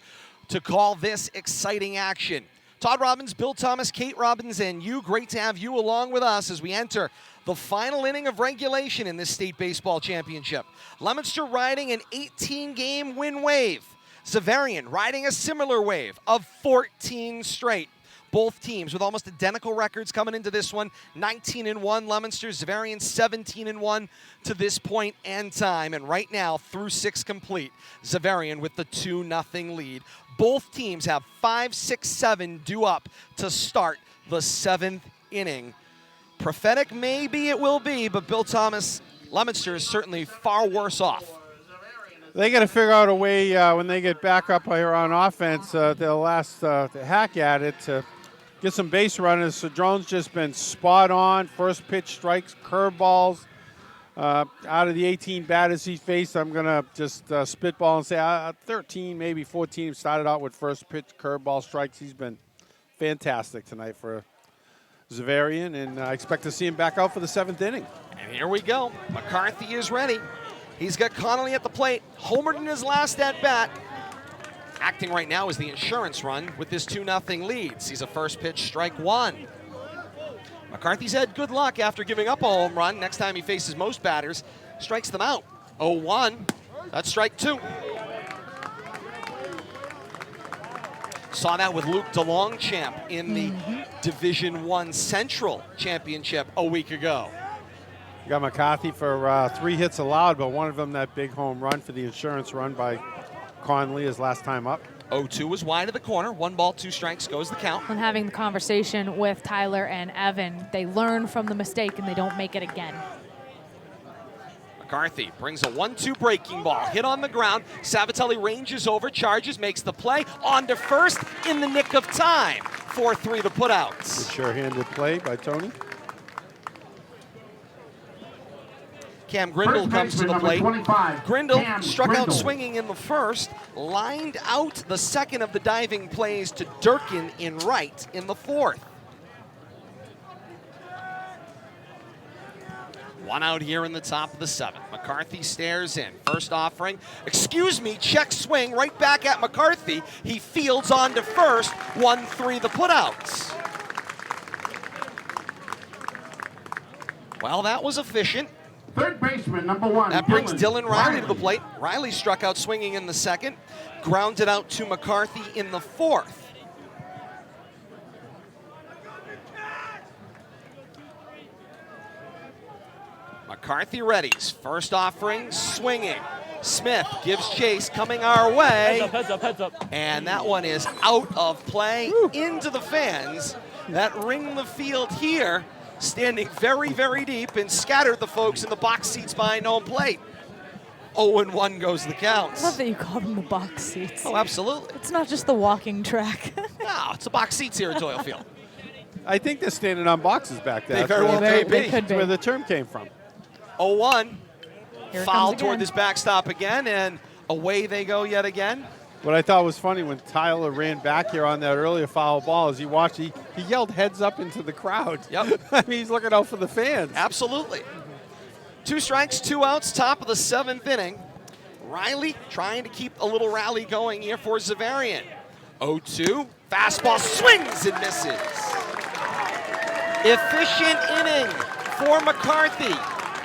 to call this exciting action. Todd Robbins, Bill Thomas, Kate Robbins, and you, great to have you along with us as we enter the final inning of regulation in this State Baseball Championship. Leominster riding an 18-game win wave. Xaverian riding a similar wave of 14 straight. Both teams with almost identical records coming into this one. 19-1 Leominster, Xaverian 17-1 to this point and time. And right now, through 6 complete, Xaverian with the 2-0 lead. Both teams have 5, 6, 7 due up to start the 7th inning. Prophetic maybe it will be, but Bill Thomas, Leominster is certainly far worse off. They got to figure out a way when they get back up here on offense, they'll last hack at it to get some base runners. Cedrone's just been spot on. First pitch strikes, curveballs. Out of the 18 batters he faced, I'm going to just spitball and say 13, maybe 14 started out with first pitch curveball strikes. He's been fantastic tonight for Xaverian, and I expect to see him back out for the 7th inning. And here we go. McCarthy is ready. He's got Connolly at the plate, homered in his last at-bat. Acting right now is the insurance run with this 2-0 lead. Sees a first pitch, strike 1. McCarthy's had good luck after giving up a home run. Next time he faces most batters, strikes them out. 0-1, that's strike 2. Saw that with Luke DeLongchamp in the Division I Central Championship a week ago. You got McCarthy for 3 hits allowed, but one of them that big home run for the insurance run by Conley his last time up. 0-2 was wide of the corner. 1 ball, 2 strikes goes the count. When having the conversation with Tyler and Evan, they learn from the mistake and they don't make it again. McCarthy brings a 1-2 breaking ball. Hit on the ground. Savatelli ranges over, charges, makes the play. On to first in the nick of time. 4-3 the putouts. Good sure-handed play by Tony. Cam Grindle comes to the plate. 25, Grindle Cam struck Grindle. out swinging in the first, lined out the second of the diving plays to Durkin in right in the 4th. One out here in the top of the 7th. McCarthy stares in. First offering. Excuse me, check swing right back at McCarthy. He fields on to first. 1-3 the putouts. Well, that was efficient. Third baseman, number 1. That brings Dylan Reilly to the plate. Reilly struck out swinging in the 2nd. Grounded out to McCarthy in the 4th. McCarthy readies. First offering, swinging. Smith gives chase, coming our way. Heads up. And that one is out of play, into the fans that ring the field here, standing very, very deep and scattered the folks in the box seats behind home plate. 0-1 goes the counts. I love that you call them the box seats. Oh, absolutely. It's not just the walking track. No, it's the box seats here at Doyle Field. I think they're standing on boxes back there. They very well may They be. could That's where the term came from. 0-1. Here it Foul comes toward again. this backstop again, and away they go yet again. What I thought was funny when Tyler ran back here on that earlier foul ball, as he watched, he yelled heads up into the crowd. Yep. I mean, he's looking out for the fans. Absolutely. 2 strikes, 2 outs, top of the 7th inning. Reilly trying to keep a little rally going here for Xaverian. 0-2, fastball swings and misses. Efficient inning for McCarthy.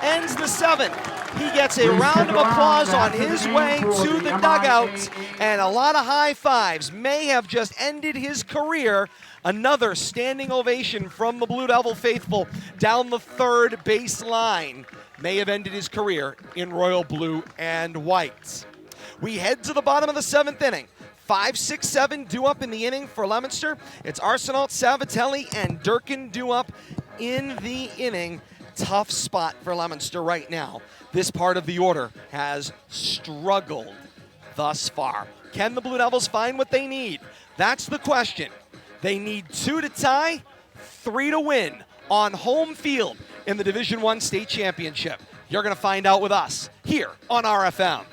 Ends the 7th. He gets a round of applause on his way to the dugout, and a lot of high fives. May have just ended his career. Another standing ovation from the Blue Devil faithful down the third base line. May have ended his career in royal blue and white. We head to the bottom of the 7th inning. 5, 6, 7 due up in the inning for Leominster. It's Arsenault, Savatelli, and Durkin due up in the inning. Tough spot for Leominster right now. This part of the order has struggled thus far. Can the Blue Devils find what they need? That's the question. They need 2 to tie, 3 to win on home field in the Division I State Championship. You're going to find out with us here on RFM.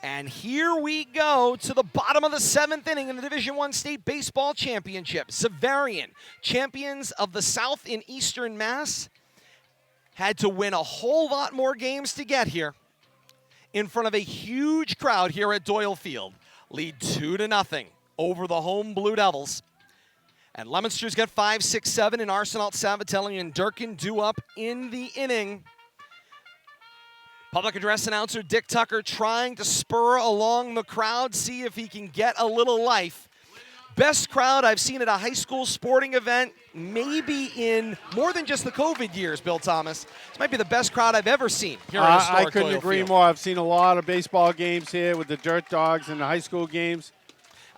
And here we go to the bottom of the 7th inning in the Division I State Baseball Championship. Xaverian, champions of the South in Eastern Mass, had to win a whole lot more games to get here in front of a huge crowd here at Doyle Field. Lead 2-0 over the home Blue Devils. And Leominster's got 5, 6, 7 in Arsenault, Savatelli, and Durkin due up in the inning. Public address announcer Dick Tucker trying to spur along the crowd, see if he can get a little life. Best crowd I've seen at a high school sporting event, maybe in more than just the COVID years, Bill Thomas. This might be the best crowd I've ever seen here at historic I couldn't Doyle agree Field. more. I've seen a lot of baseball games here with the Dirt Dogs and the high school games.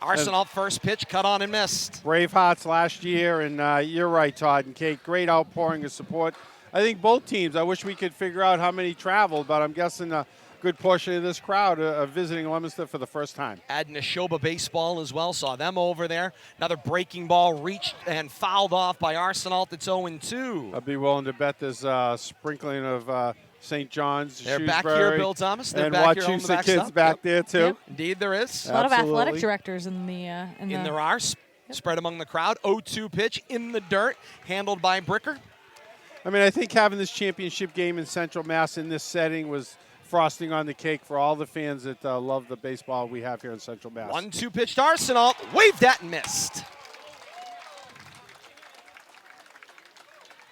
Arsenault first pitch, cut on and missed. Bravehearts last year, and you're right, Todd and Kate. Great outpouring of support. I think both teams, I wish we could figure out how many traveled, but I'm guessing a good portion of this crowd are visiting Leominster for the first time. Add Neshoba baseball as well. Saw them over there. Another breaking ball reached and fouled off by Arsenault. It's 0-2. I'd be willing to bet there's sprinkling of St. John's, They're Shrewsbury, back here, Bill Thomas. They're and back here on the Wachusett kids backstop. back Yep. there too. Yep. Indeed, there is. A lot of Absolutely. athletic directors in the And there are spread among the crowd. 0-2 pitch in the dirt, handled by Bricker. I mean, I think having this championship game in Central Mass in this setting was frosting on the cake for all the fans that love the baseball we have here in Central Mass. 1-2 pitch to Arsenal. Waved at and missed.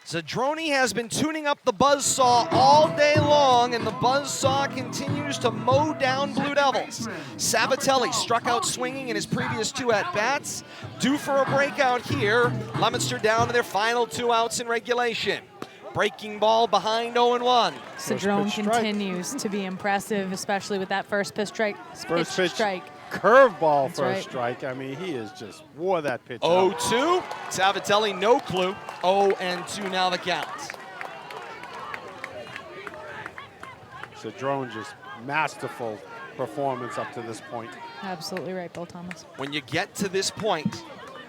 Zadroni has been tuning up the buzzsaw all day long, and the buzzsaw continues to mow down Blue Devils. Savatelli struck out swinging in his previous 2 at-bats. Due for a breakout here. Leominster down to their final 2 outs in regulation. Breaking ball behind 0-1. Cedrone continues to be impressive, especially with that first pitch strike. Strike. Curveball for right. a strike. I mean, he is just wore that pitch. 0-2. Savatelli, no clue. 0-2 now the count. Cedrone just masterful performance up to this point. Absolutely right, Bill Thomas. When you get to this point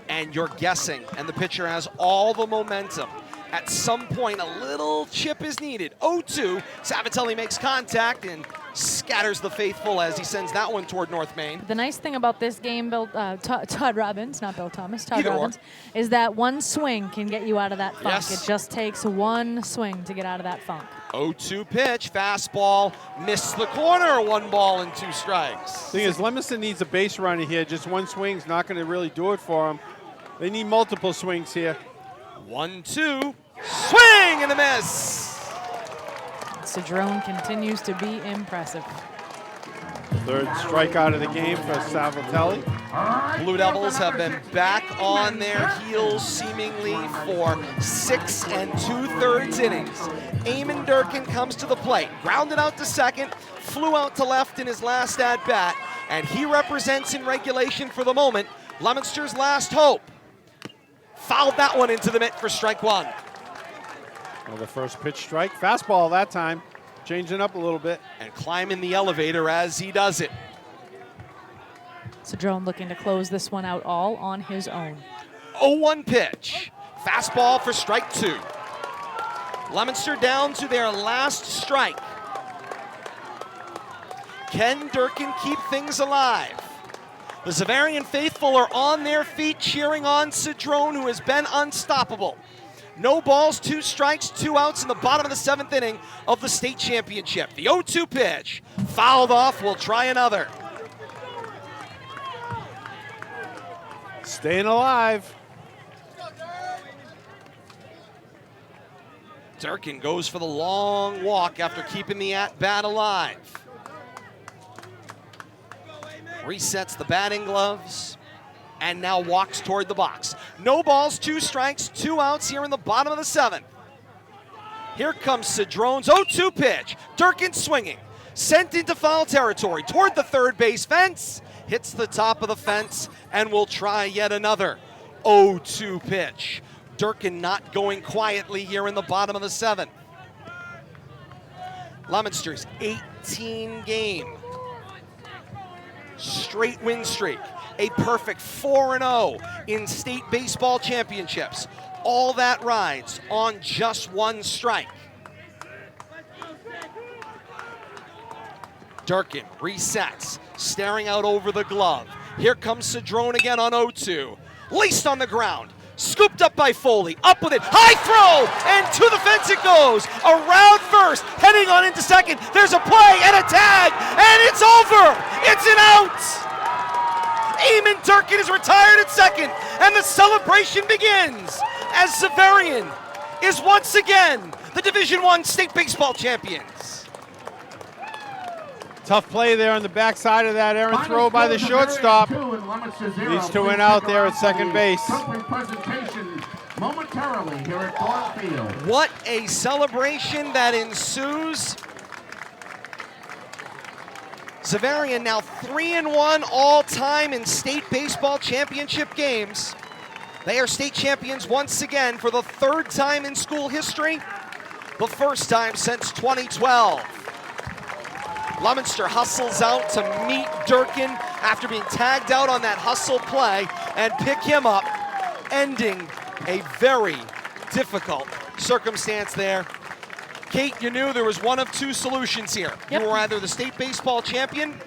and you're guessing and the pitcher has all the momentum, at some point a little chip is needed. 0-2. Savatelli makes contact and scatters the faithful as he sends that one toward North Main. The nice thing about this game, Todd Robbins, not Bill Thomas, Todd Either Robbins, is that one swing can get you out of that funk. Yes. It just takes one swing to get out of that funk. 0-2 pitch, fastball, missed the corner, 1 ball and 2 strikes. Thing is, Leominster needs a base runner here. Just one swing's not going to really do it for them. They need multiple swings here. 1-2, swing and a miss. Cedrone continues to be impressive. 3rd strikeout of the game for Savatelli. Blue Devils have been back on their heels seemingly for 6 2/3 innings. Eamon Durkin comes to the plate, grounded out to second, flew out to left in his last at-bat, and he represents in regulation for the moment Leominster's last hope. Fouled that one into the mitt for strike 1. Well, the first pitch strike. Fastball that time. Changing up a little bit. And climbing the elevator as he does it. Cedrone looking to close this one out all on his own. 0-1 pitch. Fastball for strike 2. Leominster down to their last strike. Can Durkin keep things alive? The Xaverian faithful are on their feet cheering on Cedrone, who has been unstoppable. No balls, 2 strikes, 2 outs in the bottom of the 7th inning of the state championship. The 0-2 pitch, fouled off, we'll try another. Staying alive. Durkin goes for the long walk after keeping the at-bat alive. Resets the batting gloves and now walks toward the box. No balls, 2 strikes, 2 outs here in the bottom of the 7th. Here comes Cedrone's 0-2 pitch. Durkin swinging, sent into foul territory toward the 3rd base fence, hits the top of the fence, and will try yet another 0-2 pitch. Durkin not going quietly here in the bottom of the 7th. Leominster's 18-game straight win streak, a perfect 4-0 in state baseball championships. All that rides on just 1 strike. Durkin resets, staring out over the glove. Here comes Cedrone again on 0-2. Laced on the ground, scooped up by Foley, up with it, high throw, and to the fence it goes. Around first, heading on into second. There's a play and a tag, and it's over. It's an out. Eamon Durkin is retired at second, and the celebration begins as Xaverian is once again the Division I state baseball champions. Tough play there on the backside of that errant throw by the shortstop. Needs to win out there at second base. Presentation momentarily here at Doyle Field. What a celebration that ensues. Xaverian now 3-1 all-time in state baseball championship games. They are state champions once again for the 3rd time in school history, the 1st time since 2012. Leominster hustles out to meet Durkin after being tagged out on that hustle play and pick him up, ending a very difficult circumstance there. Kate, you knew there was one of 2 solutions here. Yep. You were either the state baseball champion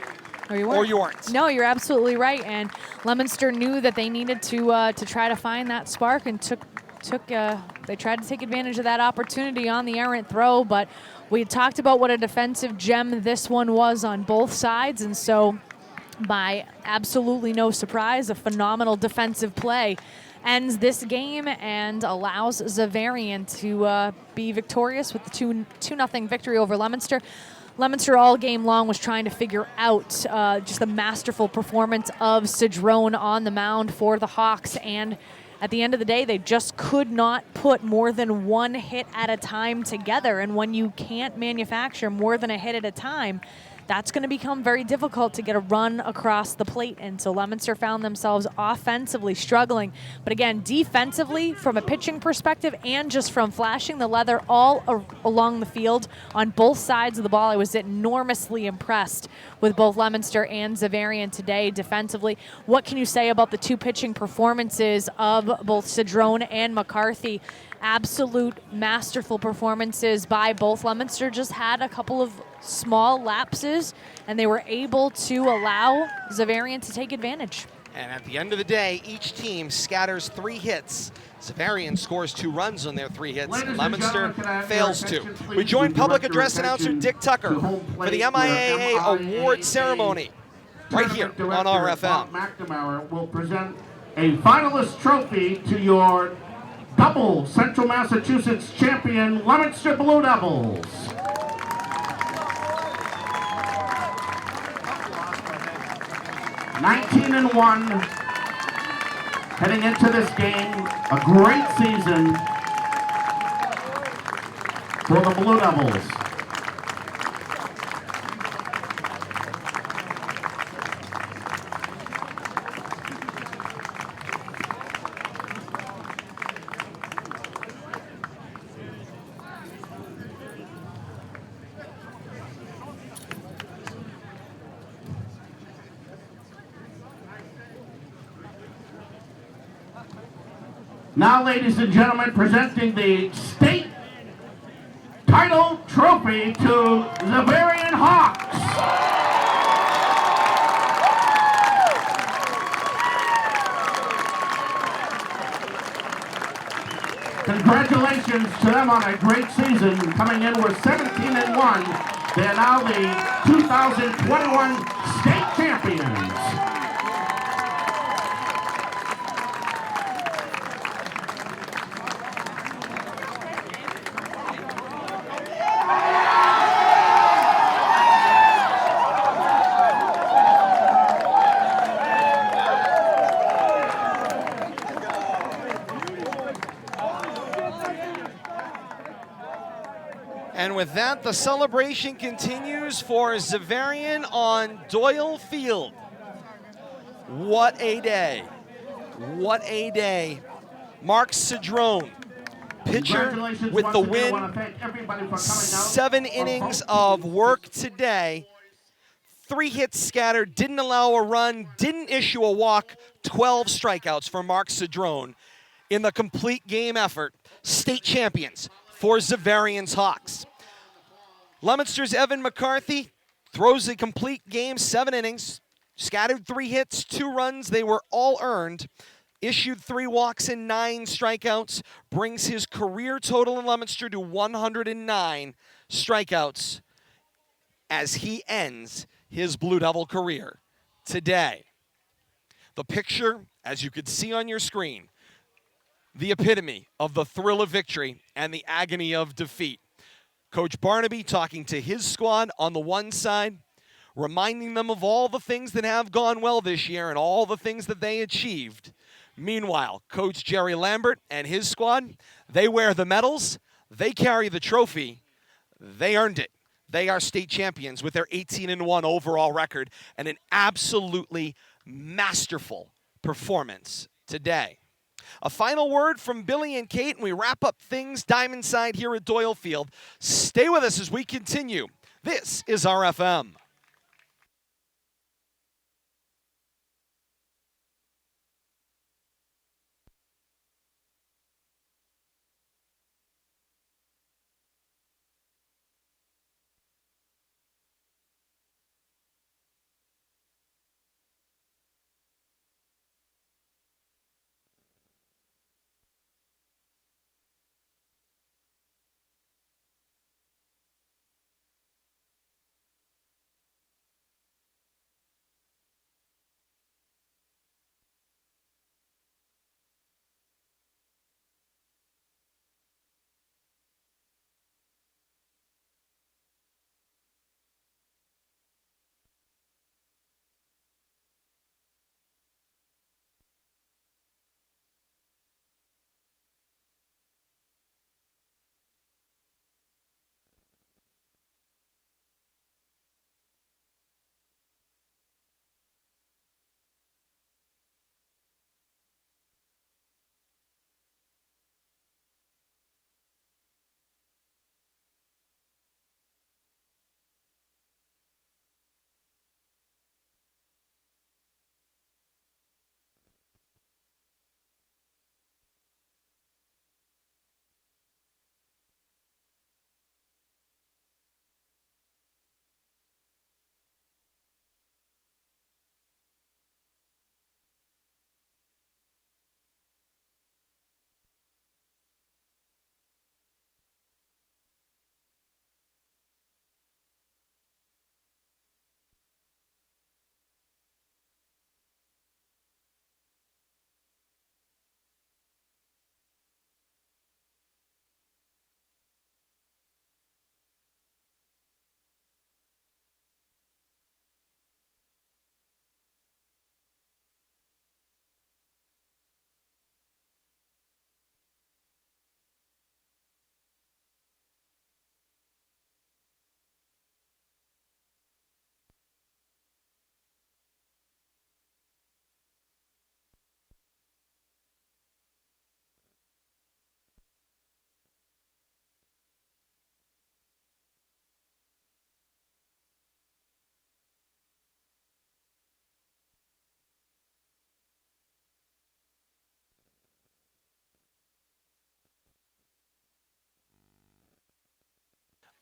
Or you weren't. No, you're absolutely right. And Leominster knew that they needed to try to find that spark and took they tried to take advantage of that opportunity on the errant throw, but we talked about what a defensive gem this one was on both sides, and so by absolutely no surprise, a phenomenal defensive play ends this game and allows Xaverian to be victorious with the 2-0 victory over Leominster. Leominster all game long was trying to figure out just the masterful performance of Cedrone on the mound for the Hawks, and at the end of the day, they just could not put more than one hit at a time together, and when you can't manufacture more than a hit at a time, that's going to become very difficult to get a run across the plate. And so Leominster found themselves offensively struggling. But again, defensively, from a pitching perspective and just from flashing the leather all along the field on both sides of the ball, I was enormously impressed with both Leominster and Xaverian today defensively. What can you say about the two pitching performances of both Cedrone and McCarthy? Absolute masterful performances by both. Leominster just had a couple of small lapses, and they were able to allow Xaverian to take advantage. And at the end of the day, each team scatters 3 hits. Xaverian scores 2 runs on their 3 hits. Leominster fails 2. We join public address announcer Dick Tucker for the MIAA award ceremony right here on RFM. McNamara will present a finalist trophy to your double Central Massachusetts champion Leominster Blue Devils. (19-1) heading into this game. A great season for the Blue Devils. Now, ladies and gentlemen, presenting the state title trophy to Xaverian Hawks. Congratulations to them on a great season, coming in with 17-1. They are now the 2021 state champions. And with that, the celebration continues for Xaverian on Doyle Field. What a day. What a day. Mark Cedrone, pitcher with the win. 7 innings of work today. 3 hits scattered, didn't allow a run, didn't issue a walk. 12 strikeouts for Mark Cedrone in the complete game effort. State champions for Xaverian's Hawks. Leominster's Evan McCarthy throws a complete game, 7 innings, scattered 3 hits, 2 runs. They were all earned. Issued 3 walks and 9 strikeouts, brings his career total in Leominster to 109 strikeouts as he ends his Blue Devil career today. The picture, as you could see on your screen, the epitome of the thrill of victory and the agony of defeat. Coach Barnaby talking to his squad on the one side, reminding them of all the things that have gone well this year and all the things that they achieved. Meanwhile, Coach Jerry Lambert and his squad, they wear the medals, they carry the trophy, they earned it. They are state champions with their 18-1 overall record and an absolutely masterful performance today. A final word from Billy and Kate, and we wrap up things Diamond Side here at Doyle Field. Stay with us as we continue. This is RFM.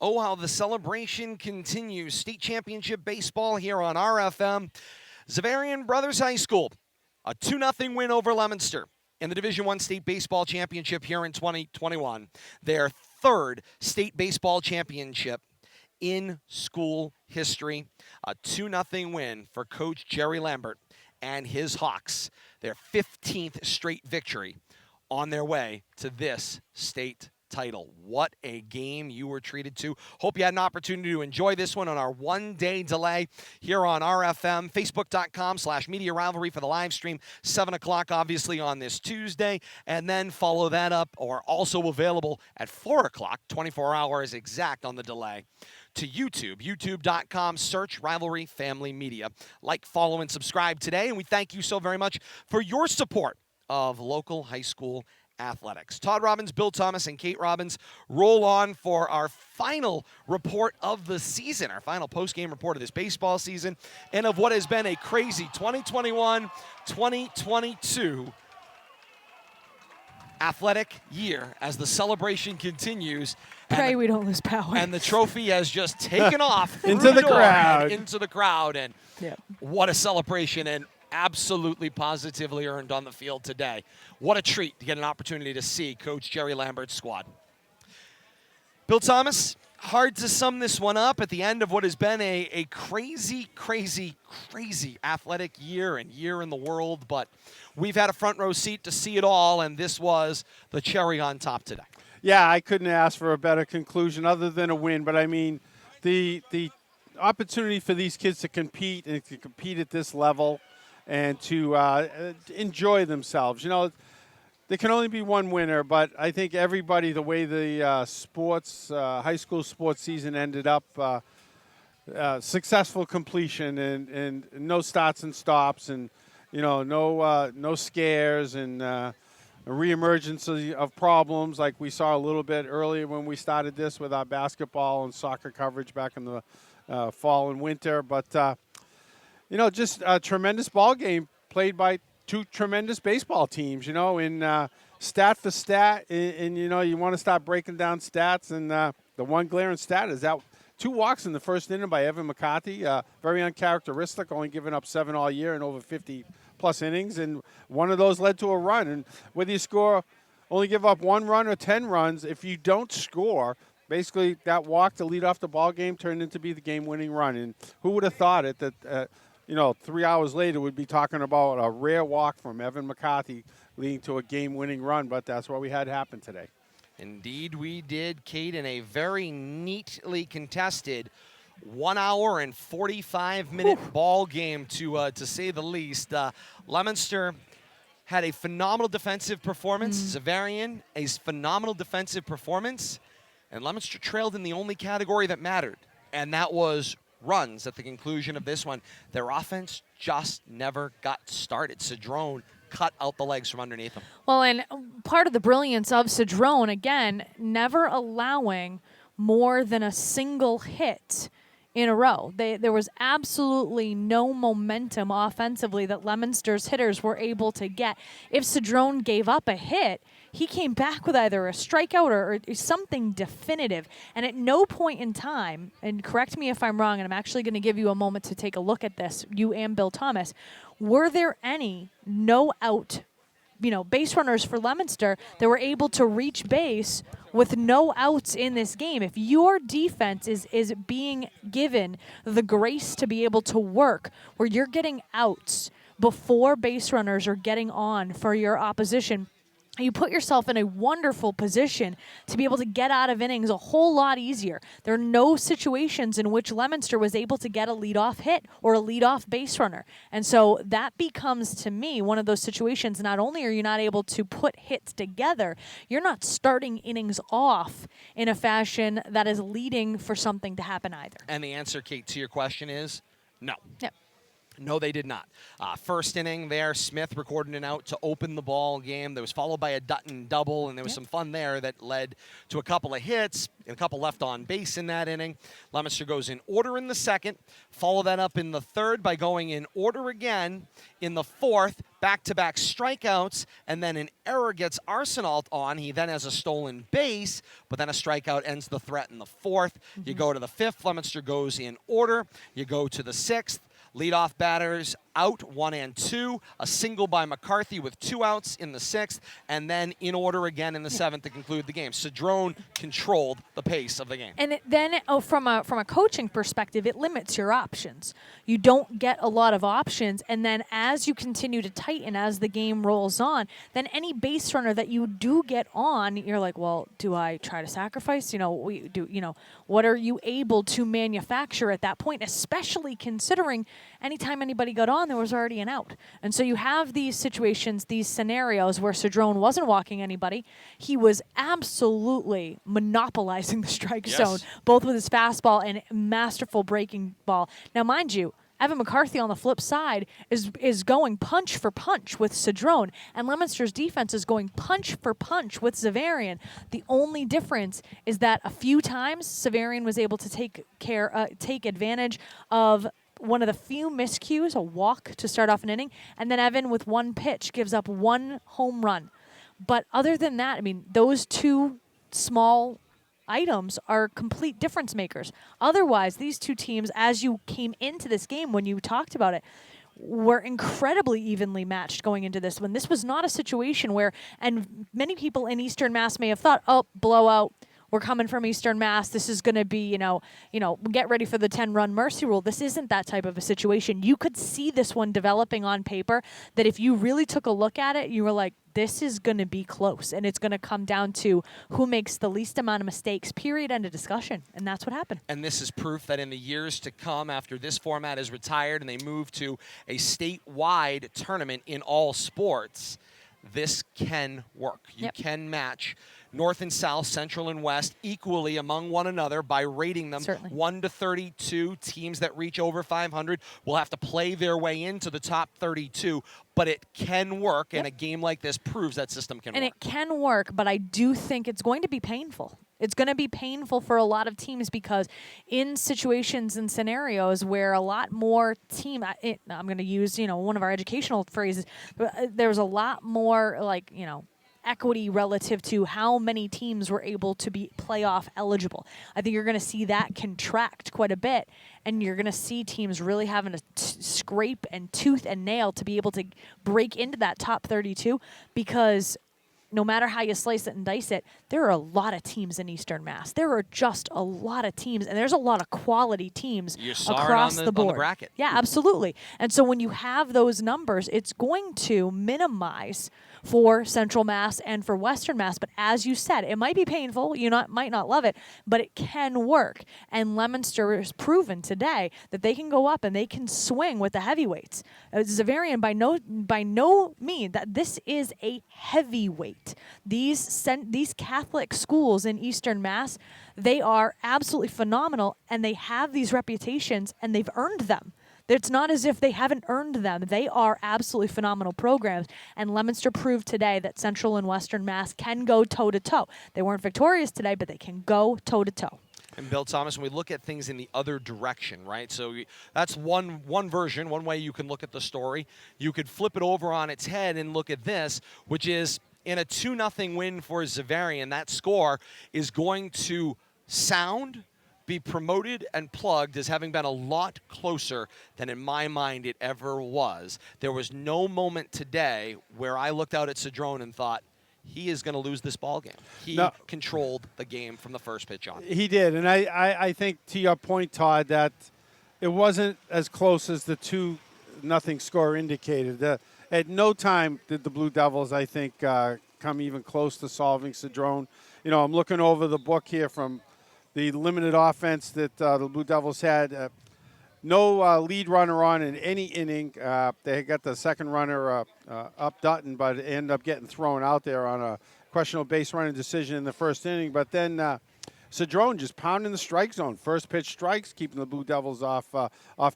Oh, how the celebration continues. State Championship Baseball here on RFM. Xaverian Brothers High School, a 2-0 win over Leominster in the Division I State Baseball Championship here in 2021. Their third State Baseball Championship in school history. A 2-0 win for Coach Jerry Lambert and his Hawks. Their 15th straight victory on their way to this state title. What a game you were treated to. Hope you had an opportunity to enjoy this one on our one-day delay here on RFM. Facebook.com/Media Rivalry for the live stream. 7 o'clock, obviously, on this Tuesday. And then follow that up, or also available at 4 o'clock, 24 hours exact on the delay, to YouTube. YouTube.com, search Rivalry Family Media. Like, follow, and subscribe today. And we thank you so very much for your support of local high school athletics. Todd Robbins, Bill Thomas, and Kate Robbins roll on for our final report of the season, our final post-game report of this baseball season, and of what has been a crazy 2021-2022 athletic year as the celebration continues. Pray we don't lose power. And the trophy has just taken off into the crowd. Into the crowd, and what a celebration, and absolutely positively earned on the field today. What a treat to get an opportunity to see Coach Jerry Lambert's squad. Bill Thomas, hard to sum this one up at the end of what has been a crazy, crazy, crazy athletic year and year in the world, but we've had a front row seat to see it all, and this was the cherry on top today. Yeah, I couldn't ask for a better conclusion other than a win, but I mean, the opportunity for these kids to compete and to compete at this level and to enjoy themselves. You know, there can only be one winner, but I think everybody, the way the high school sports season ended up, successful completion and no starts and stops, and you know, no scares and a reemergence of problems like we saw a little bit earlier when we started this with our basketball and soccer coverage back in the fall and winter. But you know, just a tremendous ball game played by two tremendous baseball teams, you know, in stat for stat. And, you know, you want to start breaking down stats. And the one glaring stat is that 2 walks in the first inning by Evan McCarthy. Very uncharacteristic, only giving up 7 all year in over 50-plus innings. And one of those led to a run. And whether you only give up 1 run or 10 runs, if you don't score, basically that walk to lead off the ball game turned into be the game-winning run. And who would have thought it that you know, 3 hours later, we'd be talking about a rare walk from Evan McCarthy leading to a game-winning run, but that's what we had happen today. Indeed we did, Kate, in a very neatly contested 1 hour and 45-minute ball game, to say the least. Leominster had a phenomenal defensive performance. Xaverian, a phenomenal defensive performance. And Leominster trailed in the only category that mattered, and that was runs at the conclusion of this one. Their offense just never got started. Cedrone cut out the legs from underneath them. Well, and part of the brilliance of Cedrone, again, never allowing more than a single hit in a row. There was absolutely no momentum offensively that Leominster's hitters were able to get. If Cedrone gave up a hit, he came back with either a strikeout or something definitive. And at no point in time, and correct me if I'm wrong, and I'm actually going to give you a moment to take a look at this, you and Bill Thomas, were there any no-out, you know, base runners for Leominster that were able to reach base with no outs in this game? If your defense is being given the grace to be able to work where you're getting outs before base runners are getting on for your opposition, you put yourself in a wonderful position to be able to get out of innings a whole lot easier. There are no situations in which Leominster was able to get a leadoff hit or a leadoff base runner. And so that becomes, to me, one of those situations. Not only are you not able to put hits together, you're not starting innings off in a fashion that is leading for something to happen either. And the answer, Kate, to your question is no. Yep. No, they did not. First inning there, Smith recorded an out to open the ball game. There was followed by a Dutton double, and there was some fun there that led to a couple of hits and a couple left on base in that inning. Leominster goes in order in the second, follow that up in the third by going in order again in the fourth, back-to-back strikeouts, and then an error gets Arsenault on. He then has a stolen base, but then a strikeout ends the threat in the fourth. You go to the fifth, Leominster goes in order. You go to the sixth. Leadoff batters out 1 and 2, a single by McCarthy with 2 outs in the sixth, and then in order again in the seventh to conclude the game. Cedrone controlled the pace of the game. And from a coaching perspective, it limits your options. You don't get a lot of options, and then as you continue to tighten as the game rolls on, then any base runner that you do get on, you're like, well, do I try to sacrifice? What are you able to manufacture at that point, especially considering anytime anybody got on, there was already an out. And so you have these situations, these scenarios where Cedrone wasn't walking anybody. He was absolutely monopolizing the strike zone, both with his fastball and masterful breaking ball. Now, mind you, Evan McCarthy on the flip side is going punch for punch with Cedrone, and Leominster's defense is going punch for punch with Xaverian. The only difference is that a few times Xaverian was able to take advantage of one of the few miscues, a walk to start off an inning, and then Evan with one pitch gives up 1 home run. But other than that, I mean, those two small items are complete difference makers. Otherwise, these two teams, as you came into this game when you talked about it, were incredibly evenly matched going into this one. This was not a situation where, and many people in Eastern Mass may have thought, oh, blowout, we're coming from Eastern Mass. This is going to be, get ready for the 10-run mercy rule. This isn't that type of a situation. You could see this one developing on paper that if you really took a look at it, you were like, this is going to be close, and it's going to come down to who makes the least amount of mistakes, period, end of discussion, and that's what happened. And this is proof that in the years to come, after this format is retired and they move to a statewide tournament in all sports, this can work. You can match North and South, Central and West equally among one another by rating them 1 to 32. Teams that reach over 500 will have to play their way into the top 32, but it can work, and a game like this proves that system can work. And it can work, but I do think it's going to be painful. It's going to be painful for a lot of teams because in situations and scenarios where a lot more I'm going to use, one of our educational phrases, there's a lot more equity relative to how many teams were able to be playoff eligible. I think you're going to see that contract quite a bit, and you're going to see teams really having to scrape and tooth and nail to be able to break into that top 32 because no matter how you slice it and dice it, there are a lot of teams in Eastern Mass. There are just a lot of teams, and there's a lot of quality teams across the board. On the bracket. Yeah, absolutely. And so when you have those numbers, it's going to minimize for Central Mass and for Western Mass. But as you said, it might be painful. You might not love it, but it can work. And Leominster has proven today that they can go up and they can swing with the heavyweights. Xaverian, by no means, that this is a heavyweight. These Catholic schools in Eastern Mass, they are absolutely phenomenal, and they have these reputations, and they've earned them. It's not as if they haven't earned them. They are absolutely phenomenal programs. And Leominster proved today that Central and Western Mass can go toe-to-toe. They weren't victorious today, but they can go toe-to-toe. And Bill Thomas, when we look at things in the other direction, right? So that's one version, one way you can look at the story. You could flip it over on its head and look at this, which is in a 2-0 win for Xaverian, that score is going to be promoted and plugged as having been a lot closer than in my mind it ever was. There was no moment today where I looked out at Cedrone and thought, he is going to lose this ball game. He controlled the game from the first pitch on. He did, and I think to your point, Todd, that it wasn't as close as the 2-0 score indicated. At no time did the Blue Devils, I think, come even close to solving Cedrone. I'm looking over the book here from the limited offense that the Blue Devils had. No lead runner on in any inning. They got the second runner up Dutton, but ended up getting thrown out there on a questionable base running decision in the first inning. But then Cedrone just pounding the strike zone. First pitch strikes, keeping the Blue Devils off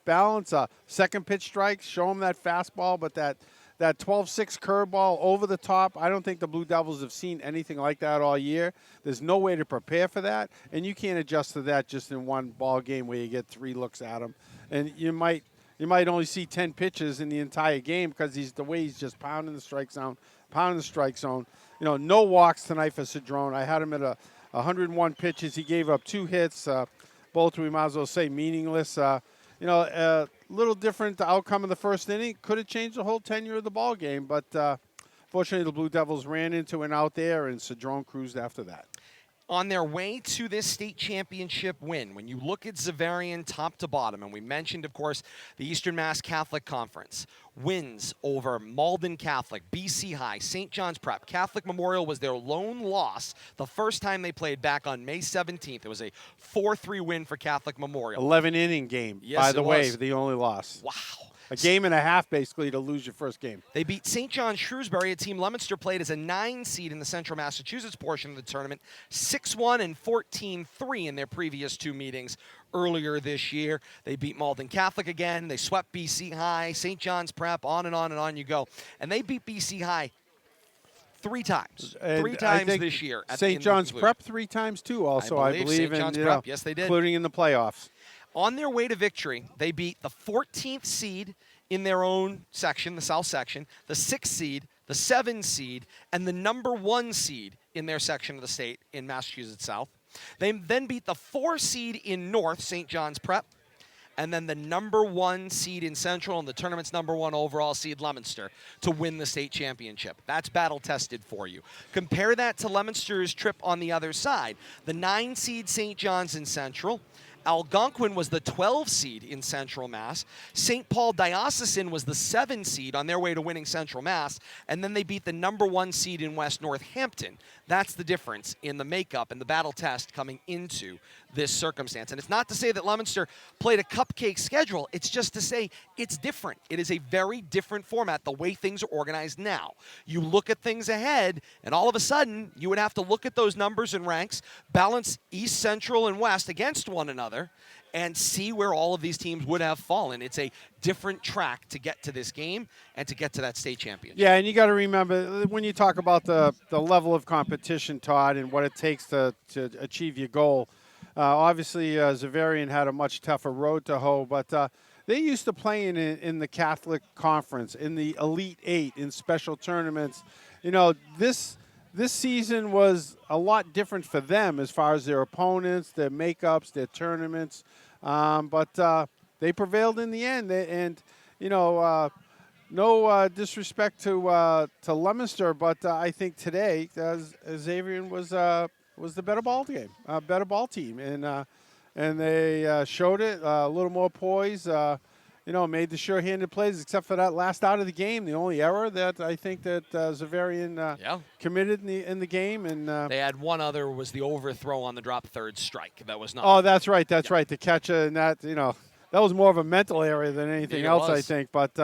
balance. Second pitch strikes, show them that fastball, but that 12-6 curveball over the top, I don't think the Blue Devils have seen anything like that all year. There's no way to prepare for that, and you can't adjust to that just in one ball game where you get 3 looks at them. And you might only see 10 pitches in the entire game because the way he's just pounding the strike zone. No walks tonight for Cedrone. I had him at 101 pitches. He gave up 2 hits, both we might as well say meaningless. A little different outcome in the first inning. Could have changed the whole tenure of the ball game, but fortunately the Blue Devils ran into an out there, and Cedrone cruised after that. On their way to this state championship win, when you look at Xaverian top to bottom, and we mentioned, of course, the Eastern Mass Catholic Conference, wins over Malden Catholic, BC High, St. John's Prep. Catholic Memorial was their lone loss the first time they played back on May 17th. It was a 4-3 win for Catholic Memorial. 11-inning game, yes, by the way, the only loss. Wow. A game and a half, basically, to lose your first game. They beat St. John's Shrewsbury, a team Leominster played as a 9 seed in the Central Massachusetts portion of the tournament, 6-1 and 14-3 in their previous 2 meetings earlier this year. They beat Malden Catholic again. They swept BC High, St. John's Prep, on and on you go. And they beat BC High 3 times. And 3 times this year. St. John's Prep 3 times, too, also, I believe. St. John's Prep, yes, they did. Including in the playoffs. On their way to victory, they beat the 14th seed in their own section, the South section, the 6th seed, the 7th seed, and the number 1 seed in their section of the state in Massachusetts South. They then beat the 4 seed in North, St. John's Prep, and then the number 1 seed in Central and the tournament's number 1 overall seed, Leominster, to win the state championship. That's battle-tested for you. Compare that to Leominster's trip on the other side. The 9 seed St. John's in Central, Algonquin was the 12 seed in Central Mass. St. Paul Diocesan was the 7 seed on their way to winning Central Mass. And then they beat the number 1 seed in West Northampton. That's the difference in the makeup and the battle test coming into this circumstance. And it's not to say that Leominster played a cupcake schedule. It's just to say it's different. It is a very different format, the way things are organized now. You look at things ahead, and all of a sudden, you would have to look at those numbers and ranks, balance East, Central, and West against one another, and see where all of these teams would have fallen. It's a different track to get to this game and to get to that state championship. Yeah, and you got to remember, when you talk about the level of competition, Todd, and what it takes to achieve your goal, obviously Xaverian had a much tougher road to hoe, but they used to play in the Catholic Conference, in the Elite 8, in special tournaments. This season was a lot different for them as far as their opponents, their makeups, their tournaments. But they prevailed in the end. No disrespect to Leominster, but I think today Xaverian was the better ball team, and they showed it a little more poise. Made the sure-handed plays, except for that last out of the game. The only error that I think that Xaverian committed in the game, and they had one other, was the overthrow on the drop third strike. That was not. Oh, that's right. That's right. The catch, and that that was more of a mental area than anything else, I think. But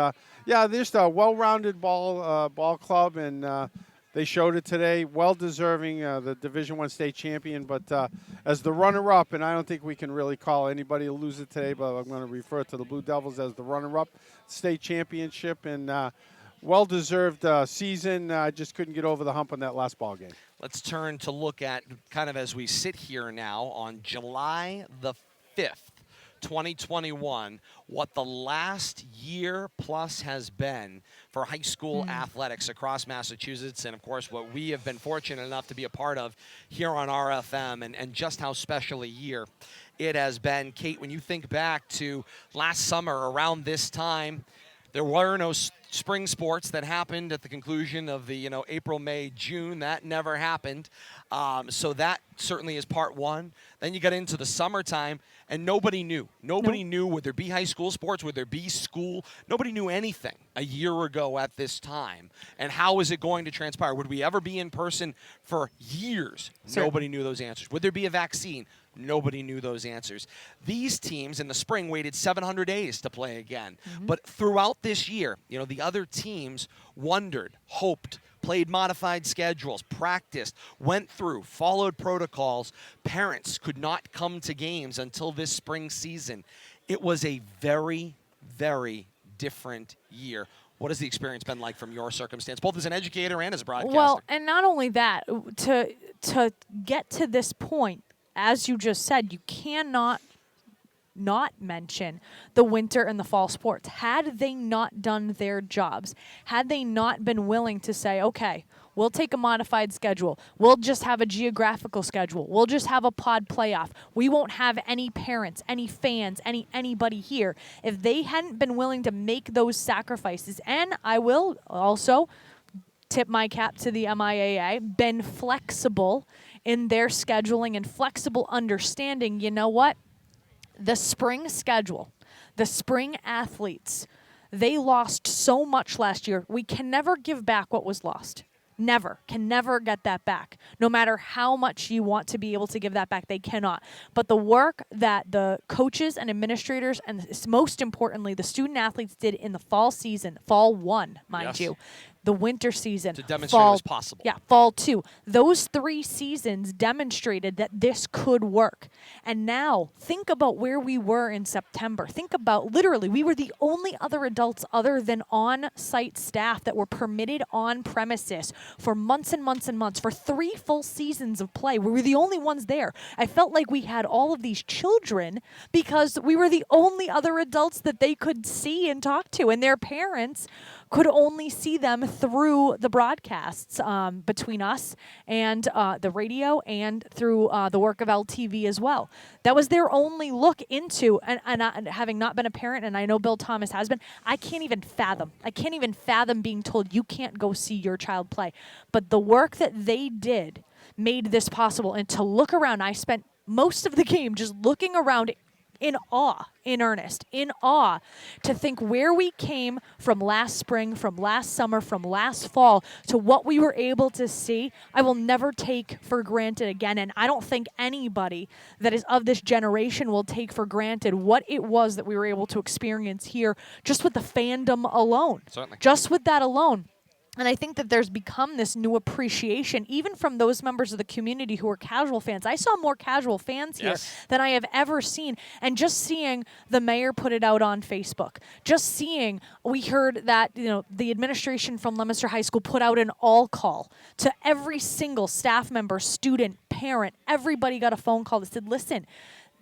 just a well-rounded ball club, and they showed it today. Well deserving, the Division I state champion. But as the runner-up, and I don't think we can really call anybody a loser today, but I'm going to refer to the Blue Devils as the runner-up state championship, and well-deserved season. I just couldn't get over the hump on that last ball game. Let's turn to look at, kind of as we sit here now on July the 5th, 2021, what the last year plus has been for high school athletics across Massachusetts, and of course what we have been fortunate enough to be a part of here on RFM, and just how special a year it has been. Kate, when you think back to last summer around this time, there were no spring sports that happened at the conclusion of the April, May, June. That never happened. So that certainly is part one. Then you got into the summertime, and nobody knew. Nobody knew, would there be high school sports? Would there be school? Nobody knew anything a year ago at this time. And how is it going to transpire? Would we ever be in person for years? Nobody knew those answers. Would there be a vaccine? Nobody knew those answers. These teams in the spring waited 700 days to play again. But throughout this year, the other teams wondered, hoped, played modified schedules, practiced, went through, followed protocols. Parents could not come to games until this spring season. It was a very, very different year. What has the experience been like from your circumstance, both as an educator and as a broadcaster? Well, and not only that, to get to this point, as you just said, you cannot not mention the winter and the fall sports. Had they not done their jobs, had they not been willing to say, okay, we'll take a modified schedule, we'll just have a geographical schedule, we'll just have a pod playoff, we won't have any parents, any fans, anybody here. If they hadn't been willing to make those sacrifices, and I will also tip my cap to the MIAA, been flexible in their scheduling and flexible understanding, you know what? The spring schedule, the spring athletes, they lost so much last year. We can never give back what was lost. Never. Can never get that back. No matter how much you want to be able to give that back, they cannot. But the work that the coaches and administrators, and most importantly, the student athletes did in the fall season, fall 1, mind you, the winter season, to demonstrate it was possible. Yeah, fall 2. Those 3 seasons demonstrated that this could work. And now, think about where we were in September. Think about, literally, we were the only other adults other than on-site staff that were permitted on premises for months and months and months, for 3 full seasons of play. We were the only ones there. I felt like we had all of these children because we were the only other adults that they could see and talk to, and their parents could only see them through the broadcasts between us and the radio and through the work of LTV as well. That was their only look into, and having not been a parent, and I know Bill Thomas has been, I can't even fathom being told you can't go see your child play. But the work that they did made this possible. And to look around, I spent most of the game just looking around in awe, in earnest, in awe, to think where we came from last spring, from last summer, from last fall, to what we were able to see. I will never take for granted again, and I don't think anybody that is of this generation will take for granted what it was that we were able to experience here just with the fandom alone. Certainly. Just with that alone. And I think that there's become this new appreciation, even from those members of the community who are casual fans. I saw more casual fans here than I have ever seen. And just seeing the mayor put it out on Facebook, just seeing, we heard that, the administration from Leominster High School put out an all call to every single staff member, student, parent, everybody got a phone call that said, listen,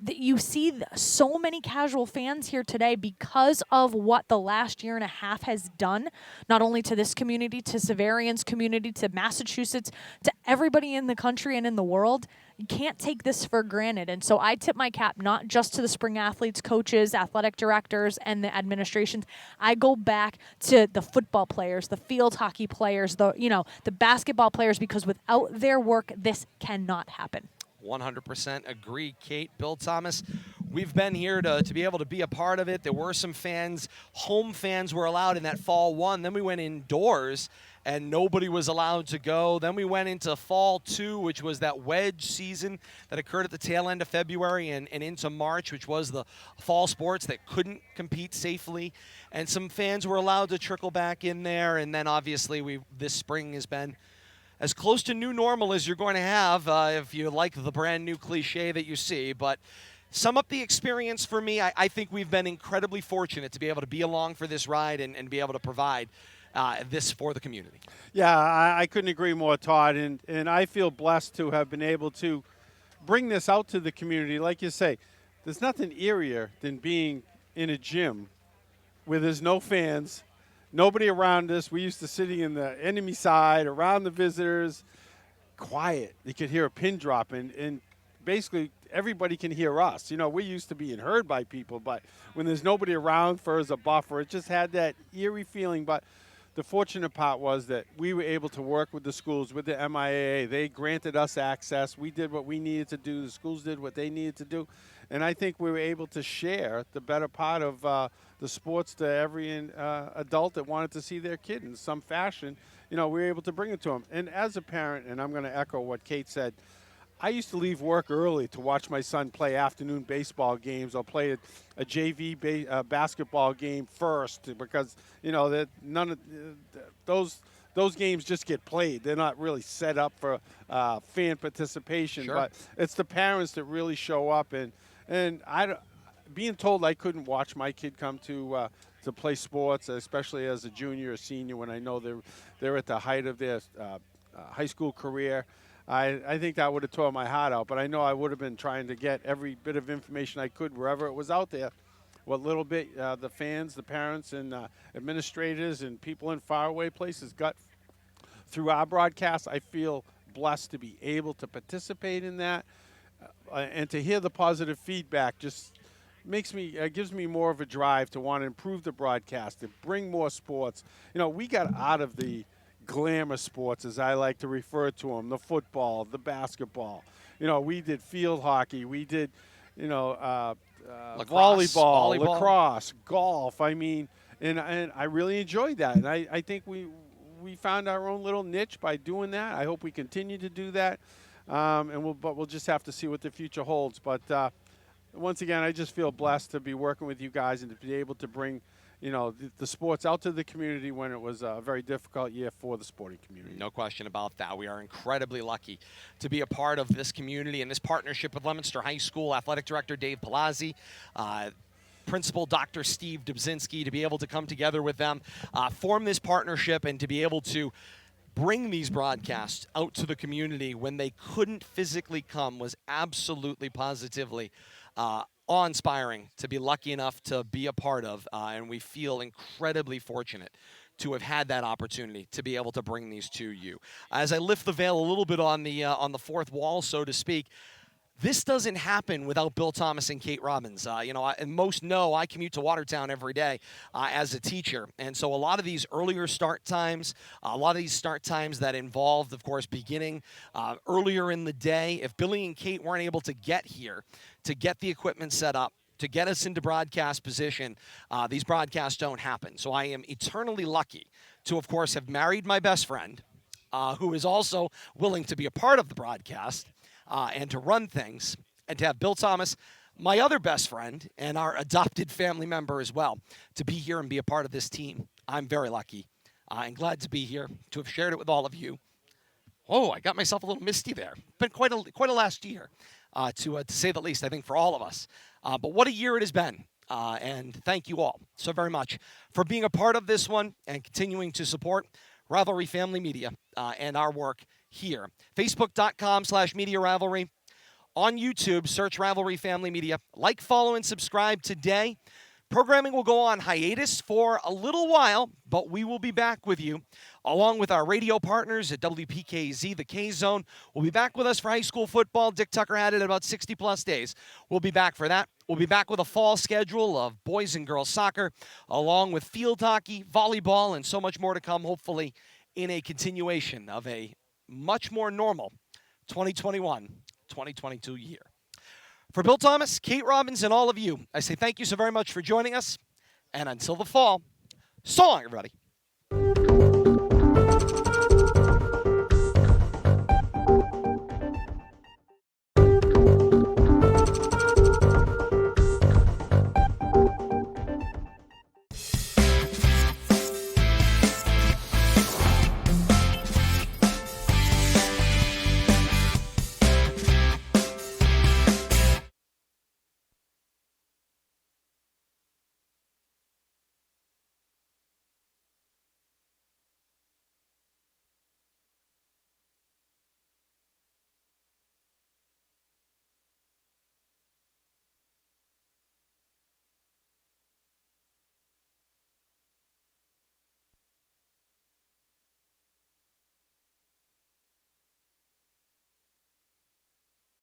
you see so many casual fans here today because of what the last year and a half has done, not only to this community, to Xaverian's community, to Massachusetts, to everybody in the country and in the world. You can't take this for granted. And so I tip my cap not just to the spring athletes, coaches, athletic directors, and the administrations. I go back to the football players, the field hockey players, the basketball players, because without their work, this cannot happen. 100% agree, Kate. Bill Thomas, we've been here to be able to be a part of it. There were some fans, home fans were allowed in that fall 1. Then we went indoors and nobody was allowed to go. Then we went into fall 2, which was that wedge season that occurred at the tail end of February and into March, which was the fall sports that couldn't compete safely. And some fans were allowed to trickle back in there. And then obviously this spring has been as close to new normal as you're going to have if you like the brand new cliche that you see. But sum up the experience for me, I think we've been incredibly fortunate to be able to be along for this ride and be able to provide this for the community. Yeah, I couldn't agree more, Todd. And I feel blessed to have been able to bring this out to the community. Like you say, there's nothing eerier than being in a gym where there's no fans, nobody around us. We used to sitting in the enemy side, around the visitors, quiet. You could hear a pin drop, and basically everybody can hear us. We're used to being heard by people, but when there's nobody around for as a buffer, it just had that eerie feeling. But the fortunate part was that we were able to work with the schools, with the MIAA. They granted us access. We did what we needed to do. The schools did what they needed to do. And I think we were able to share the better part of the sports to every adult that wanted to see their kid in some fashion. We were able to bring it to them. And as a parent, and I'm going to echo what Kate said, I used to leave work early to watch my son play afternoon baseball games or play a JV basketball game first because, that none of those those games just get played. They're not really set up for fan participation. Sure. But it's the parents that really show up. And being told I couldn't watch my kid come to play sports, especially as a junior or senior, when I know they're at the height of their high school career. I think that would have tore my heart out, but I know I would have been trying to get every bit of information I could wherever it was out there. What little bit the fans, the parents, and administrators and people in faraway places got through our broadcast, I feel blessed to be able to participate in that and to hear the positive feedback just gives me more of a drive to want to improve the broadcast, to bring more sports. You know, we got out of the glamour sports, as I like to refer to them, the football, the basketball. You know, we did field hockey. We did, volleyball, lacrosse, golf. I mean, and I really enjoyed that. And I think we found our own little niche by doing that. I hope we continue to do that. But we'll just have to see what the future holds. But once again, I just feel blessed to be working with you guys and to be able to bring the sports out to the community when it was a very difficult year for the sporting community. No question about that. We are incredibly lucky to be a part of this community and this partnership with Leominster High School Athletic Director Dave Palazzi, Principal Dr. Steve Dubzinski, to be able to come together with them, form this partnership, and to be able to bring these broadcasts out to the community when they couldn't physically come was absolutely positively awe-inspiring to be lucky enough to be a part of, and we feel incredibly fortunate to have had that opportunity to be able to bring these to you. As I lift the veil a little bit on the fourth wall, so to speak, this doesn't happen without Bill Thomas and Kate Robbins. And most know I commute to Watertown every day as a teacher. And so a lot of these earlier start times, that involved, of course, beginning earlier in the day, if Billy and Kate weren't able to get here to get the equipment set up, to get us into broadcast position, these broadcasts don't happen. So I am eternally lucky to, of course, have married my best friend, who is also willing to be a part of the broadcast, and to run things, and to have Bill Thomas, my other best friend, and our adopted family member as well, to be here and be a part of this team. I'm very lucky and glad to be here, to have shared it with all of you. Oh, I got myself a little misty there. Been quite a last year, to say the least, I think, for all of us. But what a year it has been. And thank you all so very much for being a part of this one and continuing to support Rivalry Family Media and our work here. Facebook.com/Media Rivalry. On YouTube, search Rivalry Family Media. Like, follow, and subscribe today. Programming will go on hiatus for a little while, but we will be back with you, along with our radio partners at WPKZ, the K-Zone. We'll be back with us for high school football. Dick Tucker had it about 60-plus days. We'll be back for that. We'll be back with a fall schedule of boys and girls soccer, along with field hockey, volleyball, and so much more to come, hopefully, in a continuation of a much more normal 2021-2022 year. For Bill Thomas, Kate Robbins, and all of you, I say thank you so very much for joining us. And until the fall, so long, everybody.